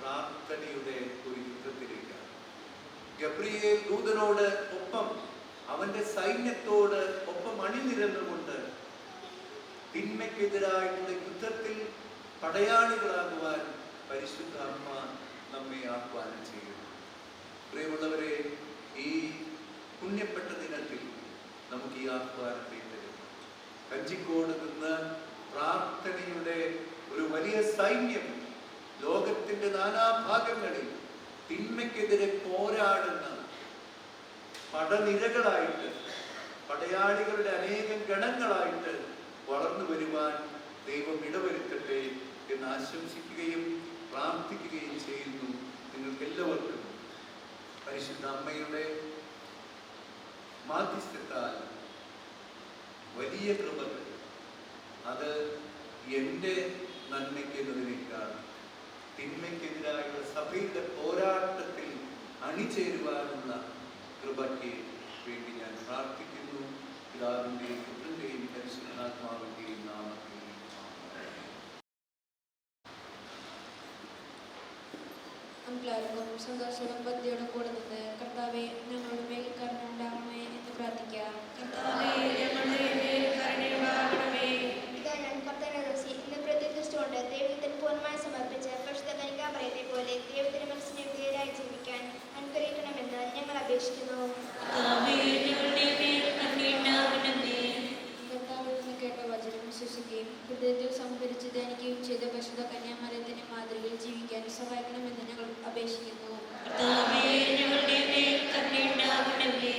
പ്രാർത്ഥനയുടെ ഒരു യുദ്ധത്തിലേക്കാണ്. ഗബ്രിയേൽ ദൂതനോട് ഒപ്പം അവന്റെ സൈന്യത്തോട് ഒപ്പം അണിനിരന്നുകൊണ്ട് തിന്മയ്ക്കെതിരായിട്ടുള്ള യുദ്ധത്തിൽ പടയാളികളാകുവാൻ പരിശുദ്ധ അമ്മ നമ്മെ ആഹ്വാനം ചെയ്യുന്നു. പ്രിയമുള്ളവരെ, ഈ പുണ്യപ്പെട്ട ദിനത്തിൽ നമുക്ക് ഈ ആഹ്വാനത്തെ തരുന്നു. കഞ്ചിക്കോട് നിന്ന് പ്രാർത്ഥനയുടെ ഒരു വലിയ സൈന്യം ലോകത്തിന്റെ നാനാഭാഗങ്ങളിൽ തിന്മയ്ക്കെതിരെ പോരാടുന്ന പടനിരകളായിട്ട്, പടയാളികളുടെ അനേകം ഗണങ്ങളായിട്ട് വളർന്നു വരുവാൻ ദൈവം ഇടവരുത്തട്ടെ എന്ന് ആശംസിക്കുകയും പ്രാർത്ഥിക്കുകയും ചെയ്യുന്നു. നിങ്ങൾക്ക് എല്ലാവർക്കും പരിശുദ്ധ അമ്മയുടെ മാധ്യസ്ഥത്താൽ വലിയ കൃപകൾ, അത് എൻ്റെ നന്മയ്ക്കെന്നതിനേക്കാൾ തിന്മയ്ക്കെതിരായുള്ള സഭയുടെ പോരാട്ടത്തിൽ അണിചേരുവാനുള്ള കൃപയ്ക്ക് വേണ്ടി ഞാൻ പ്രാർത്ഥിക്കുന്നു. പിതാവിൻ്റെയും പുത്രൻ്റെയും പരിശുദ്ധാത്മാവിൻ്റെയും നാമത്തിൽ. എല്ലാവർക്കും സന്തോഷത്തോടും ഭക്തിയോടും കൂടെ നിന്ന് കർത്താവെ ഞങ്ങളുടെ മേൽ കരുണയുണ്ടാകണമേ എന്ന് പ്രാർത്ഥിക്കാം. കർത്താവേ ഞങ്ങളുടെ മേൽ കരുണയുണ്ടാകണമേ. ഇതാ ഞാൻ കർത്താവിനെ ദിവസം ഇന്ന് പ്രതിഷ്ഠിച്ചുകൊണ്ട് ദൈവത്തിന് പൂർണ്ണമായി സമർപ്പിച്ച് പരിശുദ്ധ കന്യകാമറിയത്തെ പോലെ ദൈവത്തിന് മനസ്സിനെ വിധേയരായി ജീവിക്കാൻ അനുഗ്രഹിക്കണമെന്ന് ഞങ്ങൾ അപേക്ഷിക്കുന്നു. കർത്താവേ ഞങ്ങളുടെ മേൽ കരുണയുണ്ടാകണമേ. കർത്താവിൽ നിന്ന് കേട്ട വചനം വിശ്വസിക്കുകയും ഹൃദയത്തിൽ സംഭരിച്ച് ധ്യാനിക്കുകയും ചെയ്ത പരിശുദ്ധ കന്യാമറിയത്തിന്റെ മാതൃകയിൽ ജീവിക്കാൻ സഹായിക്കണമെന്ന് ഞങ്ങൾ അപേക്ഷിക്കുന്നു. കർത്താവേ ഞങ്ങളുടെ മേൽ കരുണയുണ്ടാകണമേ.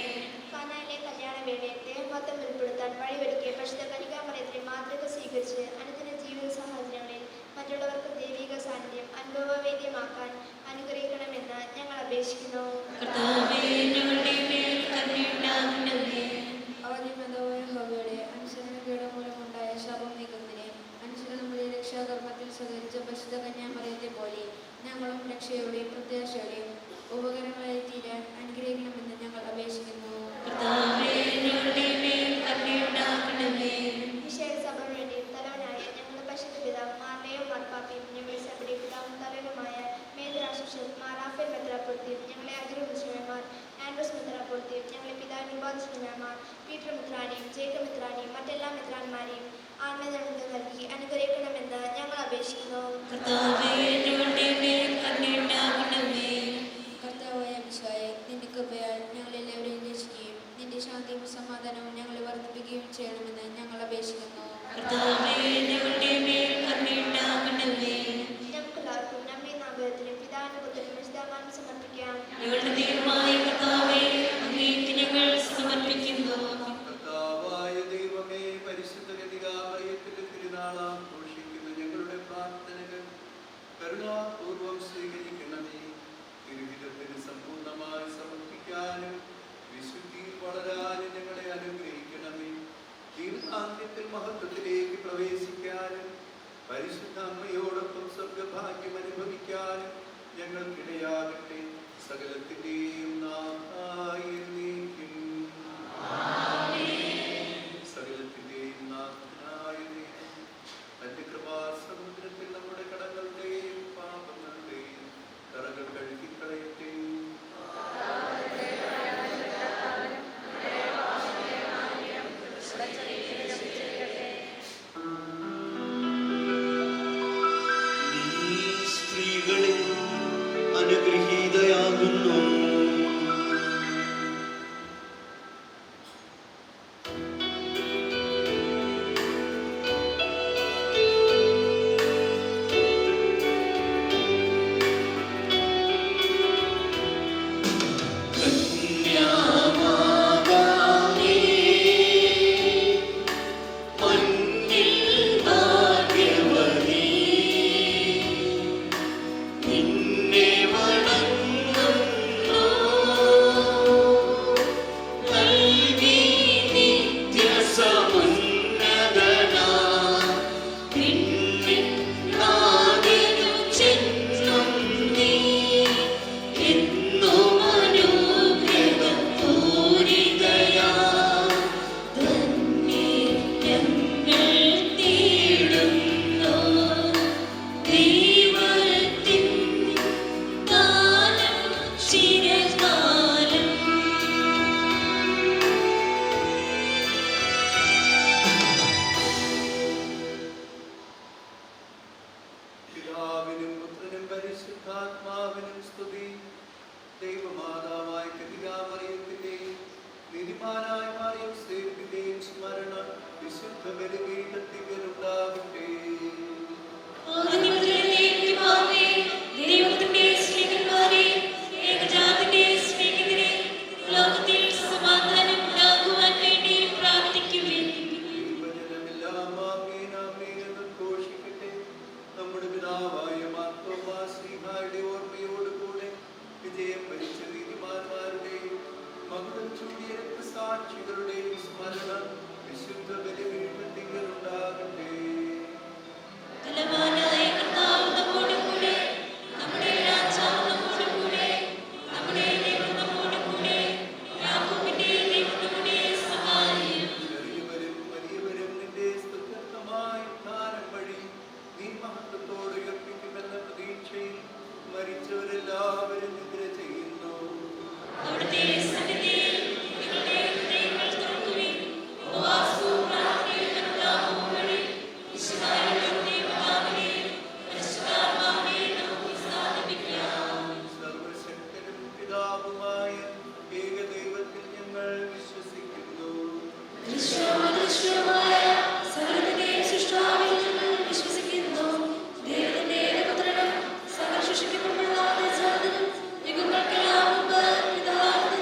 കാനായിലെ കല്യാണ വേളയിൽ ദേഹമൊത്തം വെളിപ്പെടുത്താൻ വഴിവെടുക്കിയ പരിശുദ്ധ കന്യകാമറിയത്തിന്റെ മാതൃക സ്വീകരിച്ച് അനുദിന ജീവിത സാഹചര്യങ്ങളിൽ മറ്റുള്ളവർക്ക് ദൈവിക സാന്നിധ്യം അനുഭവവേദ്യമാക്കാൻ അനുഗ്രഹിക്കണമെന്ന് ഞങ്ങൾ അപേക്ഷിക്കുന്നു. കർത്താവേ ഞങ്ങളുടെ മേൽ കരുണയുണ്ടാകണമേ. അവനിമതമായ ഹവയുടെ അനുസരണക്കേട് മൂലമുണ്ടായ ശാപം നീക്കുന്നതിനെ അനുസരണം വഴി രക്ഷാകർമ്മത്തിൽ സഹകരിച്ച പരിശുദ്ധ കന്യാമറിയത്തെ പോലെ ഞങ്ങളും രക്ഷയുടെയും പ്രത്യാശയുടെയും ഉപകരണങ്ങളായി തീരാൻ അനുഗ്രഹിക്കണമെന്ന് ഞങ്ങൾ അപേക്ഷിക്കുന്നു. കർത്താവേ ഞങ്ങളുടെ മേൽ കരുണയുണ്ടാകണമേ. ഈശോയുടെ സഭയുടെയും തലവനായ ഞങ്ങളുടെ പരിശുദ്ധ പിതാവ് മാർലയോ മാർപ്പാപ്പയും ഞങ്ങളുടെ സഭയുടെ പിതാവും തലവനുമായ മേധരാശിഷ്യൻ മാറാഫേൽ മെത്രാപ്പൊലിത്തയും ഞങ്ങളെ അതിരുമിശ്രമന്മാർ ആൻഡ്രോസ് മെത്രാപ്പൊലിത്തയും ഞങ്ങളെ പിതാവിൻ ഉപാധിശ്രമന്മാർ പീറ്റർ മിത്രാനെയും ജേക്കബ് മിത്രാനെയും മറ്റെല്ലാ മിത്രാന്മാരെയും ആത്മനിർമ്മത നൽകി അനുഗ്രഹിക്കണമെന്ന് ഞങ്ങൾ അപേക്ഷിക്കുന്നു. കർത്താവേ ഞങ്ങളുടെ മേൽ കരുണയുണ്ടാകണമേ. കർത്താവായ മിശിഹായേ, നിന്റെ കൃപയാൽ ഞങ്ങളെല്ലാവരെയും രക്ഷിക്കുകയും നിന്റെ ശാന്തിയും സമാധാനവും ഞങ്ങളെ വർദ്ധിപ്പിക്കുകയും ചെയ്യണമെന്ന് ഞങ്ങൾ അപേക്ഷിക്കുന്നു. കർത്താവേ ഞങ്ങളുടെ മേൽ കരുണയുണ്ടാകണമേ. നമുക്കെല്ലാവർക്കും നമ്മെ നാമത്തിലും പിതാവിനും പുത്രനും വിശുദ്ധാത്മാവിനും സമർപ്പിക്കാം. ഞങ്ങളുടെ ദൈവമായ കർത്താവേ, അങ്ങേക്ക് ഞങ്ങൾ സമർപ്പിക്കുന്നു. കർത്താവായ ദൈവമേ, പരിശുദ്ധ കന്യകാമറിയത്തിന്റെ തിരുനാൾ ആഘോഷിക്കുന്ന ഞങ്ങളുടെ പ്രാർത്ഥനകൾ കരുണാപൂർവം സ്വീകരിക്കണമേ. തിരുഹിതത്തിന് സമ്പൂർണ്ണമായി സമർപ്പിക്കാനും വിശുദ്ധിയിൽ വളരാനും ഞങ്ങളെ അനുഗ്രഹിക്കണമേ. ജീവിതാന്ത്യത്തിൽ മഹത്വത്തിലേക്ക് പ്രവേശിക്കാനും പരിശുദ്ധ അമ്മയോടൊപ്പം സ്വർഗഭാഗ്യം അനുഭവിക്കാനും ഞങ്ങൾക്കിടയാകട്ടെ. സകലത്തിന്റെയും നാഥായ നീക്കും. സകലത്തിന്റെയും നാഥനായ നീക്കും. തന്റെ കൃപാസമുദ്രത്തിൽ നമ്മുടെ കടങ്ങളുടെയും പാപങ്ങളുടെയും കറകൾ കഴുകിക്കളയട്ടെ. സ്ത്രീകളിൽ അനുഗ്രഹീതയാകുന്നു. പിതാവിനും പുത്രനും പരിശുദ്ധാത്മാവിനും സ്തുതി. ദൈവമാതാവായ കന്യകാമറിയത്തിന്റെയും നീതിമാനായ മറിയൗസേപ്പിന്റെയും സ്മരണ വിശുദ്ധ ബലിപീഠത്തിങ്കലുണ്ടാകട്ടെ. ദൈവത്തിന്റെ സ്നേഹിതന്മാരെ, ഏകജാതന്റെ സ്നേഹിതരെ, ലോകത്തിൽ സമാധാനം ഉണ്ടാകുവാൻ വേണ്ടി പ്രാർത്ഥിക്കുവിൻ. ദൈവജനമെല്ലാം ആമേൻ ആമേൻ എന്ന് ഘോഷിക്കട്ടെ. നമ്മുടെ പിതാവായ മാർത്തോമാ ശ്ലീഹായുടെ ഓർമ്മയോടുകൂടെ വിജയം വരിച്ച നീതിമാന്മാരുടെയും മകുടം ചൂടിയ രക്തസാക്ഷികളുടെയും സ്മരണ വിശുദ്ധ ബലിപീഠത്തിങ്കലുണ്ടാകട്ടെ. ബലവാനായ കർത്താവ് നമ്മോടുകൂടെ, നമ്മുടെ രാജാവ് നമ്മോടുകൂടെ, നമ്മുടെ ദൈവം നമ്മോടുകൂടെ, യാക്കോബിന്റെ ദൈവം നമ്മുടെ സഹായം. ചെറിയവരും വലിയവരും നിന്റെ സ്തുത്യർത്ഥമായ ഉദ്ധാനം വഴി നീ മഹത്വത്തോടെ ഉയർപ്പിക്കുമെന്ന പ്രതീക്ഷയിൽ മരിച്ചവരെല്ലാവരും നിദ്ര ചെയ്യുന്നു. അവിടുത്തെ സന്നിധിയിൽ നിങ്ങളുടെ ഹൃദയങ്ങൾ തുറക്കുവിൻ. ഉപവാസവും പ്രാർത്ഥനയും അനുതാപവും വഴി ഈശോയുടെ ദൈവനാമത്തിൽ പരിശുദ്ധാത്മാവിനെ നമുക്ക് സ്ഥാപിക്കാം. സർവശക്തനും പിതാവുമായ ഏകദൈവത്തിൽ ഞങ്ങൾ വിശ്വസിക്കുന്നു. ദൃശ്യമായ സകലത്തിന്റെയും സൃഷ്ടാവിൽ ഞങ്ങൾ വിശ്വസിക്കുന്നു. ദൈവത്തിന്റെ ഏകപുത്രനും സകല സൃഷ്ടിക്കപ്പെടുന്ന യുഗങ്ങൾക്കെല്ലാം മുമ്പ് പിതാവിന്റെ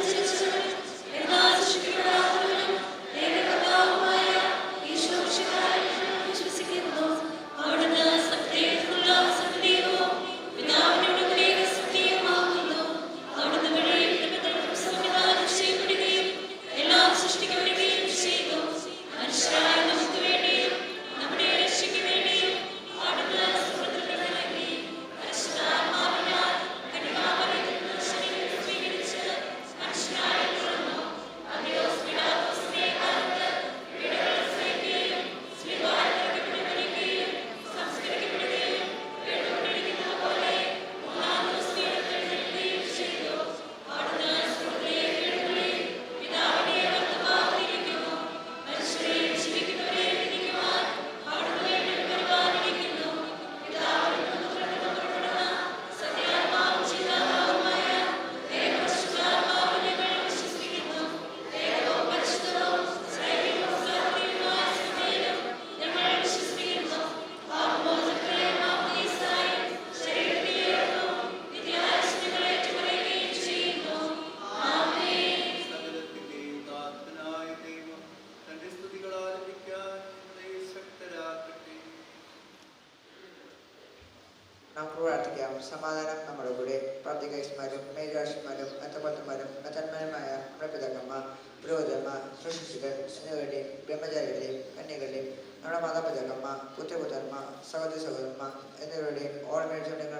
നമുക്ക് പ്രാർത്ഥിക്കാം. സമാധാനം നമ്മുടെ കൂടെ. പ്രാർത്ഥികന്മാരും മേൽരാഷ്ട്രന്മാരും മെത്തപ്പത്തന്മാരും മെത്തന്മാരുമായ നമ്മുടെ പിതാക്കന്മാർ, പുരോഹിതന്മാർ, ശുശ്രൂഷകർ എന്നിവരുടെയും ബ്രഹ്മചാരികളുടെയും കന്യകളുടെയും നമ്മുടെ മാതാപിതാക്കന്മാർ, പുത്രപുത്രന്മാർ, സഹോദരി സഹോദരന്മാർ എന്നിവരുടെയും ഓർമ്മ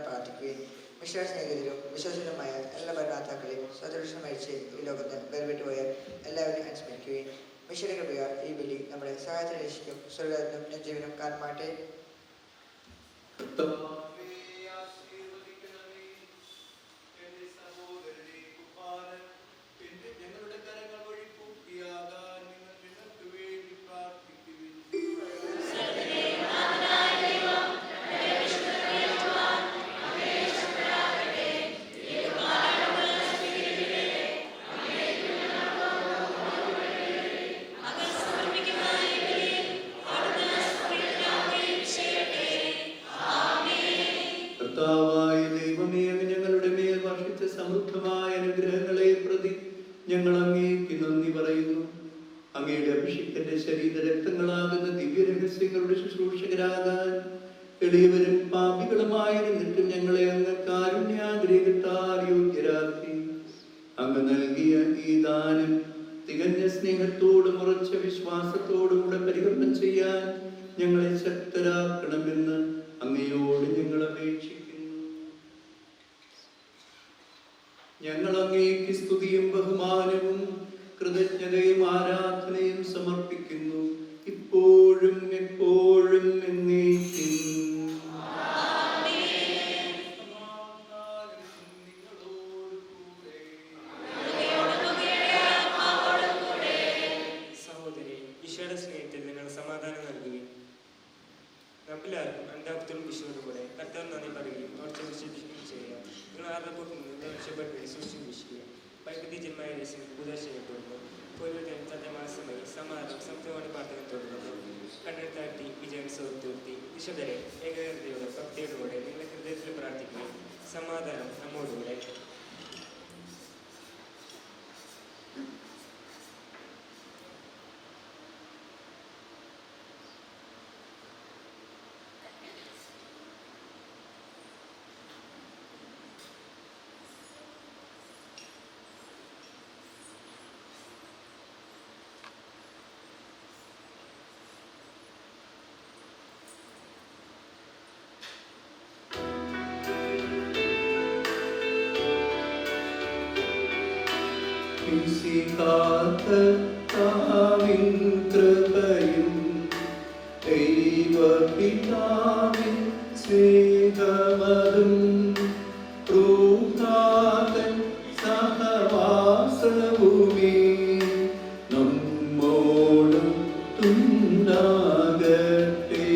പ്രാർത്ഥിക്കുകയും വിശ്വാസനേഹിതരും വിശ്വസനമായ എല്ലാ ഭരണാതാക്കളെയും സദൃശം മരിച്ച് ഈ ലോകത്ത് വേർപെട്ടുപോയ എല്ലാവരെയും അനുസ്മരിക്കുകയും വിശ്വയുടെ കൃപയാൽ ഈ ബലി നമ്മുടെ സഹായത്തിന് രക്ഷിക്കും സ്വർഗ്ഗത്തിനും ജീവനും കാരണമാട്ടെ. ഞങ്ങളുടെ കരങ്ങൾ വഴി പൂർത്തിയാകാൻ നിങ്ങൾ നിങ്ങൾക്ക് വേണ്ടി പ്രാർത്ഥിക്കുവിൻ. കർത്താവായ ദൈവമേ, അങ്ങ് ഞങ്ങളുടെ മേൽ വർഷിച്ച സമൃദ്ധമായ അനുഗ്രഹങ്ങളെ പ്രതി ഞങ്ങൾ അങ്ങേക്ക് നന്ദി പറയുന്നു. അങ്ങയുടെ അഭിഷിക്തന്റെ ശരീര രക്തങ്ങളാകുന്ന ദിവ്യരഹസ്യങ്ങളുടെ ശുശ്രൂഷകരാകാൻ എളിയവരും പാപികളുമായിരുന്നിട്ടും ഞങ്ങളെ അങ്ങ് കാരുണ്യാഗ്രഹത്താൽ യോഗ്യരാക്കി. അങ്ങ് നൽകിയ ഈ ദാനം തികഞ്ഞ സ്നേഹത്തോടും ഉറച്ച വിശ്വാസത്തോടും കൂടെ പരികർമ്മം ചെയ്യാൻ ഞങ്ങളെ ശക്തരാക്കണമെന്ന് അങ്ങയോട് ഞങ്ങൾ അപേക്ഷിക്കുന്നു. ഞങ്ങൾ അങ്ങേക്ക് സ്തുതിയും ബഹുമാനവും കൃതജ്ഞതയും ആരാധനയും സമർപ്പിക്കുന്നു, ഇപ്പോഴും എപ്പോഴും എന്നേക്കും. സഹോദരി, ഈശോയുടെ സ്നേഹത്തിൽ നിങ്ങൾ സമാധാനം നൽകുകയും നമുക്കെല്ലാവർക്കും അന്താപത്തിലും വിഷുവിലൂടെ കർത്താവ് നന്ദി പറയുകയും അവർ വിശ്വസിക്കുകയും ചെയ്യുക. നിങ്ങൾ ആർദ്രപ്പെട്ട് നിന്ന് രക്ഷപ്പെടുകയും സൂക്ഷിക്കുക. വൈദ്യുതി ജന്മായ ദേശം പൂജ ചെയ്യപ്പെടുന്നു. പൂർവ്വത്തിൽ സത്യമായ സമയം സമാധാനം സംതൃപ്തിയോടെ പ്രാർത്ഥന തുടരുന്നു. കണ്ണിൽ താഴ്ത്തി വിജയം സുഹൃത്തുർത്തി വിശുദ്ധരെ ഏകഗ്രതയോടെ ഭക്തിയോടുകൂടെ നിങ്ങളുടെ ഹൃദയത്തിൽ പ്രാർത്ഥിക്കുകയും സമാധാനം നമ്മോടുകൂടെ. കർത്താവിൻ കൃപയും ദൈവപിതാവിൻ സ്നേഹമതും റൂഹാതൻ സഹവാസവുമേ നമ്മോടും ഉണ്ടാകട്ടെ.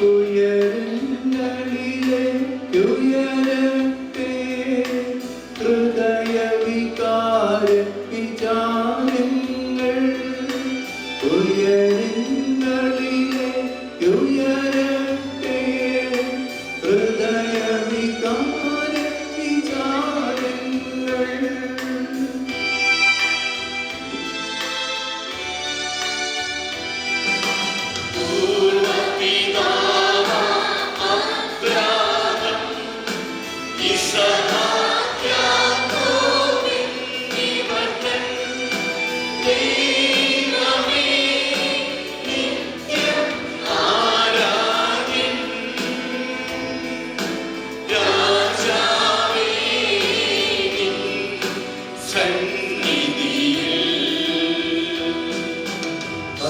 ഉയരട്ടെ ഹൃദയവികാര വിചാരങ്ങൾ, ഉയരങ്ങളിലെ ഉയരട്ടെ ഹൃദയവികാര വിചാരങ്ങൾ.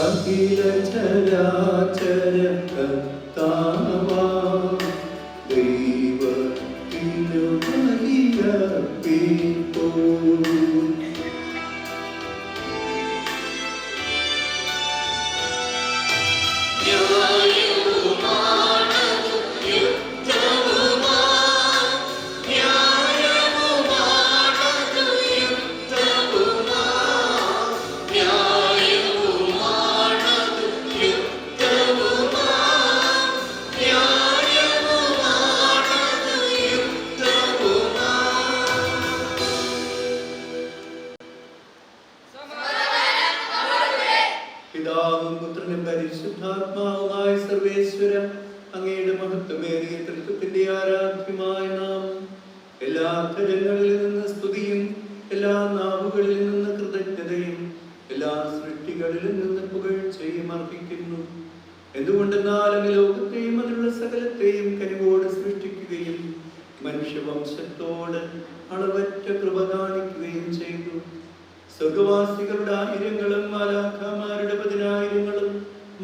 അഖില ചരാചര കർത്താവാ ദൈവത്തിനു ബലിയർപ്പിപ്പൂ. പിതാവും പുത്രനും പരിശുദ്ധാത്മാവുമായ സർവേശ്വര അങ്ങയുടെ മഹത്വമേറിയ തൃത്വത്തിന്റെ ആരാധ്യമായ നാമം എല്ലാ തലങ്ങളിൽ നിന്ന് സ്തുതിയും എല്ലാ നാവുകളിൽ നിന്ന് കൃതജ്ഞതയും എല്ലാ സൃഷ്ടികളിൽ നിന്ന് പുകഴ്ചയും അർപ്പിക്കുന്നു. എന്തുകൊണ്ടെന്നാലും ലോകത്തെയും അതിലുള്ള സകലത്തെയും കനിവോട് സൃഷ്ടിക്കുകയും മനുഷ്യവംശത്തോട് അളവറ്റ കൃപ കാണിക്കുകയും ചെയ്തു. സ്വർഗവാസികളുടെ ആയിരങ്ങളും മാലാഖമാരുടെ 10,000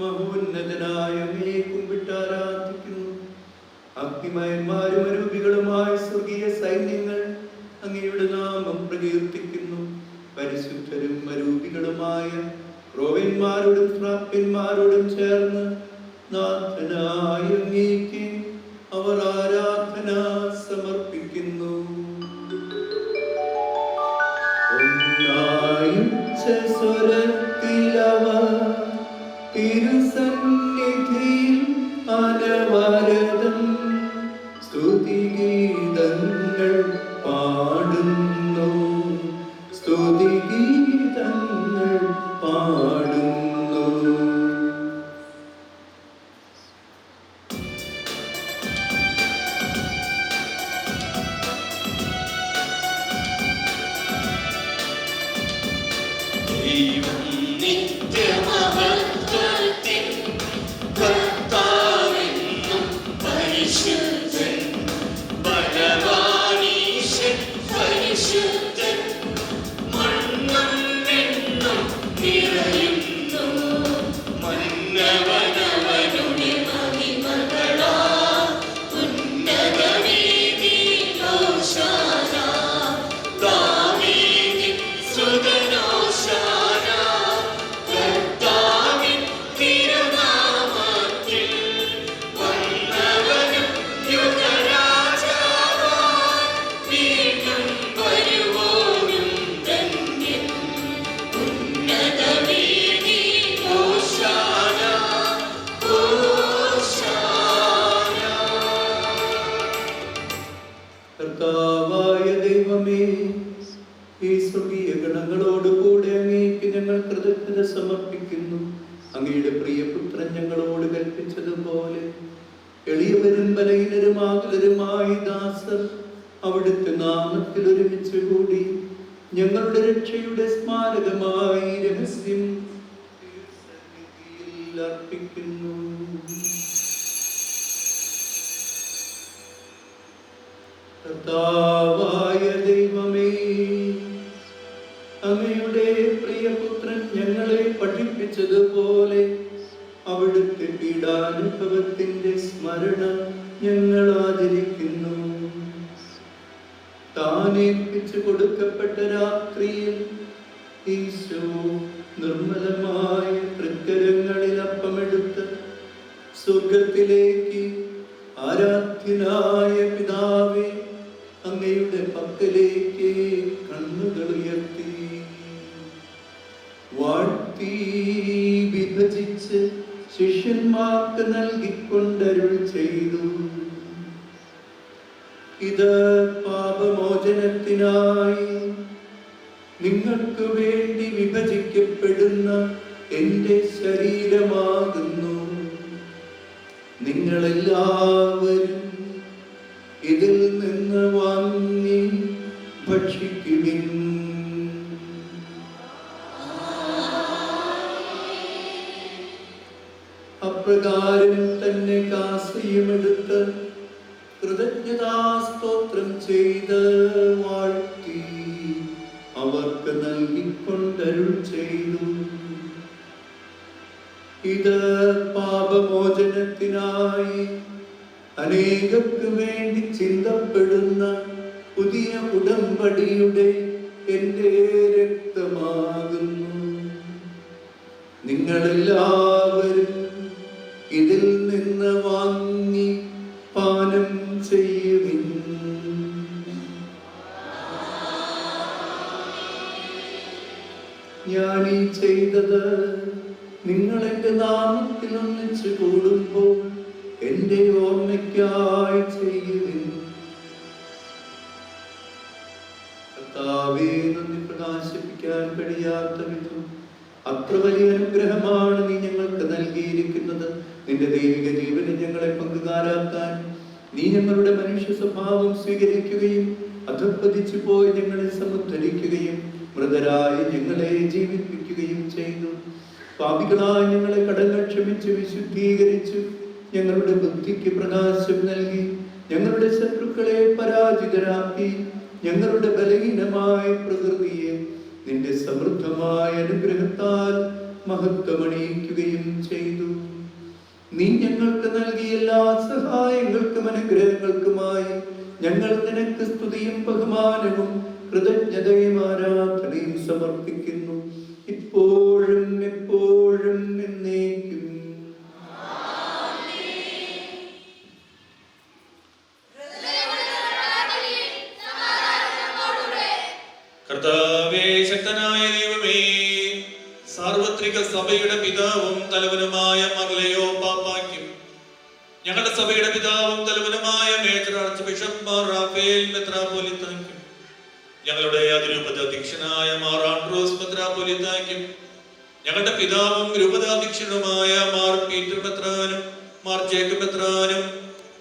മഹോന്നതനായ അങ്ങയെ കുമ്പിട്ട് ആരാധിക്കുന്നു. അഗ്നിമയന്മാരും അരൂപികളുമായ സ്വർഗീയ സൈന്യങ്ങൾ അങ്ങയുടെ നാമം പ്രകീർത്തിക്കുന്നു. പരിശുദ്ധരും അരൂപികളുമായ ക്രോവന്മാരോടും ശ്രാപ്യന്മാരോടും ചേർന്ന് നാഥനായ അങ്ങേക്ക് അവർ ആരാധന സമർപ്പിക്കുന്നു. സ്വരത്തിലവർ തിരുസന്നിധിയിൽ അനവരതം സ്തുതിഗീതങ്ങൾ പാടുന്നു, സ്തുതിഗീതങ്ങൾ പാടുന്നു. കർത്താവായ ദൈവമേ, ഈ സ്വർഗീയ ഗണങ്ങളോട് കൂടെ അങ്ങേക്ക് ഞങ്ങൾ കൃതജ്ഞത സമർപ്പിക്കുന്നു. അങ്ങയുടെ പ്രിയപുത്രൻ ഞങ്ങളോട് കൽപ്പിച്ചതുപോലെ എളിയവരും ബലഹീനരും ആകുലരുമായി ദാസർ അവിടുത്തെ നാമത്തിൽ ഒരുമിച്ച് കൂടി ഞങ്ങളുടെ രക്ഷയുടെ സ്മാരകമായി രഹസ്യം അർപ്പിക്കുന്നു. കർത്താവായ ദൈവമേ, അങ്ങയുടെ പ്രിയപുത്രൻ ഞങ്ങളെ പഠിപ്പിച്ചതുപോലെ അവിടുത്തെ പീഡാനുഭവത്തിന്റെ സ്മരണ ഞങ്ങൾ ആചരിക്കുന്നു. താനേൽപ്പിച്ചു കൊടുക്കപ്പെട്ട രാത്രിയിൽ ഈശോ നിർമ്മലമായ തൃക്കരങ്ങളിൽ അപ്പമെടുത്ത് സ്വർഗത്തിലേക്ക് ആരാധ്യനായ പിതാവേ അങ്ങയുടെ പക്കലേക്ക് കണ്ണുകൾ ഉയർത്തി വാഴ്ത്തി വിഭജിച്ച് ശിഷ്യന്മാർക്ക് നൽകിക്കൊണ്ടരുൾ ചെയ്തു. ഇത് പാപമോചനത്തിനായി നിങ്ങൾക്ക് വേണ്ടി വിഭജിക്കപ്പെടുന്ന എൻ്റെ ശരീരമാകുന്നു. നിങ്ങളെല്ലാവരും ഇതിൽ നിന്ന് വാങ്ങി ഭക്ഷിക്കുവിൻ. അപ്രകാരം തന്നെ കാസയുമെടുത്ത് കൃതജ്ഞതാസ്തോത്രം ചെയ്ത് വാഴ്ത്തി അവർക്ക് നൽകിക്കൊണ്ടരുൾ ചെയ്തു. ഇത് പാപമോചനത്തിനായി അനേകർക്ക് വേണ്ടി ചിന്തപ്പെടുന്ന പുതിയ ഉടമ്പടിയുടെ എൻ്റെ രക്തമാകുന്നു. നിങ്ങളെല്ലാവരും ഇതിൽ നിന്ന് വാങ്ങി പാനം ചെയ്യുവിൻ. ഞാനീ ചെയ്തത് നിങ്ങൾ എൻ്റെ നാമത്തിൽ ഒന്നിച്ചു കൂടുമ്പോൾ എൻ്റെ ഓർമ്മയ്ക്കായി ചെയ്യുവിൻ. കർത്താവേ, നന്ദി പ്രകാശിപ്പിക്കാൻ കഴിയാത്ത വിധം അത്ര വലിയ അനുഗ്രഹമാണ് നീ ഞങ്ങൾക്ക് നൽകിയിരിക്കുന്നത്. നിന്റെ ദൈവിക ജീവനെ ഞങ്ങളെ പങ്കുകാരാക്കാൻ നീ ഞങ്ങളുടെ മനുഷ്യ സ്വഭാവം സ്വീകരിക്കുകയും അധപ്പതിച്ചു പോയി ഞങ്ങളെ സമുദ്ധരിക്കുകയും മൃതരായി ഞങ്ങളെ ജീവിപ്പിക്കുകയും ചെയ്തു. പാപികളായി ഞങ്ങളെ കടങ്ങൾ ക്ഷമിച്ച് വിശുദ്ധീകരിച്ചു. ഞങ്ങളുടെ ബുദ്ധിക്ക് പ്രകാശം നൽകി ഞങ്ങളുടെ ശത്രുക്കളെ പരാജിതരാക്കി. ഞങ്ങളുടെ ബലഹീനമായ പ്രകൃതിയെ നിന്റെ സമൃദ്ധമായ അനുഗ്രഹത്താൽ മഹത്വമണിയിക്കുകയും ചെയ്തു. നീ ഞങ്ങൾക്ക് നൽകിയ എല്ലാ സഹായങ്ങൾക്കും അനുഗ്രഹങ്ങൾക്കുമായി ഞങ്ങൾ നിനക്ക് സ്തുതിയും ബഹുമാനവും കൃതജ്ഞതയും ആരാധനയും സമർപ്പിക്കുന്നു, ഇപ്പോഴും എപ്പോഴും എന്നേക്കും. കർത്താവേ, ശക്തനായ ദൈവമേ, സാർവത്രിക സഭയുടെ പിതാവും തലവനുമായ മർലയോ പാപ്പായ്ക്കും ഞങ്ങളുടെ സഭയുടെ പിതാവും തലവനുമായ major archbishop Mar Raphael മെത്രാപ്പോലിത്തായ്ക്കും ഞങ്ങളുടെ അതിരൂപത അധ്യക്ഷനായ മാർ ആൻഡ്രോസ് മെത്രാപ്പോലിത്തായ്ക്കും ഞങ്ങളുടെ പിതാവും രൂപതാധ്യക്ഷനുമായ മാർ പീറ്റർ മെത്രാനും മാർ ജേക്കബ് മെത്രാനും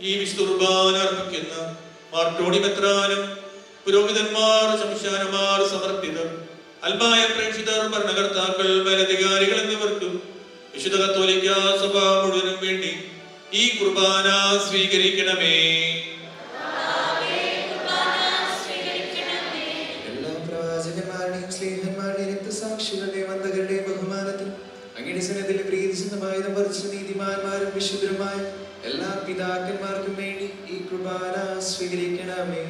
ഈ വിശുദ്ധ കുർബാന അർപ്പിക്കുന്ന മാർ ടോണി മെത്രാനും പുരോഹിതന്മാർ, ശംശാനമാർ, സമർപ്പിതർ, അൽമായ പ്രേക്ഷിതർ, ഭരണകർത്താക്കൾ, മേലധികാരികൾ എന്നിവർക്കും വിശുദ്ധ കത്തോലിക്ക സഭ മുഴുവനും വേണ്ടി ഈ കുർബാന സ്വീകരിക്കണമേ. എല്ലാ പ്രവാചകന്മാരുടെയും സ്നേഹന്മാരുടെയും രക്തസാക്ഷികളുടെയും വന്ദകരുടെയും ബഹുമാനത്തിൽ അങ്ങയുടെ സന്നിധിയിൽ പ്രീതിചിഹ്നമായുധം പറിച്ച നീതിമാന്മാരും വിശുദ്ധരുമായ എല്ലാ പിതാക്കന്മാർക്കും വേണ്ടി ഈ കുർബാന സ്വീകരിക്കണമേ.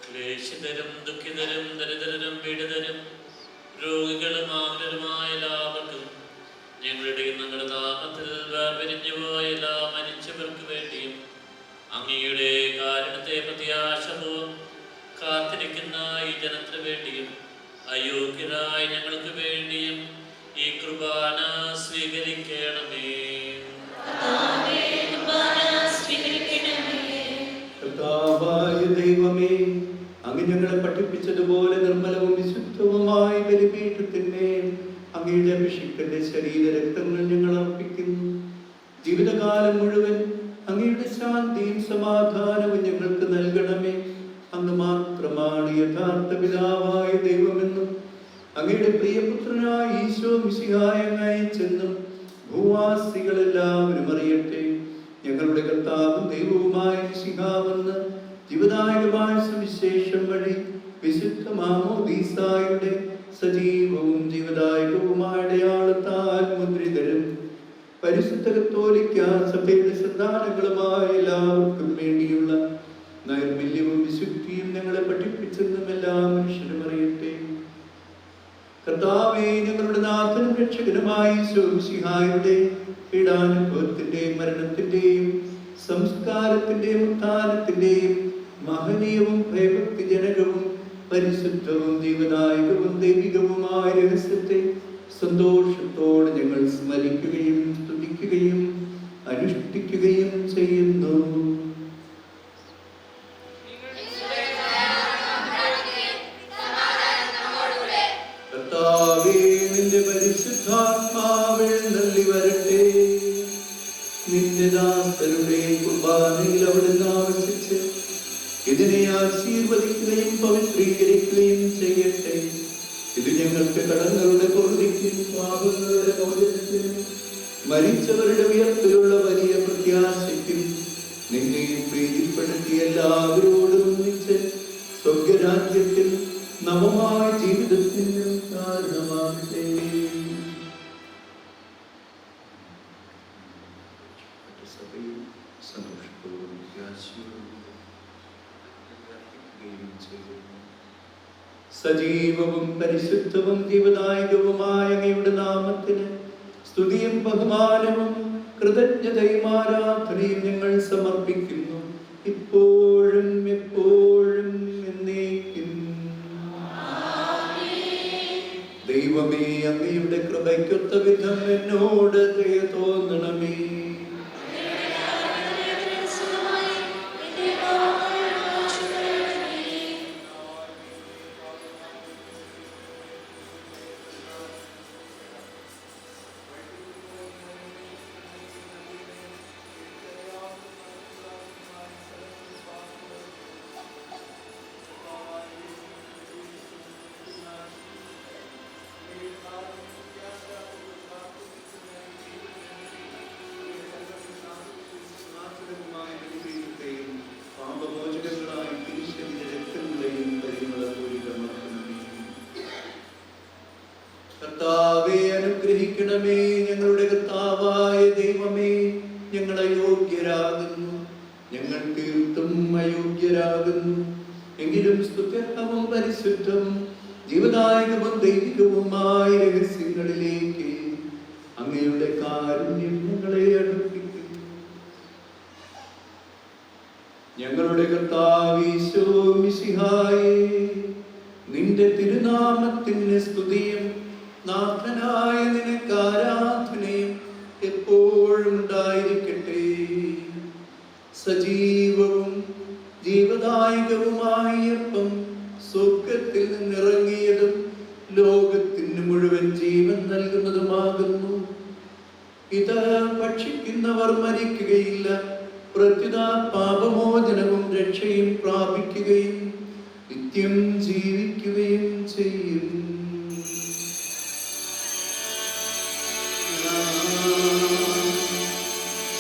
ക്ലേശിതരും ദുഃഖിതരും ദരിദ്രരും പീഡിതരും രോഗികളും ആകുലരുമായ എല്ലാവർക്കും ഞങ്ങളുടെ ഞങ്ങളുടെ നാമത്തിൽ വേർപിരിഞ്ഞു പോയ എല്ലാ മരിച്ചവർക്ക് വേണ്ടിയും അങ്ങയുടെ കാരുണ്യത്തെ പ്രത്യാശപൂർവ്വം കാത്തിരിക്കുന്ന ഈ ജനത്തിന് വേണ്ടിയും അയോഗ്യരായ ഞങ്ങൾക്ക് വേണ്ടിയും ഈ കുർബാന സ്വീകരിക്കണമേ. കർത്താവായ ദൈവമേ, അങ്ങ് ഞങ്ങളെ പഠിപ്പിച്ചതുപോലെ നിർമ്മലവും വിശുദ്ധവുമായ ബലിപീഠത്തിന്മേൽ അങ്ങയുടെ അഭിഷിക്തന്റെ ശരീര രക്തങ്ങൾ ഞങ്ങൾ അർപ്പിക്കുന്നു. ജീവിതകാലം മുഴുവൻ അങ്ങയുടെ ശാന്തിയും സമാധാനവും ഞങ്ങൾക്ക് നൽകണമേ. അങ്ങ് മാത്രമാണ് യഥാർത്ഥ പിതാവായ ദൈവമെന്നും അങ്ങയുടെ പ്രിയപുത്രനായ ഈശോ മിശിഹായെ അയച്ചെന്നും ഭൂവാസികളെല്ലാവരും അറിയട്ടെ. ഞങ്ങളുടെ കർത്താവും ദൈവവുമായ മിശിഹാവെന്ന് ജീവദായകമായ സുവിശേഷം വഴി വിശുദ്ധ മാമോദീസായുടെ സജീവവും ജീവദായകവുമായ അടയാളത്താൽ മുദ്രിതരും പരിശുദ്ധ കത്തോലിക്ക സഭയുടെ സന്താനങ്ങളുമായ എല്ലാവർക്കും വേണ്ടിയുള്ള നൈർമല്യവും വിശുദ്ധിയും ഞങ്ങളെ പഠിപ്പിച്ചെന്നും എല്ലാ മനുഷ്യരും അറിയട്ടെ. കർത്താവേ, ഞങ്ങളുടെ നാഥനും രക്ഷകനുമായ ഈശോ മിശിഹായുടെ പീഡാനുഭവത്തിന്റെയും മരണത്തിന്റെയും സംസ്കാരത്തിന്റെയും ഉത്ഥാനത്തിന്റെയും മഹനീയവും ഭയഭക്തിജനകവും പരിശുദ്ധവും ജീവദായകവും ദൈവികവുമായ രഹസ്യത്തെ സന്തോഷത്തോടെ ഞങ്ങൾ സ്മരിക്കുകയും സ്തുതിക്കുകയും അനുഷ്ഠിക്കുകയും ചെയ്യുന്നു. കർത്താവേ, നിന്റെ പരിശുദ്ധാത്മാവിൽ നൽകി വരട്ടെ. നിന്റെ ദാസരുടെ കുർബാനയിൽ അവിടുന്ന് ആവശ്യിച്ച് ഇതിനെ ആശീർവദിക്കുകയും പവിത്രീകരിക്കുകയും ചെയ്യട്ടെ. ഇത് ഞങ്ങൾക്ക് കടങ്ങളുടെ പൊറുതിക്കും പാപങ്ങളുടെ മോചനത്തിനും മരിച്ചവരുടെ ഉയർപ്പിലുള്ള വലിയ പ്രത്യാശയ്ക്കും നിന്നെ പ്രീതിപ്പെടുത്തി എല്ലാവരോടും ഒന്നിച്ച് സ്വർഗരാജ്യത്തിൽ നവമായ ജീവിതത്തിന് കാരണമാകട്ടെ. സജീവവും പരിശുദ്ധവും ജീവദായകവുമായ അങ്ങയുടെ നാമത്തിന് സ്തുതിയും ബഹുമാനവും കൃതജ്ഞതയും ആരാധനയും ഞങ്ങൾ സമർപ്പിക്കുന്നു, ഇപ്പോഴും എപ്പോഴും എന്നേക്കും. ദൈവമേ, അങ്ങയുടെ കൃപയ്ക്കൊത്ത വിധം എന്നോട് ദയ തോന്നണമേ. ക്ഷമിക്കണമേ. ഞങ്ങളുടെ കർത്താവായ ദൈവമേ, ഞങ്ങൾ അയോഗ്യരാകുന്നു, ഞങ്ങൾ തീർത്തും അയോഗ്യരാകുന്നു. എങ്കിലും സ്തുത്യർഹവും പരിശുദ്ധം ജീവദായകവും ദൈവികവുമായ രഹസ്യങ്ങളിലേക്ക് അങ്ങയുടെ കാരുണ്യം ഞങ്ങളെ അടുപ്പിക്കുന്നു. ഞങ്ങളുടെ കർത്താവീശോ മിശിഹായേ, നിന്റെ തിരുനാമത്തിന് സ്തുതിയും നാഥനായ നിനക്ക് ആരാധനയും എപ്പോഴും ഉണ്ടായിരിക്കട്ടെ. സജീവവും ജീവദായകവുമായ അപ്പം സ്വർഗത്തിൽ നിന്നിറങ്ങിയതും ലോകത്തിന് മുഴുവൻ ജീവൻ നൽകുന്നതുമാകുന്നു. ഇത് ഭക്ഷിക്കുന്നവർ മരിക്കുകയില്ല, പ്രത്യുത പാപമോചനവും രക്ഷയും പ്രാപിക്കുകയും നിത്യം ജീവിക്കുകയും ചെയ്യും.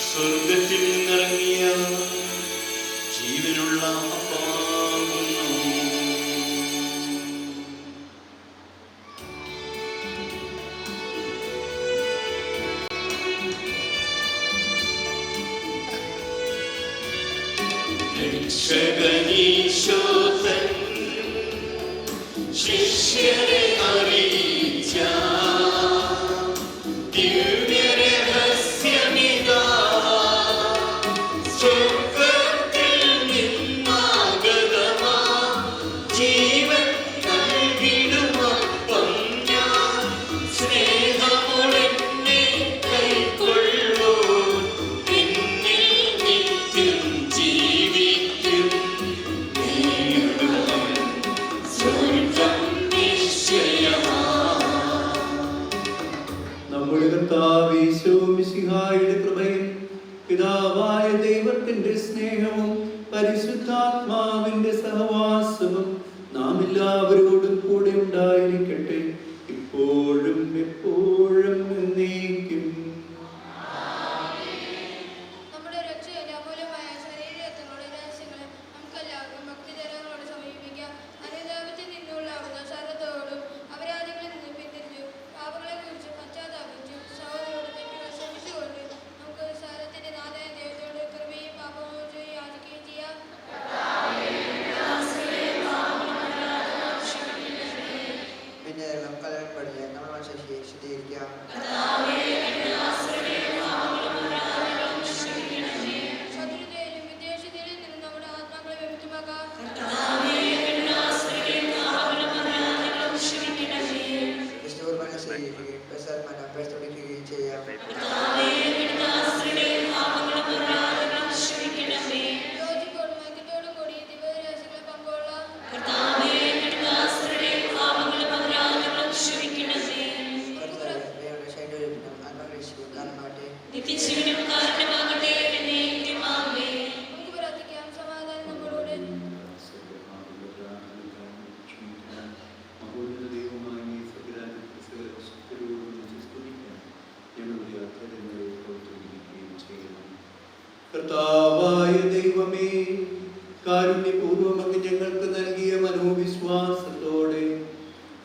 സ്വർഗത്തിൽ നിന്നിറങ്ങിയ ജീവനുള്ള അപ്പാകുന്നു. രക്ഷകനീശോതൻ ശിഷ്യരെ അറിയിച്ച ദിവ്യരഹസ്യമിതാ, സ്വർഗ്ഗത്തിൽ നിന്നാഗതമാ ജീവൻ നൽകിടുമപ്പം ഞാൻ. സ്നേഹമോടെന്നെ കൈക്കൊള്ളൂ, എന്നിൽ നിത്യം ജീവിക്കും. നേടുവാൻ സ്വർഗ്ഗം നിശ്ചയമാ. നമ്മുടെ കർത്താവീശോ മിശിഹായുടെ കൃപയും പിതാവായ ദൈവത്തിന്റെ സ്നേഹവും പരിശുദ്ധാത്മാവിന്റെ സഹവാസവും നാം എല്ലാവരോടും കൂടെ ഉണ്ടായിരിക്കട്ടെ, ഇപ്പോഴും എപ്പോഴും എന്നേക്കും. നമ്മുടെ രക്ഷയുടെ അമൂല്യമായ ശരീരത്തിനുള്ള രഹസ്യങ്ങളെ നമുക്കെല്ലാവർക്കും ഭക്തിജനങ്ങളോട് സമീപിക്കാം. അനുതാപത്തിൽ നിന്നുള്ള അവകാശത്തോടും അപരാധികളിൽ നിന്ന് പിന്തിരിഞ്ഞു പാപങ്ങളെ കുറിച്ച് പശ്ചാത്താപിച്ചു സഹോദരോട് തെറ്റുകൾ ക്ഷമിച്ചുകൊണ്ട് നമുക്ക് സാരത്തിന്റെ നാഥനായ ദൈവത്തോട് കൃപയും പാപമോചനവും യാചിക്കുകയും ചെയ്യാം. പിന്നെ കലകം പഠിച്ച് നമ്മുടെ മനസ്സിനെ ശുദ്ധീകരിക്കാം. ശത്രുതയിലും വിദ്വേഷത്തിലും നിന്ന് നമ്മുടെ ആത്മാക്കളെ വിമുക്തമാക്കാം. ക്രിസ്തുകുർബാന സ്വീകരിക്കുകയും പ്രസാദമാനം പ്രസ്തുതിക്കുകയും ചെയ്യാം. യോജിപ്പോടും ഐക്യത്തോടും കൂടി ദിവ്യരഹസ്യങ്ങളെ പങ്കുകൊള്ളാം. കർത്താവേ, ദൈവങ്ങളുടെ ശൈത്യത്തിനും ആത്മരക്ഷയ്ക്കും കാരണമാകട്ടെ. നിത്യജീവനും കാരണമാകട്ടെ എന്നേക്കും ആമേൻ. നമുക്ക് പ്രാർത്ഥിക്കാം. സമാധാനം നമ്മളോട്. കർത്താവായ ദൈവമേ, കാരുണ്യപൂർവ്വം അങ്ങ് ഞങ്ങൾക്ക് നൽകിയ മനോവിശ്വാസത്തോടെ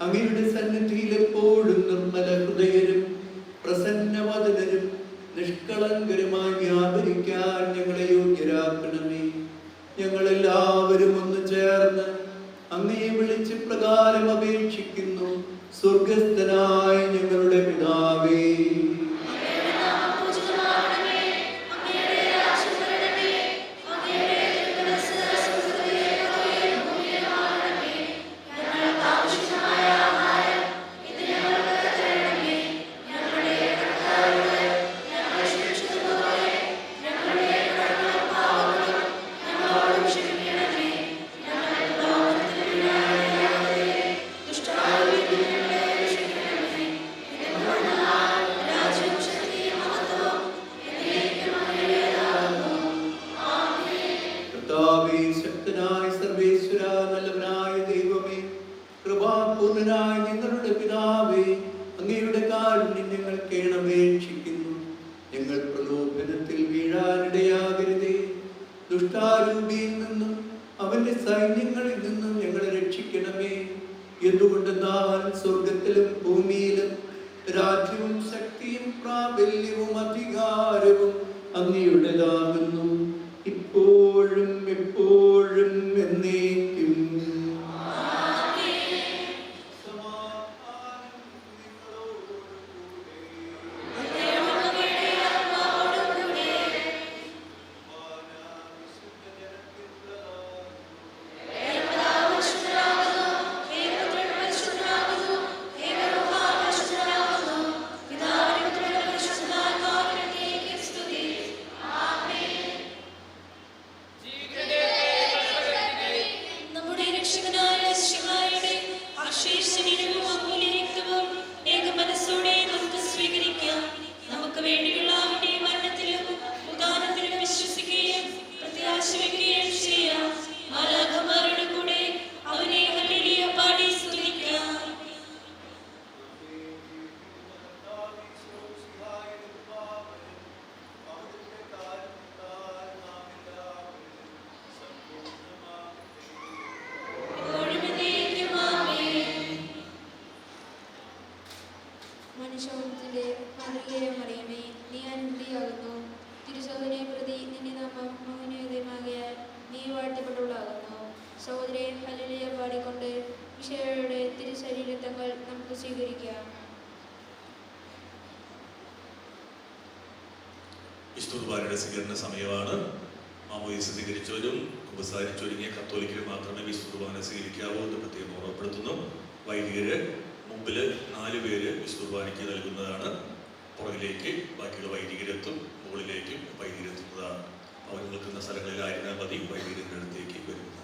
അങ്ങയുടെ സന്നിധിയിൽ എപ്പോഴും നിർമ്മല ഹൃദയരും പ്രസന്നവദനരും നിഷ്കളങ്കരുമായി വ്യാപരിക്കാൻ ഞങ്ങളെ യോഗ്യരാക്കണമേ. ഞങ്ങളെല്ലാവരും ഒന്ന് ചേർന്ന് അങ്ങയെ വിളിച്ച് പ്രകാരം അപേക്ഷിക്കുന്നു. സ്വർഗസ്ഥനായ ഞങ്ങളുടെ പിതാവേ, കർത്താവേ, ശക്തനായ സർവേശ്വര, നല്ലവനായ ദൈവമേ, കൃപാപൂർണനായ ഞങ്ങളുടെ പിതാവേ, അങ്ങയുടെ കാരുണ്യം ഞങ്ങൾ കേണപേക്ഷിക്കുന്നു. ഞങ്ങൾ പ്രലോഭനത്തിൽ വീഴാനിടയാകരുതേ. ദുഷ്ടാരൂപിയിൽ നിന്നും അവന്റെ സൈന്യങ്ങളിൽ നിന്നും ഞങ്ങളെ രക്ഷിക്കണമേ. എന്തുകൊണ്ടെന്നാൽ സ്വർഗത്തിലും ഭൂമിയിലും രാജ്യവും ശക്തിയും പ്രാബല്യവും അധികാരവും അങ്ങയുടേതാകുന്നു, ഇപ്പോഴും എപ്പോഴും എന്നേക്കും. മനുഷ്യവംശത്തിന്റെ മാതൃകയെ മറിയമേ, നീ അനുഗ്രഹിയാകുന്നു. തിരുസോദനെ പ്രതി നിന്റെ നാമം മോഹനീയതമാകിയാൽ നീ വാഴ്ത്തപ്പെട്ടവളാകുന്നു. സഹോദരെ, ഹല്ലേലൂയ പാടിക്കൊണ്ട് ഈശോയുടെ തിരുശരീരത്തങ്ങൾ നമുക്ക് സ്വീകരിക്കാം. വിശുദ്ധ സ്വീകരണ സമയമാണ്. മാമോദീസ സ്വീകരിച്ചവരും ഉപസാരിച്ചൊരുങ്ങിയ കത്തോലിക്കരും മാത്രമേ വിശുദ്ധ കുർബാന സ്വീകരിക്കാവൂ എന്ന് പ്രത്യേകം ഓർമ്മപ്പെടുത്തുന്നു. വൈദികര് മുമ്പിൽ 4 പേര് വിശുദ്ധ കുർബാനയ്ക്ക് നൽകുന്നതാണ്. പുറകിലേക്ക് ബാക്കിയുള്ള വൈദികരെത്തും, മുകളിലേക്കും വൈദികരെത്തുന്നതാണ്. അവർ നിൽക്കുന്ന സ്ഥലങ്ങളിൽ ആയിരുന്നാൽ മതി, വൈദികരുടെ അടുത്തേക്ക് വരുന്നതാണ്.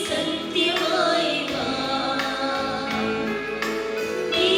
സത്യമായി വാ, നീ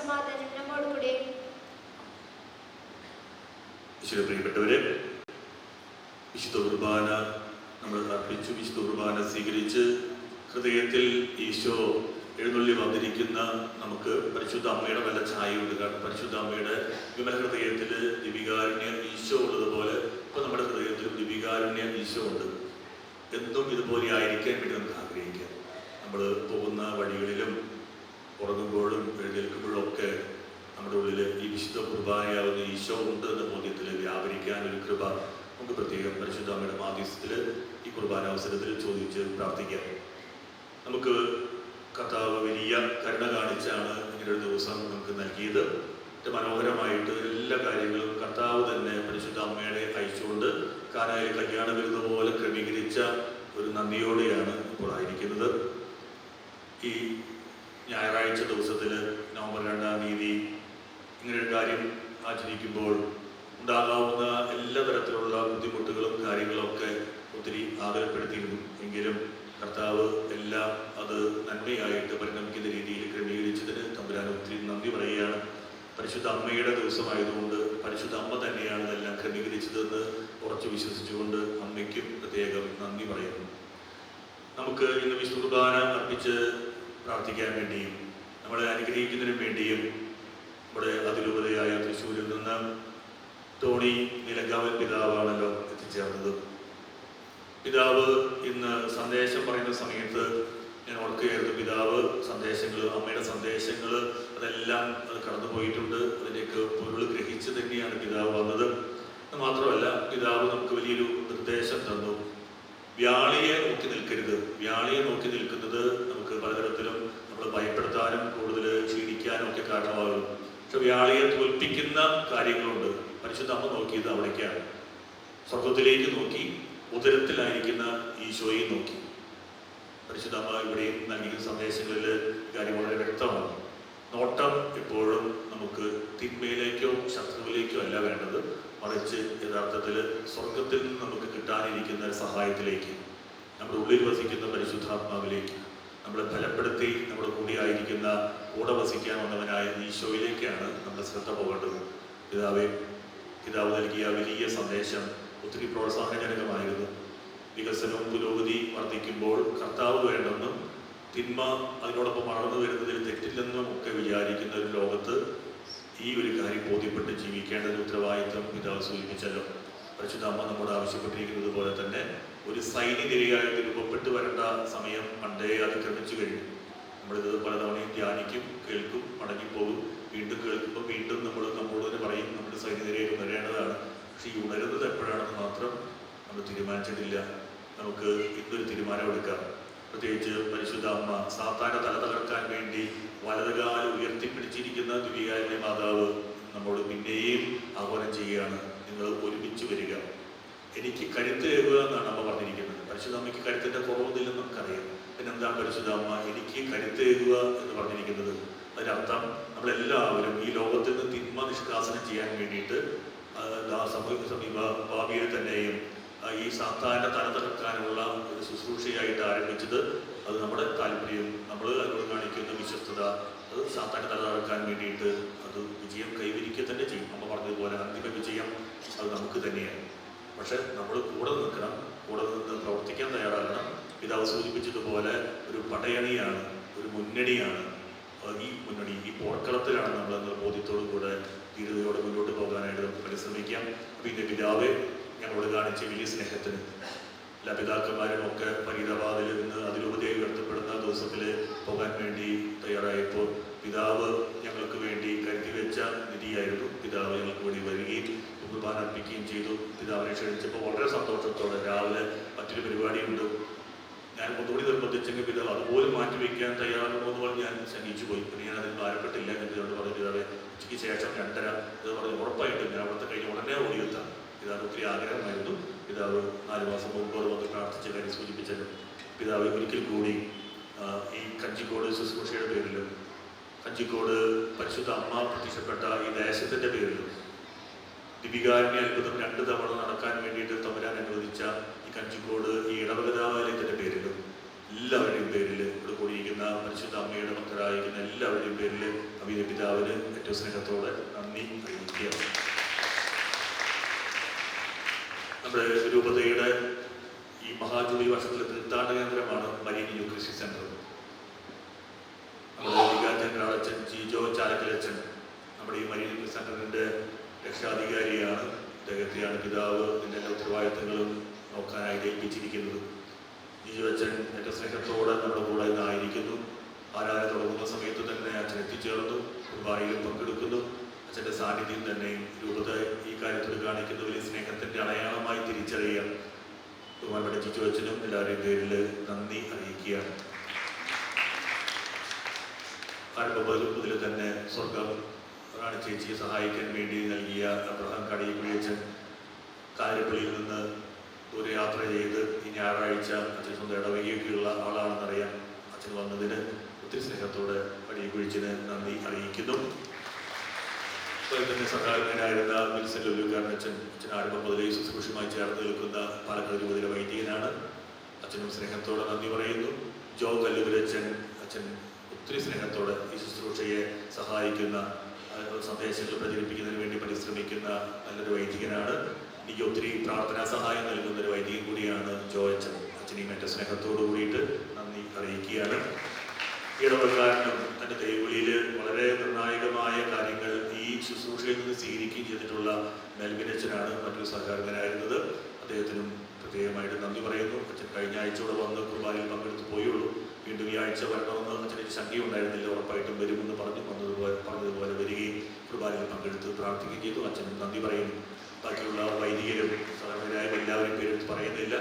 സമാധാനം നമ്മോടുകൂടെ. ഈശോ പ്രിയപ്പെട്ടവരെ, വിശുദ്ധ കുർബാന നമ്മൾ അർപ്പിച്ചു. വിശുദ്ധ കുർബാന സ്വീകരിച്ച് ഹൃദയത്തിൽ ഈശോ എഴുന്നള്ളി വന്നിരിക്കുന്ന നമുക്ക് പരിശുദ്ധ അമ്മയുടെ നല്ല ഛായ ഉണ്ട്. കാരണം പരിശുദ്ധ അമ്മയുടെ വിമല ഹൃദയത്തിൽ ദിവികാരുണ്യ ഈശോ ഉള്ളതുപോലെ ഇപ്പൊ നമ്മുടെ ഹൃദയത്തിലും ദിവികാരുണ്യ ഈശോ ഉണ്ട്. എന്നും ഇതുപോലെ ആയിരിക്കാൻ വേണ്ടി നമുക്ക് ആഗ്രഹിക്കാം. നമ്മൾ പോകുന്ന വഴികളിലും ഉറങ്ങുമ്പോഴും എഴുന്നേൽക്കുമ്പോഴും ഒക്കെ നമ്മുടെ ഉള്ളിൽ ഈ വിശുദ്ധ കുർബാനയാവുന്ന ഈശോ ഉണ്ട് എന്ന ബോധ്യത്തിൽ വ്യാപരിക്കാൻ ഒരു കൃപ നമുക്ക് പ്രത്യേകം പരിശുദ്ധ അമ്മയുടെ മാധ്യസ്ഥത്തിൽ ഈ കുർബാന അവസരത്തിൽ ചോദിച്ച് പ്രാർത്ഥിക്കാം. നമുക്ക് കർത്താവ് വലിയ കരുണ കാണിച്ചാണ് ഇങ്ങനൊരു ദിവസം നമുക്ക് നൽകിയത്. മനോഹരമായിട്ട് എല്ലാ കാര്യങ്ങളും കർത്താവ് തന്നെ പരിശുദ്ധ അമ്മയുടെ അയച്ചുകൊണ്ട് കാനായിലെ കല്യാണ വിരുദ്ധ പോലെ ക്രമീകരിച്ച ഒരു നന്ദിയോടെയാണ് ഇപ്പോൾ ആയിരിക്കുന്നത്. ഈ ഞായറാഴ്ച ദിവസത്തിൽ നവംബർ 2-ാം തീയതി ഇങ്ങനൊരു കാര്യം ആചരിക്കുമ്പോൾ ഉണ്ടാകാവുന്ന എല്ലാ തരത്തിലുള്ള ബുദ്ധിമുട്ടുകളും കാര്യങ്ങളൊക്കെ ഒത്തിരി ആകുലപ്പെടുത്തിയിരുന്നു. എങ്കിലും കർത്താവ് എല്ലാം അത് നന്മയായിട്ട് പരിണമിക്കുന്ന രീതിയിൽ ക്രമീകരിച്ചതിന് തമ്പുരാൻ ഒത്തിരി നന്ദി പറയുകയാണ്. പരിശുദ്ധ അമ്മയുടെ ദിവസമായതുകൊണ്ട് പരിശുദ്ധ അമ്മ തന്നെയാണ് ഇതെല്ലാം ക്രമീകരിച്ചതെന്ന് ഉറച്ചു വിശ്വസിച്ചുകൊണ്ട് അമ്മയ്ക്കും പ്രത്യേകം നന്ദി പറയുന്നു. നമുക്ക് ഇന്ന് വിശുദ്ധ കുർബാന അർപ്പിച്ച് പ്രാർത്ഥിക്കാൻ വേണ്ടിയും നമ്മളെ അനുഗ്രഹിക്കുന്നതിനും വേണ്ടിയും നമ്മുടെ അതിരൂപതയായ തൃശ്ശൂരിൽ നിന്ന് ടോണി നിലങ്കാവൽ പിതാവാണല്ലോ എത്തിച്ചേർന്നത്. പിതാവ് ഇന്ന് സന്ദേശം പറയുന്ന സമയത്ത് ഞാൻ ഓർക്കുകയായിരുന്നു. പിതാവ് സന്ദേശങ്ങൾ, അമ്മയുടെ സന്ദേശങ്ങൾ അതെല്ലാം അത് കടന്നുപോയിട്ടുണ്ട്. അതിലേക്ക് പൊരുൾ ഗ്രഹിച്ച് തന്നെയാണ് പിതാവ് വന്നത്. മാത്രമല്ല പിതാവ് നമുക്ക് വലിയൊരു നിർദ്ദേശം തന്നു. വ്യാളിയെ നോക്കി നിൽക്കരുത്. വ്യാളിയെ നോക്കി നിൽക്കുന്നത് നമുക്ക് പലതരത്തിലും നമ്മൾ ഭയപ്പെടുത്താനും കൂടുതൽ ക്ഷീണിക്കാനും ഒക്കെ കാരണമാകും. പക്ഷെ വ്യാളിയെ തോൽപ്പിക്കുന്ന കാര്യങ്ങളുണ്ട്. പരിശുദ്ധ അമ്മ നോക്കിയത് അവിടേക്കാണ്. സ്വർഗത്തിലേക്ക് നോക്കി, ഉദരത്തിലായിരിക്കുന്ന ഈശോയെ നോക്കി. പരിശുദ്ധ അമ്മ ഇവിടെയും നൽകിയ സന്ദേശങ്ങളിൽ കാര്യം വളരെ വ്യക്തമാണ്. നോട്ടം എപ്പോഴും നമുക്ക് തിന്മയിലേക്കോ ശത്രുവിലേക്കോ അല്ല വേണ്ടത്, മറിച്ച് യഥാർത്ഥത്തിൽ സ്വർഗത്തിൽ നിന്ന് നമുക്ക് കിട്ടാനിരിക്കുന്ന സഹായത്തിലേക്ക്, നമ്മുടെ ഉള്ളിൽ വസിക്കുന്ന പരിശുദ്ധാത്മാവിലേക്ക്, നമ്മളെ ഫലപ്പെടുത്തി നമ്മുടെ കൂടിയായിരിക്കുന്ന കൂടെ വസിക്കാൻ വന്നവനായ ഈശോയിലേക്കാണ് നമ്മുടെ ശ്രദ്ധ പോകേണ്ടത്. പിതാവ് നൽകിയ വലിയ സന്ദേശം ഒത്തിരി പ്രോത്സാഹനജനകമായിരുന്നു. വികസനവും പുരോഗതി വർദ്ധിക്കുമ്പോൾ കർത്താവ് വേണ്ടെന്നും തിന്മ അതിനോടൊപ്പം വളർന്നു വരുന്നതിൽ തെറ്റില്ലെന്നും ഒക്കെ വിചാരിക്കുന്ന ഒരു ലോകത്ത് ഈ ഒരു കാര്യം ബോധ്യപ്പെട്ട് ജീവിക്കേണ്ടതിന് ഉത്തരവാദിത്വം പിതാവ് സൂചിപ്പിച്ചല്ലോ. പരിശുദ്ധ അമ്മ നമ്മോട് ആവശ്യപ്പെട്ടിരിക്കുന്നത് പോലെ തന്നെ ഒരു സൈനികരായിട്ട് രൂപപ്പെട്ടു വരേണ്ട സമയം പണ്ടേ അതിക്രമിച്ചു കഴിഞ്ഞു. നമ്മളിത് പലതവണയും ധ്യാനിക്കും, കേൾക്കും, മടങ്ങിപ്പോകും. വീണ്ടും കേൾക്കുമ്പോൾ വീണ്ടും നമ്മോട് തന്നെ പറയും നമ്മുടെ സൈനികരെ ഉണരേണ്ടതാണ്. പക്ഷെ ഈ ഉണരുന്നത് എപ്പോഴാണെന്ന് മാത്രം നമ്മൾ തീരുമാനിച്ചിട്ടില്ല. നമുക്ക് ഇന്നൊരു തീരുമാനമെടുക്കാം. പ്രത്യേകിച്ച് പരിശുദ്ധ അമ്മ സാത്താന്റെ തല തകർക്കാൻ വേണ്ടി വലതുകാലം ഉയർത്തിപ്പിടിച്ചിരിക്കുന്ന ദിവ്യകാരുണ്യ മാതാവ് നമ്മോട് പിന്നെയും ആഹ്വാനം ചെയ്യുകയാണ്. നിങ്ങൾ ഒരുമിച്ച് വരിക, എനിക്ക് കരുത്തേകുക എന്നാണ് അമ്മ പറഞ്ഞിരിക്കുന്നത്. പരിശുദ്ധ അമ്മയ്ക്ക് കരുത്തിന്റെ കുറവൊന്നുമില്ലെന്ന് നമുക്കറിയാം. പിന്നെന്താണ് പരിശുദ്ധ അമ്മ എനിക്ക് കരുത്തേകുക എന്ന് പറഞ്ഞിരിക്കുന്നത്? അതിനർത്ഥം നമ്മളെല്ലാവരും ഈ ലോകത്തിൽ നിന്ന് തിന്മ നിഷ്കാസനം ചെയ്യാൻ വേണ്ടിയിട്ട് ഭാവിയിൽ തന്നെയും ഈ സാത്താന്റെ തല തകർക്കാനുള്ള ഒരു ശുശ്രൂഷയായിട്ട് ആരംഭിച്ചത് അത് നമ്മുടെ താല്പര്യം, നമ്മൾ അതിനോട് കാണിക്കുന്ന വിശ്വസ്തത, അത് സാത്താന്റെ തല തകർക്കാൻ വേണ്ടിയിട്ട് അത് വിജയം കൈവരിക്കുക തന്നെ ചെയ്യും. അമ്മ പറഞ്ഞതുപോലെ അന്തിമ വിജയം അത് നമുക്ക് തന്നെയാണ്. പക്ഷെ നമ്മൾ കൂടെ നിൽക്കണം, കൂടെ നിന്ന് പ്രവർത്തിക്കാൻ തയ്യാറാകണം. പിതാവ് സൂചിപ്പിച്ചതുപോലെ ഒരു പടയണിയാണ്, ഒരു മുന്നണിയാണ്. ഈ പോർക്കളത്തിലാണ് നമ്മളെന്ന ബോധ്യത്തോടു കൂടെ ധീരതയോടെ മുന്നോട്ട് പോകാനായിട്ട് നമുക്ക് പരിശ്രമിക്കാം. പിന്നെ പിതാവെ ഞങ്ങളോട് കാണിച്ച വലിയ സ്നേഹത്തിന് എല്ലാ പിതാക്കന്മാരും ഒക്കെ ഫരീദാബാദിൽ നിന്ന് അതിരൂപതയായി ഉയർത്തപ്പെടുന്ന ദിവസത്തിൽ പോകാൻ വേണ്ടി തയ്യാറായപ്പോൾ പിതാവ് ഞങ്ങൾക്ക് വേണ്ടി കരുതി വെച്ച നിധിയായിരുന്നു. പിതാവ് ഞങ്ങൾക്ക് വേണ്ടി വരികയും കുർബാന അർപ്പിക്കുകയും ചെയ്തു. പിതാവിനെ ക്ഷണിച്ചപ്പോൾ വളരെ സന്തോഷത്തോടെ രാവിലെ മറ്റൊരു പരിപാടിയുണ്ട്, ഞാൻ ഒന്നുകൂടി നിർബന്ധിച്ചെങ്കിൽ പിതാവ് അതുപോലും മാറ്റിവെക്കാൻ തയ്യാറാകുമോ എന്ന് പറഞ്ഞ് ഞാൻ ശങ്കിച്ചു പോയി. പിന്നെ ഞാൻ അതിൽ ഭാരപ്പെട്ടില്ല. എന്നോട് പറഞ്ഞു പിതാവെ ഉച്ചയ്ക്ക് ശേഷം 2:30 ഇത് പറഞ്ഞ് ഉറപ്പായിട്ടും ഞാൻ അവിടുത്തെ കഴിഞ്ഞ് ഉടനെ ഓടിയെത്താം. പിതാവ് ഒത്തിരി ആഗ്രഹമായിരുന്നു. പിതാവ് 4 മാസം മുമ്പ് വന്ന് പ്രാർത്ഥിച്ച കാര്യം സൂചിപ്പിച്ചത്. പിതാവ് ഒരിക്കൽ കൂടി ഈ കഞ്ചിക്കോട് ശുശ്രൂഷയുടെ പേരിലും കഞ്ചിക്കോട് പരിശുദ്ധ അമ്മ പ്രത്യക്ഷപ്പെട്ട ഈ ദേശത്തിന്റെ പേരിലും ദിവികാരുണ്യ അത്ഭുതം 2 തവണ നടക്കാൻ വേണ്ടിയിട്ട് തമ്പുരാൻ അനുവദിച്ച ഈ കഞ്ചിക്കോട് ഈ ഇടവകതാലയത്തിന്റെ പേരിലും എല്ലാവരുടെയും പേരിൽ ഇവിടെ കൂടിയിരിക്കുന്ന വന്നിരിക്കുന്ന പരിശുദ്ധ അമ്മയുടെ ഭക്തരായിരിക്കുന്ന എല്ലാവരുടെയും പേരിൽ അഭിനയ പിതാവിന് ഏറ്റവും സ്നേഹത്തോടെ നന്ദി അറിയിക്കുകയാണ്. നമ്മുടെ രൂപതയുടെ ഈ മഹാജൂബി വർഷത്തിലെ തീർത്ഥാടന കേന്ദ്രമാണ് മരിയൻ യൂക്രിസ്റ്റി സെന്റർ. നമ്മുടെ വികാരചന്ദ്ര അച്ഛൻ ജിജോ ചാലക്കലച്ചൻ നമ്മുടെ ഈ മരിയൻ യൂക്രിസ്റ്റി സെന്ററിന്റെ രക്ഷാധികാരിയാണ്. അദ്ദേഹത്തെയാണ് പിതാവ് ഇതിൻ്റെ എല്ലാ ഉത്തരവാദിത്തങ്ങളും നോക്കാനായി ഏൽപ്പിച്ചിരിക്കുന്നത്. ജിജോ അച്ഛൻ ഏറ്റവും സ്നേഹത്തോടെ നമ്മുടെ കൂടെ ഇന്നായിരിക്കുന്നു. ആരാധന തുടങ്ങുന്ന സമയത്ത് തന്നെ അച്ഛൻ എത്തിച്ചേർന്നു, കുർബാനയിലും പങ്കെടുക്കുന്നു. അച്ഛൻ്റെ സാന്നിധ്യം തന്നെ രൂപത ഈ കാര്യത്തിൽ കാണിക്കുന്ന വലിയ സ്നേഹത്തിൻ്റെ അടയാളമായി തിരിച്ചറിയാം. ബഹുമാനപ്പെട്ട ജിജോ അച്ഛനും എല്ലാവരുടെയും പേരിൽ നന്ദി അറിയിക്കുകയാണ്. ആരംഭം മുതൽ തന്നെ സ്വർഗം റാണി ചേച്ചിയെ സഹായിക്കാൻ വേണ്ടി നൽകിയ അബ്രഹാം കടയിപ്പുഴയച്ചൻ കാരപ്പള്ളിയിൽ നിന്ന് ദൂരെ യാത്ര ചെയ്ത് ഈ ഞായറാഴ്ച അച്ഛൻ സ്വന്തം ഇടവകയൊക്കെയുള്ള ആളാണെന്നറിയാം. അച്ഛൻ വന്നതിന് ഒത്തിരി സ്നേഹത്തോടെ കടയിപ്പുഴച്ചന് നന്ദി അറിയിക്കുന്നു. അതുപോലെ തന്നെ സഹായകനായിരുന്ന വിൽസൻ ലൂലുകാരൻ അച്ഛൻ ആരംഭം മുതലേ ശുശ്രൂഷയുമായി ചേർന്ന് നിൽക്കുന്ന പാലക്കാട് രൂപതയിലെ വൈദികനാണ്. അച്ഛനും സ്നേഹത്തോടെ നന്ദി പറയുന്നു. ജോ കല്ലുപുരച്ചൻ അച്ഛൻ ഒത്തിരി സ്നേഹത്തോടെ ഈ ശുശ്രൂഷയെ സഹായിക്കുന്ന സന്ദേശങ്ങൾ പ്രചരിപ്പിക്കുന്നതിന് വേണ്ടി പരിശ്രമിക്കുന്ന നല്ലൊരു വൈദികനാണ്. എനിക്ക് ഒത്തിരി പ്രാർത്ഥനാ സഹായം നൽകുന്ന ഒരു വൈദികൻ കൂടിയാണ് ജോ അച്ഛൻ. അച്ഛനെയും എൻ്റെ സ്നേഹത്തോടു കൂടിയിട്ട് നന്ദി അറിയിക്കുകയാണ്. ഇടവക്കാരനും തൻ്റെ ദൈവവിളിയിൽ വളരെ നിർണായകമായ കാര്യങ്ങൾ ഈ ശുശ്രൂഷയിൽ നിന്ന് സ്വീകരിക്കുകയും ചെയ്തിട്ടുള്ള മെൽവിനച്ഛനാണ് മറ്റൊരു സഹകാരനായിരുന്നത്. അദ്ദേഹത്തിനും പ്രത്യേകമായിട്ട് നന്ദി പറയുന്നു. അച്ഛൻ കഴിഞ്ഞ ആഴ്ച ഇവിടെ വന്ന് കുർബാനയിൽ പങ്കെടുത്ത് പോയുള്ളൂ. വീണ്ടും ഈ ആഴ്ച വരണമെന്ന് അച്ഛനൊരു ശങ്കയുണ്ടായിരുന്നില്ല. ഉറപ്പായിട്ടും വരുമെന്ന് പറഞ്ഞതുപോലെ വരികയും കുർബാനയിൽ പങ്കെടുത്ത് പ്രാർത്ഥിക്കുകയും ചെയ്തു. അച്ഛനും നന്ദി പറയുന്നു. ബാക്കിയുള്ള വൈദികരും സഹോദരരായ എല്ലാവരും പേരെടുത്ത് പറയുന്നില്ല.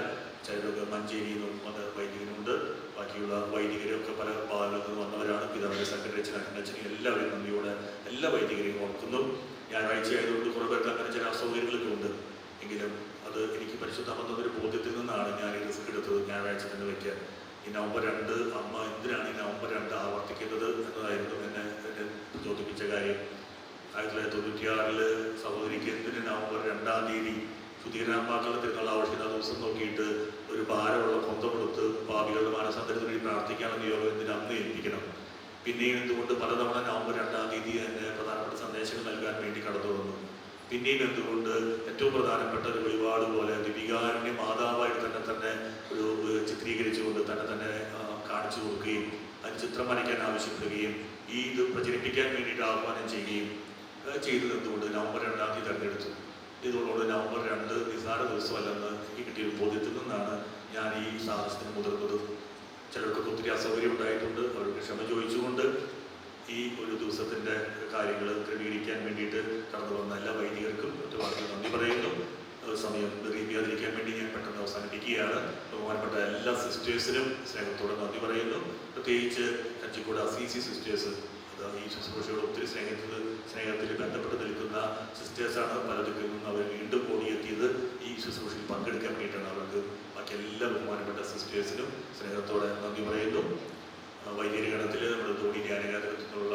ചിലരൊക്കെ മഞ്ചേരിയിൽ നിന്നും വന്ന വൈദികനുണ്ട്. ബാക്കിയുള്ള വൈദികരൊക്കെ പല ഭാഗങ്ങളിൽ നിന്ന് വന്നവരാണ്. പിതാവിൻ്റെ സെക്രട്ടറി അച്ഛനും എല്ലാവരും നന്ദിയോടെ എല്ലാ വൈദികരെയും ഓർക്കുന്നു. ഞായറാഴ്ച ആയതുകൊണ്ട് കുറേ പേർക്ക് അങ്ങനെ ചില അസൗകര്യങ്ങളൊക്കെ ഉണ്ട്. എങ്കിലും അത് എനിക്ക് പരിശുദ്ധമെന്നൊരു ബോധ്യത്തിൽ നിന്നാണ് ഞാൻ ഈ റിസ്ക് എടുത്തത് ഞായറാഴ്ച തന്നെ വയ്ക്കാൻ. ഈ നവംബർ 2 അമ്മ എന്തിനാണ് ഈ നവംബർ 2 ആവർത്തിക്കുന്നത് എന്നതായിരുന്നു എന്നെ പ്രചോദിപ്പിച്ച കാര്യം. 1996 സഹോദരിക്ക് എന്തിന് നവംബർ 2-ാം തീയതി ശുദ്ധീകരണാത്മാക്കളുടെ തിരുനാൾ ആവശ്യക്കുന്ന ദിവസം നോക്കിയിട്ട് ഒരു ഭാരമുള്ള കൊന്തമെടുത്ത് പാപികളുടെ മാനസാന്തരത്തിന് വേണ്ടി പ്രാർത്ഥിക്കാനുള്ള നിയോഗം എന്തിന് അന്ന് ഏൽപ്പിക്കണം? പിന്നെയും എന്തുകൊണ്ട് പലതവണ നവംബർ 2-ാം തീയതി തന്നെ പ്രധാനപ്പെട്ട സന്ദേശങ്ങൾ നൽകാൻ വേണ്ടി കടന്നു വന്നു? പിന്നെയും എന്തുകൊണ്ട് ഏറ്റവും പ്രധാനപ്പെട്ട ഒരു വെളിപാട് പോലെ ദിവികാരൻ്റെ മാതാവായിട്ട് തന്നെ ഒരു ചിത്രീകരിച്ചുകൊണ്ട് തന്നെ കാണിച്ചു കൊടുക്കുകയും അതിന് ചിത്രം വരയ്ക്കാൻ ആവശ്യപ്പെടുകയും ഈ ഇത് പ്രചരിപ്പിക്കാൻ വേണ്ടിയിട്ട് ആഹ്വാനം ചെയ്യുകയും ചെയ്തത് എന്തുകൊണ്ട് നവംബർ 2-ാം തീയതി തിരഞ്ഞെടുത്തു? ഇതോടുകൂടി നവംബർ 2 നിസ്സാര ദിവസമല്ലെന്ന് എനിക്ക് കിട്ടിയ ബോധ്യത്തിൽ നിന്നാണ് ഞാൻ ഈ സാഹസത്തിന് മുതിർന്നത്. ചിലർക്കൊക്കെ ഒത്തിരി അസൗകര്യം ഉണ്ടായിട്ടുണ്ട്. അവർക്ക് ക്ഷമ ചോദിച്ചുകൊണ്ട് ഈ ഒരു ദിവസത്തിൻ്റെ കാര്യങ്ങൾ ക്രമീകരിക്കാൻ വേണ്ടിയിട്ട് കടന്നു വന്ന എല്ലാ വൈദികർക്കും ഒറ്റവാക്കിൽ നന്ദി പറയുന്നു. സമയം ദീർഘിക്കാതിരിക്കാൻ വേണ്ടി ഞാൻ പെട്ടെന്ന് അവസാനിപ്പിക്കുകയാണ്. ബഹുമാനപ്പെട്ട എല്ലാ സിസ്റ്റേഴ്സിനും സ്നേഹത്തോടെ നന്ദി പറയുന്നു. പ്രത്യേകിച്ച് കച്ചിക്കോട് അസീസി സിസ്റ്റേഴ്സ്, ഈ ശുശ്രൂഷയോട് ഒത്തിരി സ്നേഹത്തിൽ ബന്ധപ്പെട്ട് നിൽക്കുന്ന സിസ്റ്റേഴ്സാണ്. പലതിൽ നിന്നും അവർ വീണ്ടും ഓടിയെത്തിയത് ഈ ശുശ്രൂഷയിൽ പങ്കെടുക്കാൻ വേണ്ടിയിട്ടാണ്. അവർക്ക് ബാക്കി എല്ലാ ബഹുമാനപ്പെട്ട സിസ്റ്റേഴ്സിനും സ്നേഹത്തോടെ നന്ദി പറയുന്നു. വൈദ്യഗണത്തിൽ നമ്മുടെ ധോണി ധ്യാനകേന്ദ്രത്തിലുള്ള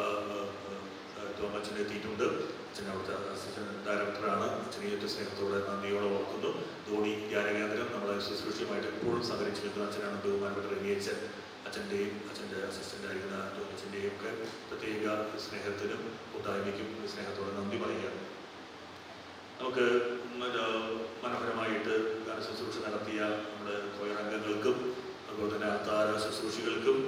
തോമച്ചൻ എത്തിയിട്ടുണ്ട്. അച്ഛൻ അവിടുത്തെ അസിസ്റ്റന്റ് ഡയറക്ടറാണ്. അച്ഛനെ ഏറ്റവും സ്നേഹത്തോടെ നന്ദിയോടെ ഓർക്കുന്നു. ധോണി ധ്യാനകേന്ദ്രം നമ്മുടെ ശുശ്രൂഷയുമായിട്ട് എപ്പോഴും സഹകരിച്ചു നിൽക്കുന്ന അച്ഛനാണ് ബഹുമാനപ്പെട്ട റെനിയച്ചൻ. അച്ഛൻ്റെയും അച്ഛൻ്റെ അസിസ്റ്റൻ്റായിരുന്ന തോമച്ചൻ്റെയും ഒക്കെ പ്രത്യേക സ്നേഹത്തിനും കൂട്ടായ്മയ്ക്കും സ്നേഹത്തോടെ നന്ദി പറയുകയാണ്. നമുക്ക് മനോഹരമായിട്ട് ശുശ്രൂഷ നടത്തിയ നമ്മുടെ കോയറംഗങ്ങൾക്കും അതുപോലെ തന്നെ അത്താര ശുശ്രൂഷികൾക്കും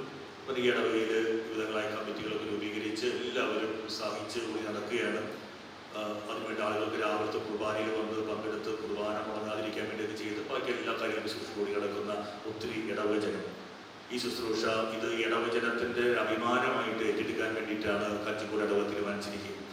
വലിയ ഇടവകയിൽ വിവിധങ്ങളായ കമ്മിറ്റികളൊക്കെ രൂപീകരിച്ച് എല്ലാവരും ഉത്സാഹിച്ച് കൂടി നടക്കുകയാണ്. അതിനുവേണ്ടി ആളുകൾക്ക് രാവിലത്തെ കുർബാനയിൽ വന്ന് പങ്കെടുത്ത് കുർബാന മുടങ്ങാതിരിക്കാൻ വേണ്ടിയൊക്കെ ചെയ്ത് ബാക്കി എല്ലാ കാര്യങ്ങളും ശുശ്രൂഷ കൂടി കിടക്കുന്ന ഒത്തിരി ഇടവചനം. ഈ ശുശ്രൂഷ ഇത് ഇടവചനത്തിൻ്റെ അഭിമാനമായിട്ട് ഏറ്റെടുക്കാൻ വേണ്ടിയിട്ടാണ് കച്ചിക്കോട് ഇടവ തീരുമാനിച്ചിരിക്കുന്നത്.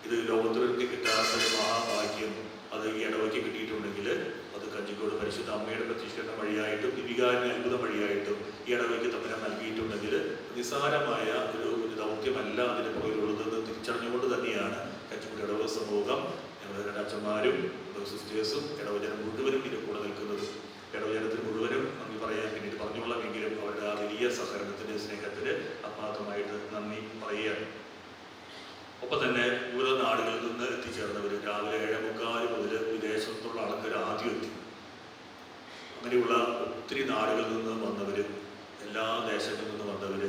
ഇത് ലോകത്തിലേക്ക് കിട്ടാത്ത ഒരു മഹാഭാഗ്യം അത് ഈ ഇടവയ്ക്ക് കിട്ടിയിട്ടുണ്ടെങ്കിൽ അത് കച്ചിക്കോട് പരിശുദ്ധ അമ്മയുടെ പ്രത്യക്ഷീകരണം വഴിയായിട്ടും ദിവികാരൻ്റെ അത്ഭുതം വഴിയായിട്ടും ഈ ഇടവയ്ക്ക് തമ്മിൽ നൽകിയിട്ടുണ്ടെങ്കിൽ നിസ്സാരമായ ഒരു ദൗത്യമല്ല അതിന് പുറകിലുള്ളതെന്ന് തിരിച്ചറിഞ്ഞുകൊണ്ട് തന്നെയാണ് കച്ചിക്കോട് ഇടവ സമൂഹം, ഞങ്ങളുടെ അച്ഛന്മാരും സിസ്റ്റേഴ്സും ഇടവചനം മുഴുവനും ഇതിന് കൂടെ നിൽക്കുന്നത്. ഇടവചനത്തിന് മുഴുവനും നന്ദി പറയാൻ വേണ്ടിയിട്ട് പറഞ്ഞുകൊള്ളാമെങ്കിലും അവരുടെ ആ വലിയ സഹകരണത്തിന് സ്നേഹത്തിന് ആത്മാർത്ഥമായിട്ട് നന്ദി പറയുകയാണ്. ഒപ്പം തന്നെ വിവിധ നാടുകളിൽ നിന്ന് എത്തിച്ചേർന്നവർ രാവിലെ 7:45 മുതൽ വിദേശത്തുള്ള ആൾക്കാർ ആദ്യം എത്തി. അങ്ങനെയുള്ള ഒത്തിരി നാടുകളിൽ നിന്ന് വന്നവർ, എല്ലാ ദേശങ്ങളിൽ നിന്ന് വന്നവർ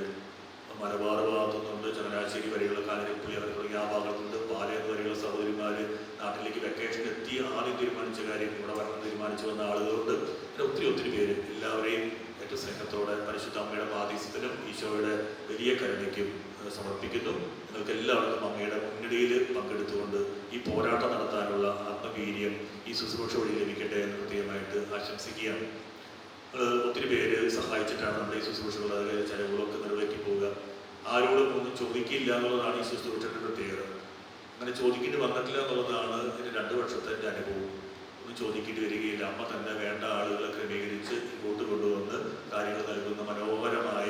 മലബാർ ഭാഗത്തുനിന്നുണ്ട്, ചങ്ങനാശ്ശേരി വരെയുള്ള കാഞ്ഞിരപ്പള്ളി അവർ തുടങ്ങിയ ആ ഭാഗത്തുണ്ട്, പാലയം വരെയുള്ള സഹോദരിമാർ നാട്ടിലേക്ക് വെക്കേഷൻ എത്തി ആദ്യം തീരുമാനിച്ച കാര്യം ഇവിടെ വരണം തീരുമാനിച്ചു വന്ന ആളുകളുണ്ട്. അങ്ങനെ ഒത്തിരി പേര് എല്ലാവരെയും ഏറ്റവും സ്നേഹത്തോടെ പരിശുദ്ധ അമ്മയുടെ മാധ്യസ്ഥത്തിനും ഈശോയുടെ വലിയ കരുണയ്ക്കും സമർപ്പിക്കുന്നു. നിങ്ങൾക്ക് എല്ലാവർക്കും അമ്മയുടെ മുന്നണിയിൽ പങ്കെടുത്തുകൊണ്ട് ഈ പോരാട്ടം നടത്താനുള്ള ആത്മവീര്യം ഈ ശുശ്രൂഷ വഴി ലഭിക്കട്ടെ എന്ന് പ്രത്യേകമായിട്ട് ആശംസിക്കുകയാണ്. ഒത്തിരി പേര് സഹായിച്ചിട്ടാണ് നമ്മുടെ ഈ ശുശ്രൂഷകൾ ചെലവുകളൊക്കെ നിറവേറ്റി പോവുക. ആരോടും ഒന്നും ചോദിക്കില്ല എന്നുള്ളതാണ് ഈ ശുശ്രൂഷയുടെ പ്രത്യേകത. അങ്ങനെ ചോദിക്കേണ്ടി വന്നിട്ടില്ല എന്നുള്ളതാണ് ഇതിന് 2 വർഷത്തെ എൻ്റെ അനുഭവം. ഒന്നും ചോദിക്കേണ്ടി വരികയില്ല. അമ്മ തന്നെ വേണ്ട ആളുകളെ ക്രമീകരിച്ച് ഇങ്ങോട്ട് കൊണ്ടുവന്ന് കാര്യങ്ങൾ നൽകുന്ന മനോഹരമായ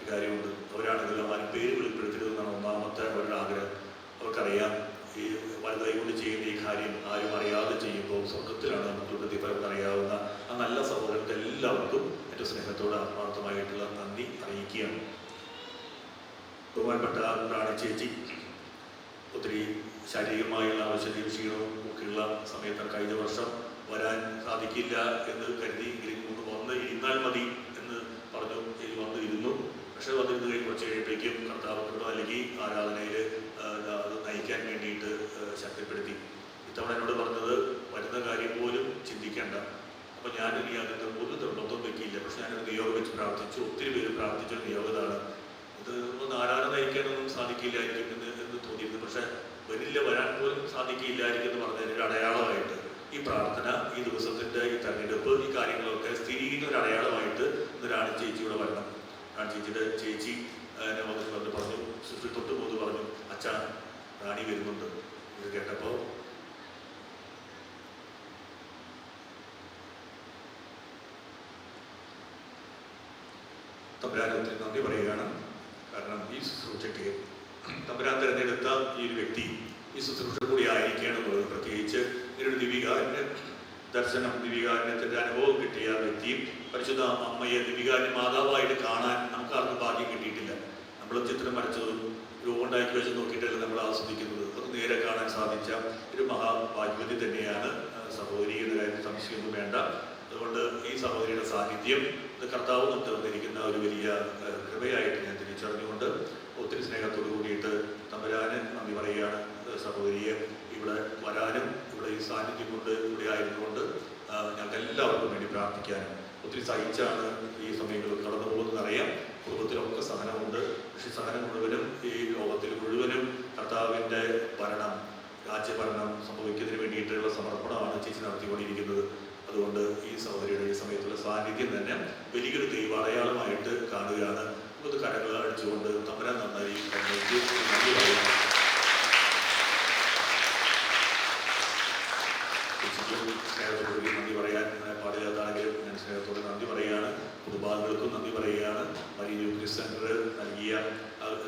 കാര്യമുണ്ട്. അവരാണെങ്കിലും ആരും പേര് വെളിപ്പെടുത്തരുതെന്നാണ് ഒന്നാമത്തെ അവരുടെ ആഗ്രഹം. അവർക്കറിയാം ഈ വലുതായി കൊണ്ട് ചെയ്യുന്ന ഈ കാര്യം ആരും അറിയാതെ ചെയ്യുമ്പോൾ സ്വർഗത്തിലാണ് നമുക്ക് പ്രതിഫലം അറിയാവുന്ന ആ നല്ല സഹോദരങ്ങൾക്ക് എല്ലാവർക്കും ഏറ്റവും സ്നേഹത്തോടെ ആത്മാർത്ഥമായിട്ടുള്ള നന്ദി അറിയിക്കുകയാണ്. ബഹുമാനപ്പെട്ട റാണി ചേച്ചി ഒത്തിരി ശാരീരികമായുള്ള ആവശ്യതയും ക്ഷീണവും ഒക്കെയുള്ള സമയത്ത് കഴിഞ്ഞ വർഷം വരാൻ സാധിക്കില്ല എന്ന് കരുതി ഒന്ന് വന്ന് ഇരുന്നാൽ മതി എന്ന് പറഞ്ഞു. വന്ന് ഇരുന്നു. പക്ഷെ വന്നിരുന്ന് കഴിഞ്ഞ് കുറച്ച് കഴിയുമ്പോഴേക്കും കർത്താവ് കൃപ നൽകി ആരാധനയിൽ അത് നയിക്കാൻ വേണ്ടിയിട്ട് ശക്തിപ്പെടുത്തി. ഇത്തവണ എന്നോട് പറഞ്ഞത് വരുന്ന കാര്യം പോലും ചിന്തിക്കേണ്ട. അപ്പം ഞാനിനി അതിൻ്റെ ഒരു നിർബന്ധം വെക്കില്ല. പക്ഷെ ഞാനൊരു നിയോഗം വെച്ച് പ്രാർത്ഥിച്ചു. ഒത്തിരി പേര് പ്രാർത്ഥിച്ച നിയോഗതാണ്. ഇത് ഒന്ന് ആരാധന നയിക്കാനൊന്നും സാധിക്കില്ലായിരിക്കും എന്ന് തോന്നിയിരുന്നു. പക്ഷെ വരാൻ പോലും സാധിക്കില്ലായിരിക്കും എന്ന് പറഞ്ഞതിനൊരു അടയാളമായിട്ട് ഈ പ്രാർത്ഥന, ഈ ദിവസത്തിൻ്റെ ഈ തെരഞ്ഞെടുപ്പ്, ഈ കാര്യങ്ങളൊക്കെ സ്ഥിരീകരിക്കുന്ന ഒരു അടയാളമായിട്ട് റാണി ചേച്ചിയുടെ വരണം. റാണി ചേച്ചിയുടെ ചേച്ചി എന്നെ വന്നിട്ട് പറഞ്ഞു, തൊട്ട് പോന്ന് പറഞ്ഞു, അച്ഛാ റാണി വരുന്നുണ്ട്. ഇത് കേട്ടപ്പോൾ തമ്പുരാൻ ഒത്തിരി നന്ദി പറയുകയാണ്. കാരണം ഈ ശുശ്രൂഷയ്ക്ക് തമ്പുരാൻ തിരഞ്ഞെടുത്ത ഈ ഒരു വ്യക്തി ഈ ശുശ്രൂഷ കൂടി ആയിരിക്കണം എന്നുള്ളത്. പ്രത്യേകിച്ച് ഇതിനൊരു ദിവികാരൻ്റെ ദർശനം, ദിവികാരനത്തിൻ്റെ അനുഭവം കിട്ടിയ വ്യക്തിയും പരിശുദ്ധ അമ്മയെ ദിവികാരൻ്റെ മാതാവായിട്ട് കാണാൻ നമുക്കാർക്കും ഭാഗ്യം കിട്ടിയിട്ടില്ല. നമ്മൾ ചിത്രം വരച്ചതും രൂപമുണ്ടാക്കി വെച്ച് നോക്കിയിട്ടല്ല നമ്മൾ ആസ്വദിക്കുന്നത്. അത് നേരെ കാണാൻ സാധിച്ച ഒരു മഹാഭാഗ്യവതി തന്നെയാണ് സഹോദരി എന്ന കാര്യത്തിൽ സംശയമൊന്നും വേണ്ട. അതുകൊണ്ട് ഈ സഹോദരിയുടെ സാന്നിധ്യം ഇത് കർത്താവ് നമുക്ക് തന്നിരിക്കുന്ന ഒരു വലിയ കൃപയായിട്ട് ഞാൻ തിരിച്ചറിഞ്ഞുകൊണ്ട് ഒത്തിരി സ്നേഹത്തോടു കൂടിയിട്ട് തമ്പുരാന് നന്ദി പറയുകയാണ്. സഹോദരിയെ ഇവിടെ വരാനും ഇവിടെ ഈ സാന്നിധ്യം കൊണ്ട് ഇവിടെ ആയിരുന്നുകൊണ്ട് ഞങ്ങൾക്ക് എല്ലാവർക്കും വേണ്ടി പ്രാർത്ഥിക്കാനും ഒത്തിരി സഹിച്ചാണ് ഈ സമയങ്ങളിൽ കടന്നു പോകുന്നതറിയാം. കുടുംബത്തിലൊക്കെ സഹനമുണ്ട്. പക്ഷേ സഹനം മുഴുവനും ഈ ലോകത്തിൽ മുഴുവനും കർത്താവിൻ്റെ ഭരണം, രാജ്യഭരണം സംഭവിക്കുന്നതിന് വേണ്ടിയിട്ടുള്ള സമർപ്പണമാണ് ചേച്ചി നടത്തിക്കൊണ്ടിരിക്കുന്നത്. അതുകൊണ്ട് ഈ സഹോദരിയുടെ ഈ സമയത്തുള്ള സാന്നിധ്യം തന്നെ വലിയൊരു ദൈവ അടയാളമായിട്ട് കാണുകയാണ്. നമുക്ക് കരങ്ങൾ അടിച്ചുകൊണ്ട് തമ്പുരാൻ നന്നായി നന്ദി പറയാം. സ്നേഹത്തോട് നന്ദി പറയാൻ പാടില്ലാത്താണെങ്കിലും ഞാൻ സ്നേഹത്തോട് നന്ദി പറയുകയാണ്. കുടുംബാംഗങ്ങൾക്കും നന്ദി പറയുകയാണ്. മരിയ യൂക്രിസ്റ്റ് സെന്റർ നൽകിയ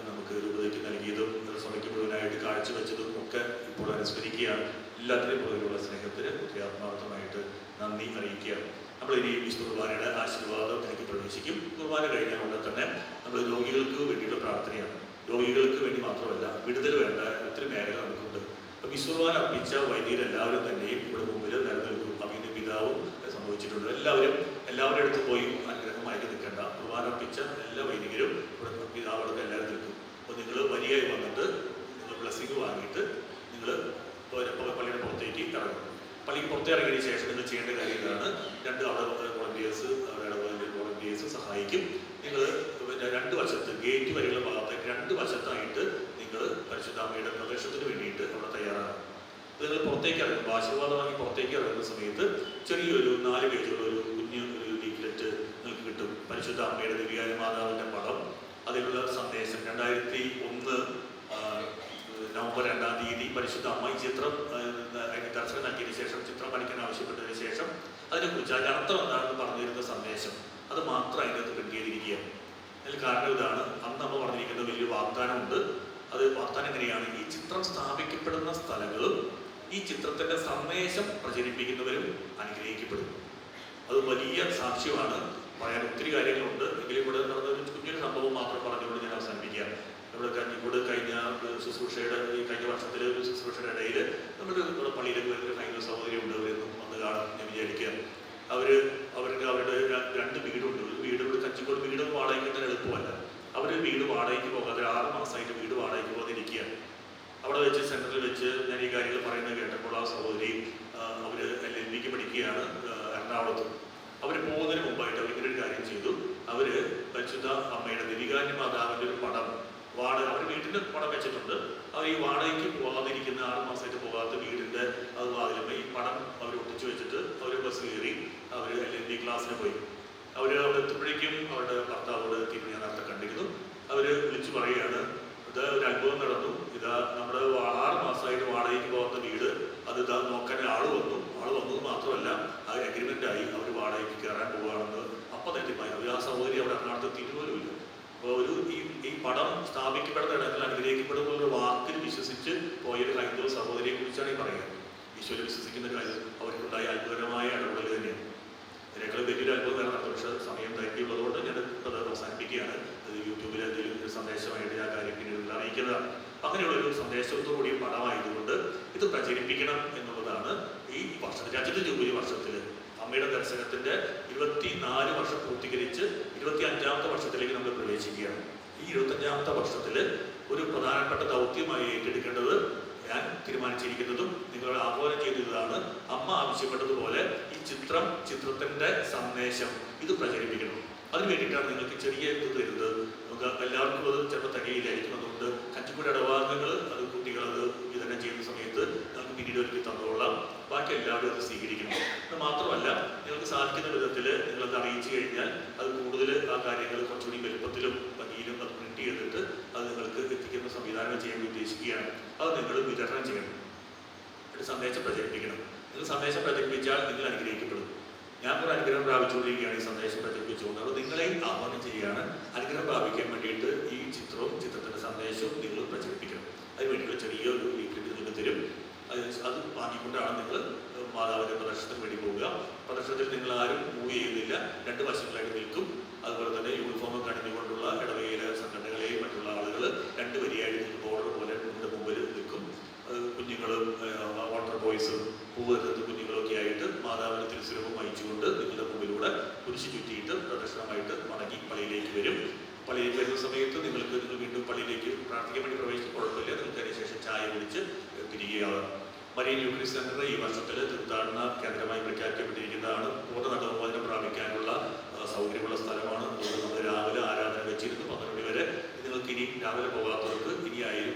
നമുക്ക് രൂപതയ്ക്ക് നൽകിയതും സഭയ്ക്ക് മുഴുവനായിട്ട് കാഴ്ചവെച്ചതും ഒക്കെ ഇപ്പോൾ അനുസ്മരിക്കുകയാണ്. എല്ലാത്തിനും പുറകിലുള്ള സ്നേഹത്തിന് ഒത്തിരി ആത്മാർത്ഥമായിട്ട് നന്ദി അറിയിക്കുകയാണ്. നമ്മളിനി വിശുദ്ധ കുർബാനയുടെ ആശീർവാദത്തിലേക്ക് പ്രവേശിക്കും. കുർബാന കഴിഞ്ഞാൽ ഉടനെ തന്നെ നമ്മൾ രോഗികൾക്ക് വേണ്ടിയുള്ള പ്രാർത്ഥനയാണ്. രോഗികൾക്ക് വേണ്ടി മാത്രമല്ല, വിടുതൽ വേണ്ട ഒത്തിരി മേഖല നമുക്കുണ്ട്. അപ്പം വിശ്വകുർബാന അർപ്പിച്ച വൈദികരെല്ലാവരും തന്നെയും ഇവിടെ മുമ്പിൽ നിലനിൽക്കും. അഭിനന്ദ പിതാവും സംഭവിച്ചിട്ടുണ്ട്. എല്ലാവരുടെ അടുത്ത് പോയി അനുഗ്രഹമായിട്ട് നിൽക്കേണ്ട. കുർബാന അർപ്പിച്ച എല്ലാ വൈദികരും ഇവിടെ പിതാവോടൊക്കെ എല്ലാവരും നിൽക്കും. അപ്പോൾ നിങ്ങൾ വരികയായി വന്നിട്ട് നിങ്ങൾ ബ്ലെസ്സിങ് വാങ്ങിയിട്ട് നിങ്ങൾ പള്ളിയുടെ പുറത്തേക്ക് ഇറങ്ങും. പള്ളിക്ക് പുറത്തിറങ്ങിയതിന് ശേഷം നിങ്ങൾ ചെയ്യേണ്ട കാര്യം ഇതാണ്. അവിടെ വോളണ്ടിയേഴ്സ്, അവരുടെ വോളണ്ടിയേഴ്സ് സഹായിക്കും. നിങ്ങൾ 2 വശത്ത് ഗേറ്റ് വരെയുള്ള ഭാഗത്തേക്ക് 2 വശത്തായിട്ട് നിങ്ങൾ പരിശുദ്ധാമ്മയുടെ പ്രവേശനത്തിന് വേണ്ടിയിട്ട് അവിടെ തയ്യാറാണ്. നിങ്ങൾ പുറത്തേക്ക് ഇറങ്ങുമ്പോൾ ആശീർവാദം വാങ്ങി പുറത്തേക്ക് ഇറങ്ങുന്ന സമയത്ത് ചെറിയൊരു 4 പേജുള്ള ഒരു കുഞ്ഞു ഒരു ലീഫ്ലെറ്റ് നിങ്ങൾക്ക് കിട്ടും. പരിശുദ്ധ അമ്മയുടെ ദിവ്യാന മാതാവിൻ്റെ പടം, അതിലുള്ള സന്ദേശം. 2001 നവംബർ 2-ാം തീയതി പരിശുദ്ധ അമ്മ ഈ ചിത്രം അതിന് ദർശനം നൽകിയതിനു ശേഷം, ചിത്രം പഠിക്കാൻ ആവശ്യപ്പെട്ടതിന് ശേഷം അതിനെക്കുറിച്ച് അതിൻ്റെ അർത്ഥം എന്താണെന്ന് പറഞ്ഞിരുന്ന സന്ദേശം അത് മാത്രം അതിനകത്ത് പ്രിന്റ് ചെയ്തിരിക്കുകയാണ്. അതിൽ കാരണം ഇതാണ്. അന്ന് അമ്മ പറഞ്ഞിരിക്കുന്ന വലിയ വാഗ്ദാനമുണ്ട്. അത് വാഗ്ദാനം എങ്ങനെയാണ്? ഈ ചിത്രം സ്ഥാപിക്കപ്പെടുന്ന സ്ഥലങ്ങളും ഈ ചിത്രത്തിൻ്റെ സന്ദേശം പ്രചരിപ്പിക്കുന്നവരും അനുഗ്രഹിക്കപ്പെടും. അത് വലിയ സാക്ഷ്യമാണ്. പറയാൻ ഒത്തിരി കാര്യങ്ങളുണ്ട്. എങ്കിലും ഇവിടെ നടന്നൊരു കുഞ്ഞൊരു സംഭവം മാത്രം പറഞ്ഞുകൊണ്ട് ഞാൻ അവസാനിപ്പിക്കുകയാണ്. നമ്മുടെ കഞ്ഞിക്കോട് കഴിഞ്ഞ ശുശ്രൂഷയുടെ കഴിഞ്ഞ വർഷത്തിലെ ഒരു ശുശ്രൂഷയുടെ ഇടയിൽ നമ്മുടെ പള്ളിയിലേക്ക് വരുന്ന ഭയങ്കര സൗകര്യമുണ്ട്. അവരൊന്നും വന്ന് കാണാൻ ഞാൻ വിചാരിക്കുക. അവരുടെ 2 വീടുണ്ട്. ഒരു വീട് ഇവിടെ കഞ്ഞിക്കോട് വീട് വാടകയ്ക്ക് തന്നെ എളുപ്പമല്ല. അവർ വീട് വാടകയ്ക്ക് പോകാതെ മാതാവിൻ്റെ ഒരു പടം വാടക, അവർ വീട്ടിൻ്റെ പടം വെച്ചിട്ടുണ്ട്. അവർ ഈ വാടകയ്ക്ക് പോകാതിരിക്കുന്ന 6 മാസമായിട്ട് പോകാത്ത വീടിൻ്റെ അത് വാതിലുമ്പോൾ ഈ പടം അവർ ഒട്ടിച്ചു വെച്ചിട്ട് അവർ ബസ് കയറി അവർ LLB ക്ലാസ്സിന് പോയി. അവർ അവിടെ എത്തുമ്പോഴേക്കും അവരുടെ ഭർത്താവോട് എത്തിയപ്പോൾ ഞാൻ നേരത്തെ കണ്ടിരുന്നു. അവർ വിളിച്ചു പറയുകയാണ്, ഇത് ഒരു അനുഭവം നടന്നു, ഇതാ നമ്മുടെ 6 മാസമായിട്ട് വാടകയ്ക്ക് പോകാത്ത വീട് അത് ഇതാ നോക്കാൻ ആൾ വന്നത് മാത്രമല്ല ആ അഗ്രിമെൻ്റ് ആയി അവർ വാടകയ്ക്ക് കയറാൻ പോവുകയാണെന്ന് അപ്പം തന്നെ തീരുമാനിക്കും. ആ സഹോദരി അവിടെ എറണാകുളത്ത് തിരുവല്ലുമില്ല. അപ്പോൾ ഈ പടം സ്ഥാപിക്കപ്പെടുന്ന ഇടത്തിൽ അനുഗ്രഹിക്കപ്പെടുന്ന ഒരു വാക്കിൽ വിശ്വസിച്ച് പോയൊരു ഹൈന്ദവ സഹോദരിയെ കുറിച്ചാണ് ഈ പറയുന്നത്. ഈശോയിൽ വിശ്വസിക്കുന്ന കാര്യം അവർക്കുണ്ടായ അത്ഭുതകരമായ ഇടപെടൽ തന്നെയാണ്. ഇതിനേക്കാൾ വലിയൊരു അത്ഭുതം വേറെ നടത്തും. പക്ഷേ സമയം ദൈർഘ്യമുള്ളതുകൊണ്ട് ഞാൻ അത് അവസാനിപ്പിക്കുകയാണ്. അത് യൂട്യൂബിൽ എന്തെങ്കിലും ഒരു സന്ദേശമായിട്ട് ഞാൻ കാര്യം പിന്നീട് അറിയിക്കുന്നതാണ്. അങ്ങനെയുള്ളൊരു സന്ദേശത്തോടുകൂടിയ പടമായതുകൊണ്ട് ഇത് പ്രചരിപ്പിക്കണം എന്നുള്ളതാണ് ഈ വർഷത്തിൽ, രാജ്യത്തെ ജൂബിലി വർഷത്തിൽ അമ്മയുടെ ദർശനത്തിൻ്റെ 24 വർഷം പൂർത്തീകരിച്ച് 25ാമത്തെ വർഷത്തിലേക്ക് നമ്മൾ പ്രവേശിക്കുകയാണ്. ഈ 25ാമത്തെ വർഷത്തിൽ ഒരു പ്രധാനപ്പെട്ട ദൗത്യമായി ഏറ്റെടുക്കേണ്ടത് ഞാൻ തീരുമാനിച്ചിരിക്കുന്നതും നിങ്ങൾ ആഹ്വാനം ചെയ്തതാണ്. അമ്മ ആവശ്യപ്പെട്ടതുപോലെ ഈ ചിത്രത്തിൻ്റെ സന്ദേശം ഇത് പ്രചരിപ്പിക്കണം. അതിന് വേണ്ടിയിട്ടാണ് നിങ്ങൾക്ക് ചെറിയ ഇത് തരുന്നത്. നമുക്ക് എല്ലാവർക്കും അത് ചിലപ്പോൾ തികയില്ലായിരിക്കും. അതുകൊണ്ട് കഞ്ചിക്കുടി ഇടവാംഗങ്ങൾ അത് കുട്ടികൾ അത് വിതരണം ചെയ്യുന്ന സമയത്ത് നമുക്ക് പിന്നീട് ഒരുക്കി തന്നോളാം. ബാക്കി എല്ലാവരും അത് സ്വീകരിക്കണം. അത് മാത്രമല്ല, നിങ്ങൾക്ക് സാധിക്കുന്ന വിധത്തിൽ നിങ്ങളത് അറിയിച്ചു കഴിഞ്ഞാൽ അത് കൂടുതൽ ആ കാര്യങ്ങൾ കുറച്ചുകൂടി വലുപ്പത്തിലും ഭംഗിയിലും അത് പ്രിന്റ് ചെയ്തിട്ട് അത് നിങ്ങൾക്ക് എത്തിക്കുന്ന സംവിധാനം ചെയ്യാൻ ഉദ്ദേശിക്കുകയാണ്. അത് നിങ്ങൾ വിതരണം ചെയ്യണം. ഒരു സന്ദേശം പ്രചരിപ്പിക്കണം. നിങ്ങൾ സന്ദേശം പ്രചരിപ്പിച്ചാൽ നിങ്ങൾ അനുഗ്രഹിക്കപ്പെടും. ഞാൻ ഒരു അനുഗ്രഹം പ്രാപിച്ചുകൊണ്ടിരിക്കുകയാണ് ഈ സന്ദേശം പ്രചരിപ്പിച്ചുകൊണ്ട്. അപ്പോൾ നിങ്ങളെയും ആഹ്വാനം ചെയ്യുകയാണ് അനുഗ്രഹം പ്രാപിക്കാൻ വേണ്ടിയിട്ട് ഈ ചിത്രത്തിൻ്റെ സന്ദേശവും നിങ്ങൾ പ്രചരിപ്പിക്കണം. അതിന് വേണ്ടിയുള്ള ചെറിയൊരു ലീഫ്ലെറ്റ് നിങ്ങൾക്ക് തരും. അത് വാങ്ങിക്കൊണ്ടാണ് നിങ്ങൾ മാതാവിൻ്റെ പ്രദർശനത്തിന് വേണ്ടി പോവുക. പ്രദർശനത്തിൽ നിങ്ങൾ ആരും മൂവ് ചെയ്യുന്നില്ല, 2 വശങ്ങളായിട്ട് നിൽക്കും. അതുപോലെ തന്നെ യൂണിഫോം കണിഞ്ഞുകൊണ്ടുള്ള ഇടവകയിലെ സംഘടനകളെയും മറ്റുള്ള ആളുകൾ 2 വരിയായിട്ട് ബോർഡർ പോലെ നിങ്ങളുടെ മുമ്പിൽ നിൽക്കും. കുഞ്ഞുങ്ങളും വാട്ടർ ബോയ്സും പൂവെടുത്ത കുഞ്ഞുങ്ങളൊക്കെ ആയിട്ട് മാതാവിന് തിരുസ്വരൂപം വഹിച്ചുകൊണ്ട് നിങ്ങളുടെ മുമ്പിലൂടെ കുരിശ് ചുറ്റിയിട്ട് പ്രദർശനമായിട്ട് മടങ്ങി പള്ളിയിലേക്ക് വരും. പള്ളിയിലേക്ക് വരുന്ന സമയത്ത് നിങ്ങൾ വീണ്ടും പള്ളിയിലേക്ക് പ്രാർത്ഥിക്കാൻ വേണ്ടി പ്രവേശിച്ച് കുഴപ്പമില്ല. നിങ്ങൾക്ക് അതിനുശേഷം ചായ കുടിച്ച് പിരിയുകയാവാം. മരിയൻ യൂക്രിസ്റ്റ് സെന്റർ ഈ വർഷത്തിൽ തീർത്ഥാടന കേന്ദ്രമായി പ്രഖ്യാപിക്കപ്പെട്ടിരിക്കുന്നതാണ്. പൂർണ്ണ നഗരമോചനം പ്രാപിക്കാനുള്ള സൗകര്യമുള്ള സ്ഥലമാണ്. അതുകൊണ്ട് നമ്മൾ രാവിലെ ആരാധന വെച്ചിരുന്നു 12 മണി വരെ. നിങ്ങൾക്ക് ഇനി രാവിലെ പോകാത്തവർക്ക് ഇനി ആയാലും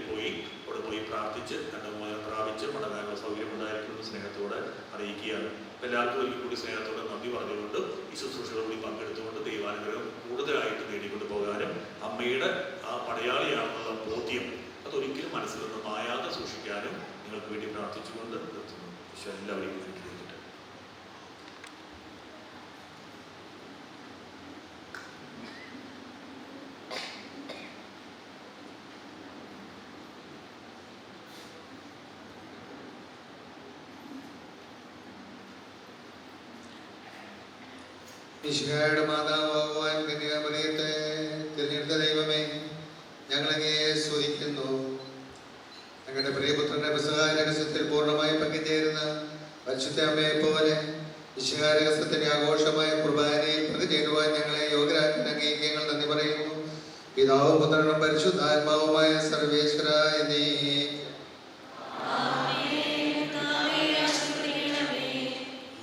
അവിടെ പോയി പ്രാർത്ഥിച്ച് നഗരമോചനം പ്രാപിച്ച് മടങ്ങാനുള്ള സൗകര്യം ഉണ്ടായിരിക്കുമെന്ന് സ്നേഹത്തോടെ അറിയിക്കുകയാണ്. എല്ലാവർക്കും ഒരിക്കൽ കൂടി സ്നേഹത്തോടെ നന്ദി പറഞ്ഞുകൊണ്ട് ഈ ശുശ്രൂഷകളോട് പങ്കെടുത്തുകൊണ്ട് ദൈവാനുഗ്രഹം കൂടുതലായിട്ട് നേടിക്കൊണ്ട് പോകാനും അമ്മയുടെ ആ പടയാളിയാണെന്നുള്ള ബോധ്യം അതൊരിക്കലും മനസ്സിൽ നിന്ന് മായാതെ സൂക്ഷിക്കാനും നിങ്ങൾക്ക് വേണ്ടി പ്രാർത്ഥിച്ചുകൊണ്ട് നിർത്തുന്നു. ഈശോ എല്ലാവരെയും അനുഗ്രഹിക്കട്ടെ. ഈശോയുടെ മാതാവാകുവാൻ കന്യാമറിയത്തെ തിരഞ്ഞെടുത്ത ദൈവമേ, ഞങ്ങളങ്ങേ സ്തുതിക്കുന്നു. ഞങ്ങളുടെ പ്രിയപുത്രന്റെ പെസഹ രഹസ്യത്തിൽ പൂർണ്ണമായി പങ്കുചേരുന്ന പരിശുദ്ധ അമ്മയെ പോലെ വിശുദ്ധ രഹസ്യത്തിന്റെ ആഘോഷമായ കുർബാനയിൽ പങ്കുചേരുവാൻ ഞങ്ങളെ യോഗ്യരാക്കുന്ന അംഗീകാരങ്ങൾ നന്ദി പറയുന്നു. പിതാവും പുത്രനും പരിശുദ്ധാത്മാവുമായ സർവേശ്വര എന്നീ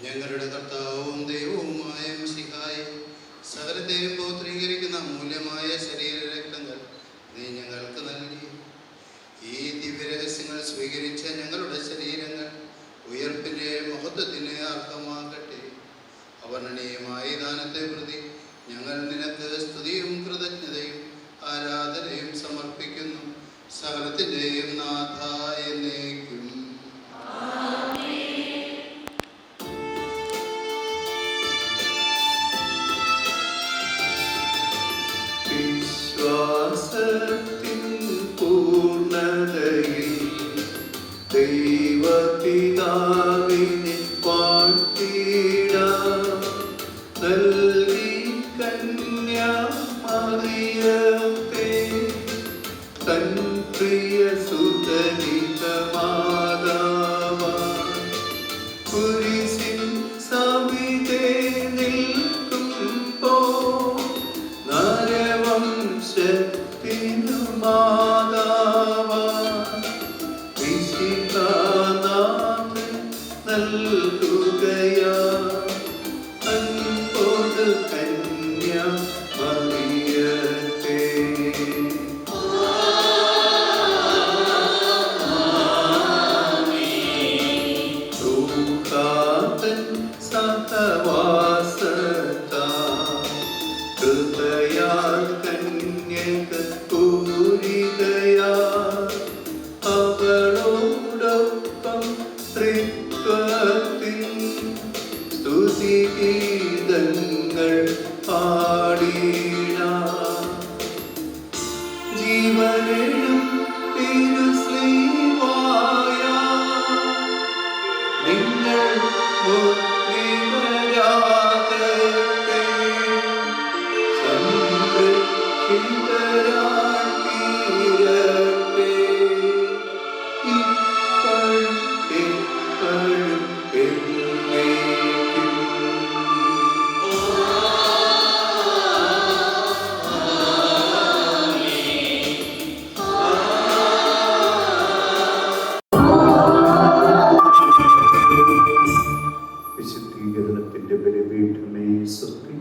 ഞങ്ങളുടെ കർത്താവും ദൈവവുമായ മിശിഹായേ, സകലത്തെയും പൗത്രീകരിക്കുന്ന അമൂല്യമായ ശരീരരക്തങ്ങൾ നീ ഞങ്ങൾക്ക് നൽകി. ഈ ദിവ്യരഹസ്യങ്ങൾ സ്വീകരിച്ച ഞങ്ങളുടെ ശരീരങ്ങൾ ഉയർപ്പിൻ്റെ മഹത്വത്തിന് അർഹമാകട്ടെ. അവർണ്ണനീയമായ ദാനത്തെ പ്രതി ഞങ്ങൾ നിനക്ക് സ്തുതിയും കൃതജ്ഞതയും ആരാധനയും സമർപ്പിക്കുന്നു. സകലത്തിൻ്റെയും നാഥ എന്നേക്കും. വിശ്വാസത്തിൻ പൂർണ്ണതയിൽ ദൈവപിതാവിനെ വാഴ്ത്തിടാം. നൽകി കന്യാമറിയത്തെ തൻ പ്രിയ സുതനിത മാതാവാൻ കുരിശിൻ സവിധേ നിൽക്കുമ്പോൾ നരവംശത്തിനു മാതാവാൻ വിശിഖാനാഥൻ നൽകുകയാ അൻപോട് കന്യാമറിയത്തെ. സഹവാസത്താ കൃപയാൽ കന്യക പൂരിതയാ അവളോടൊപ്പം തൃത്വത്തിൻ സ്തുതിഗീതങ്ങൾ പാടിടാം. ജീവനും തിരുസ്ലീവായ നിങ്ങൾ മുദ്രിതരാകട്ടെ. സംരക്ഷിതരായി തീരട്ടെ. ഇപ്പോഴും എപ്പോഴും എന്നേക്കും. വിശുദ്ധീകരണത്തിന്റെ ബലിപീഠമേ സ്തുതി.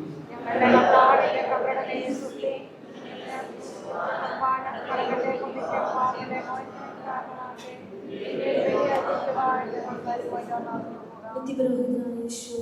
ബുദ്ധിപരമായ യേശു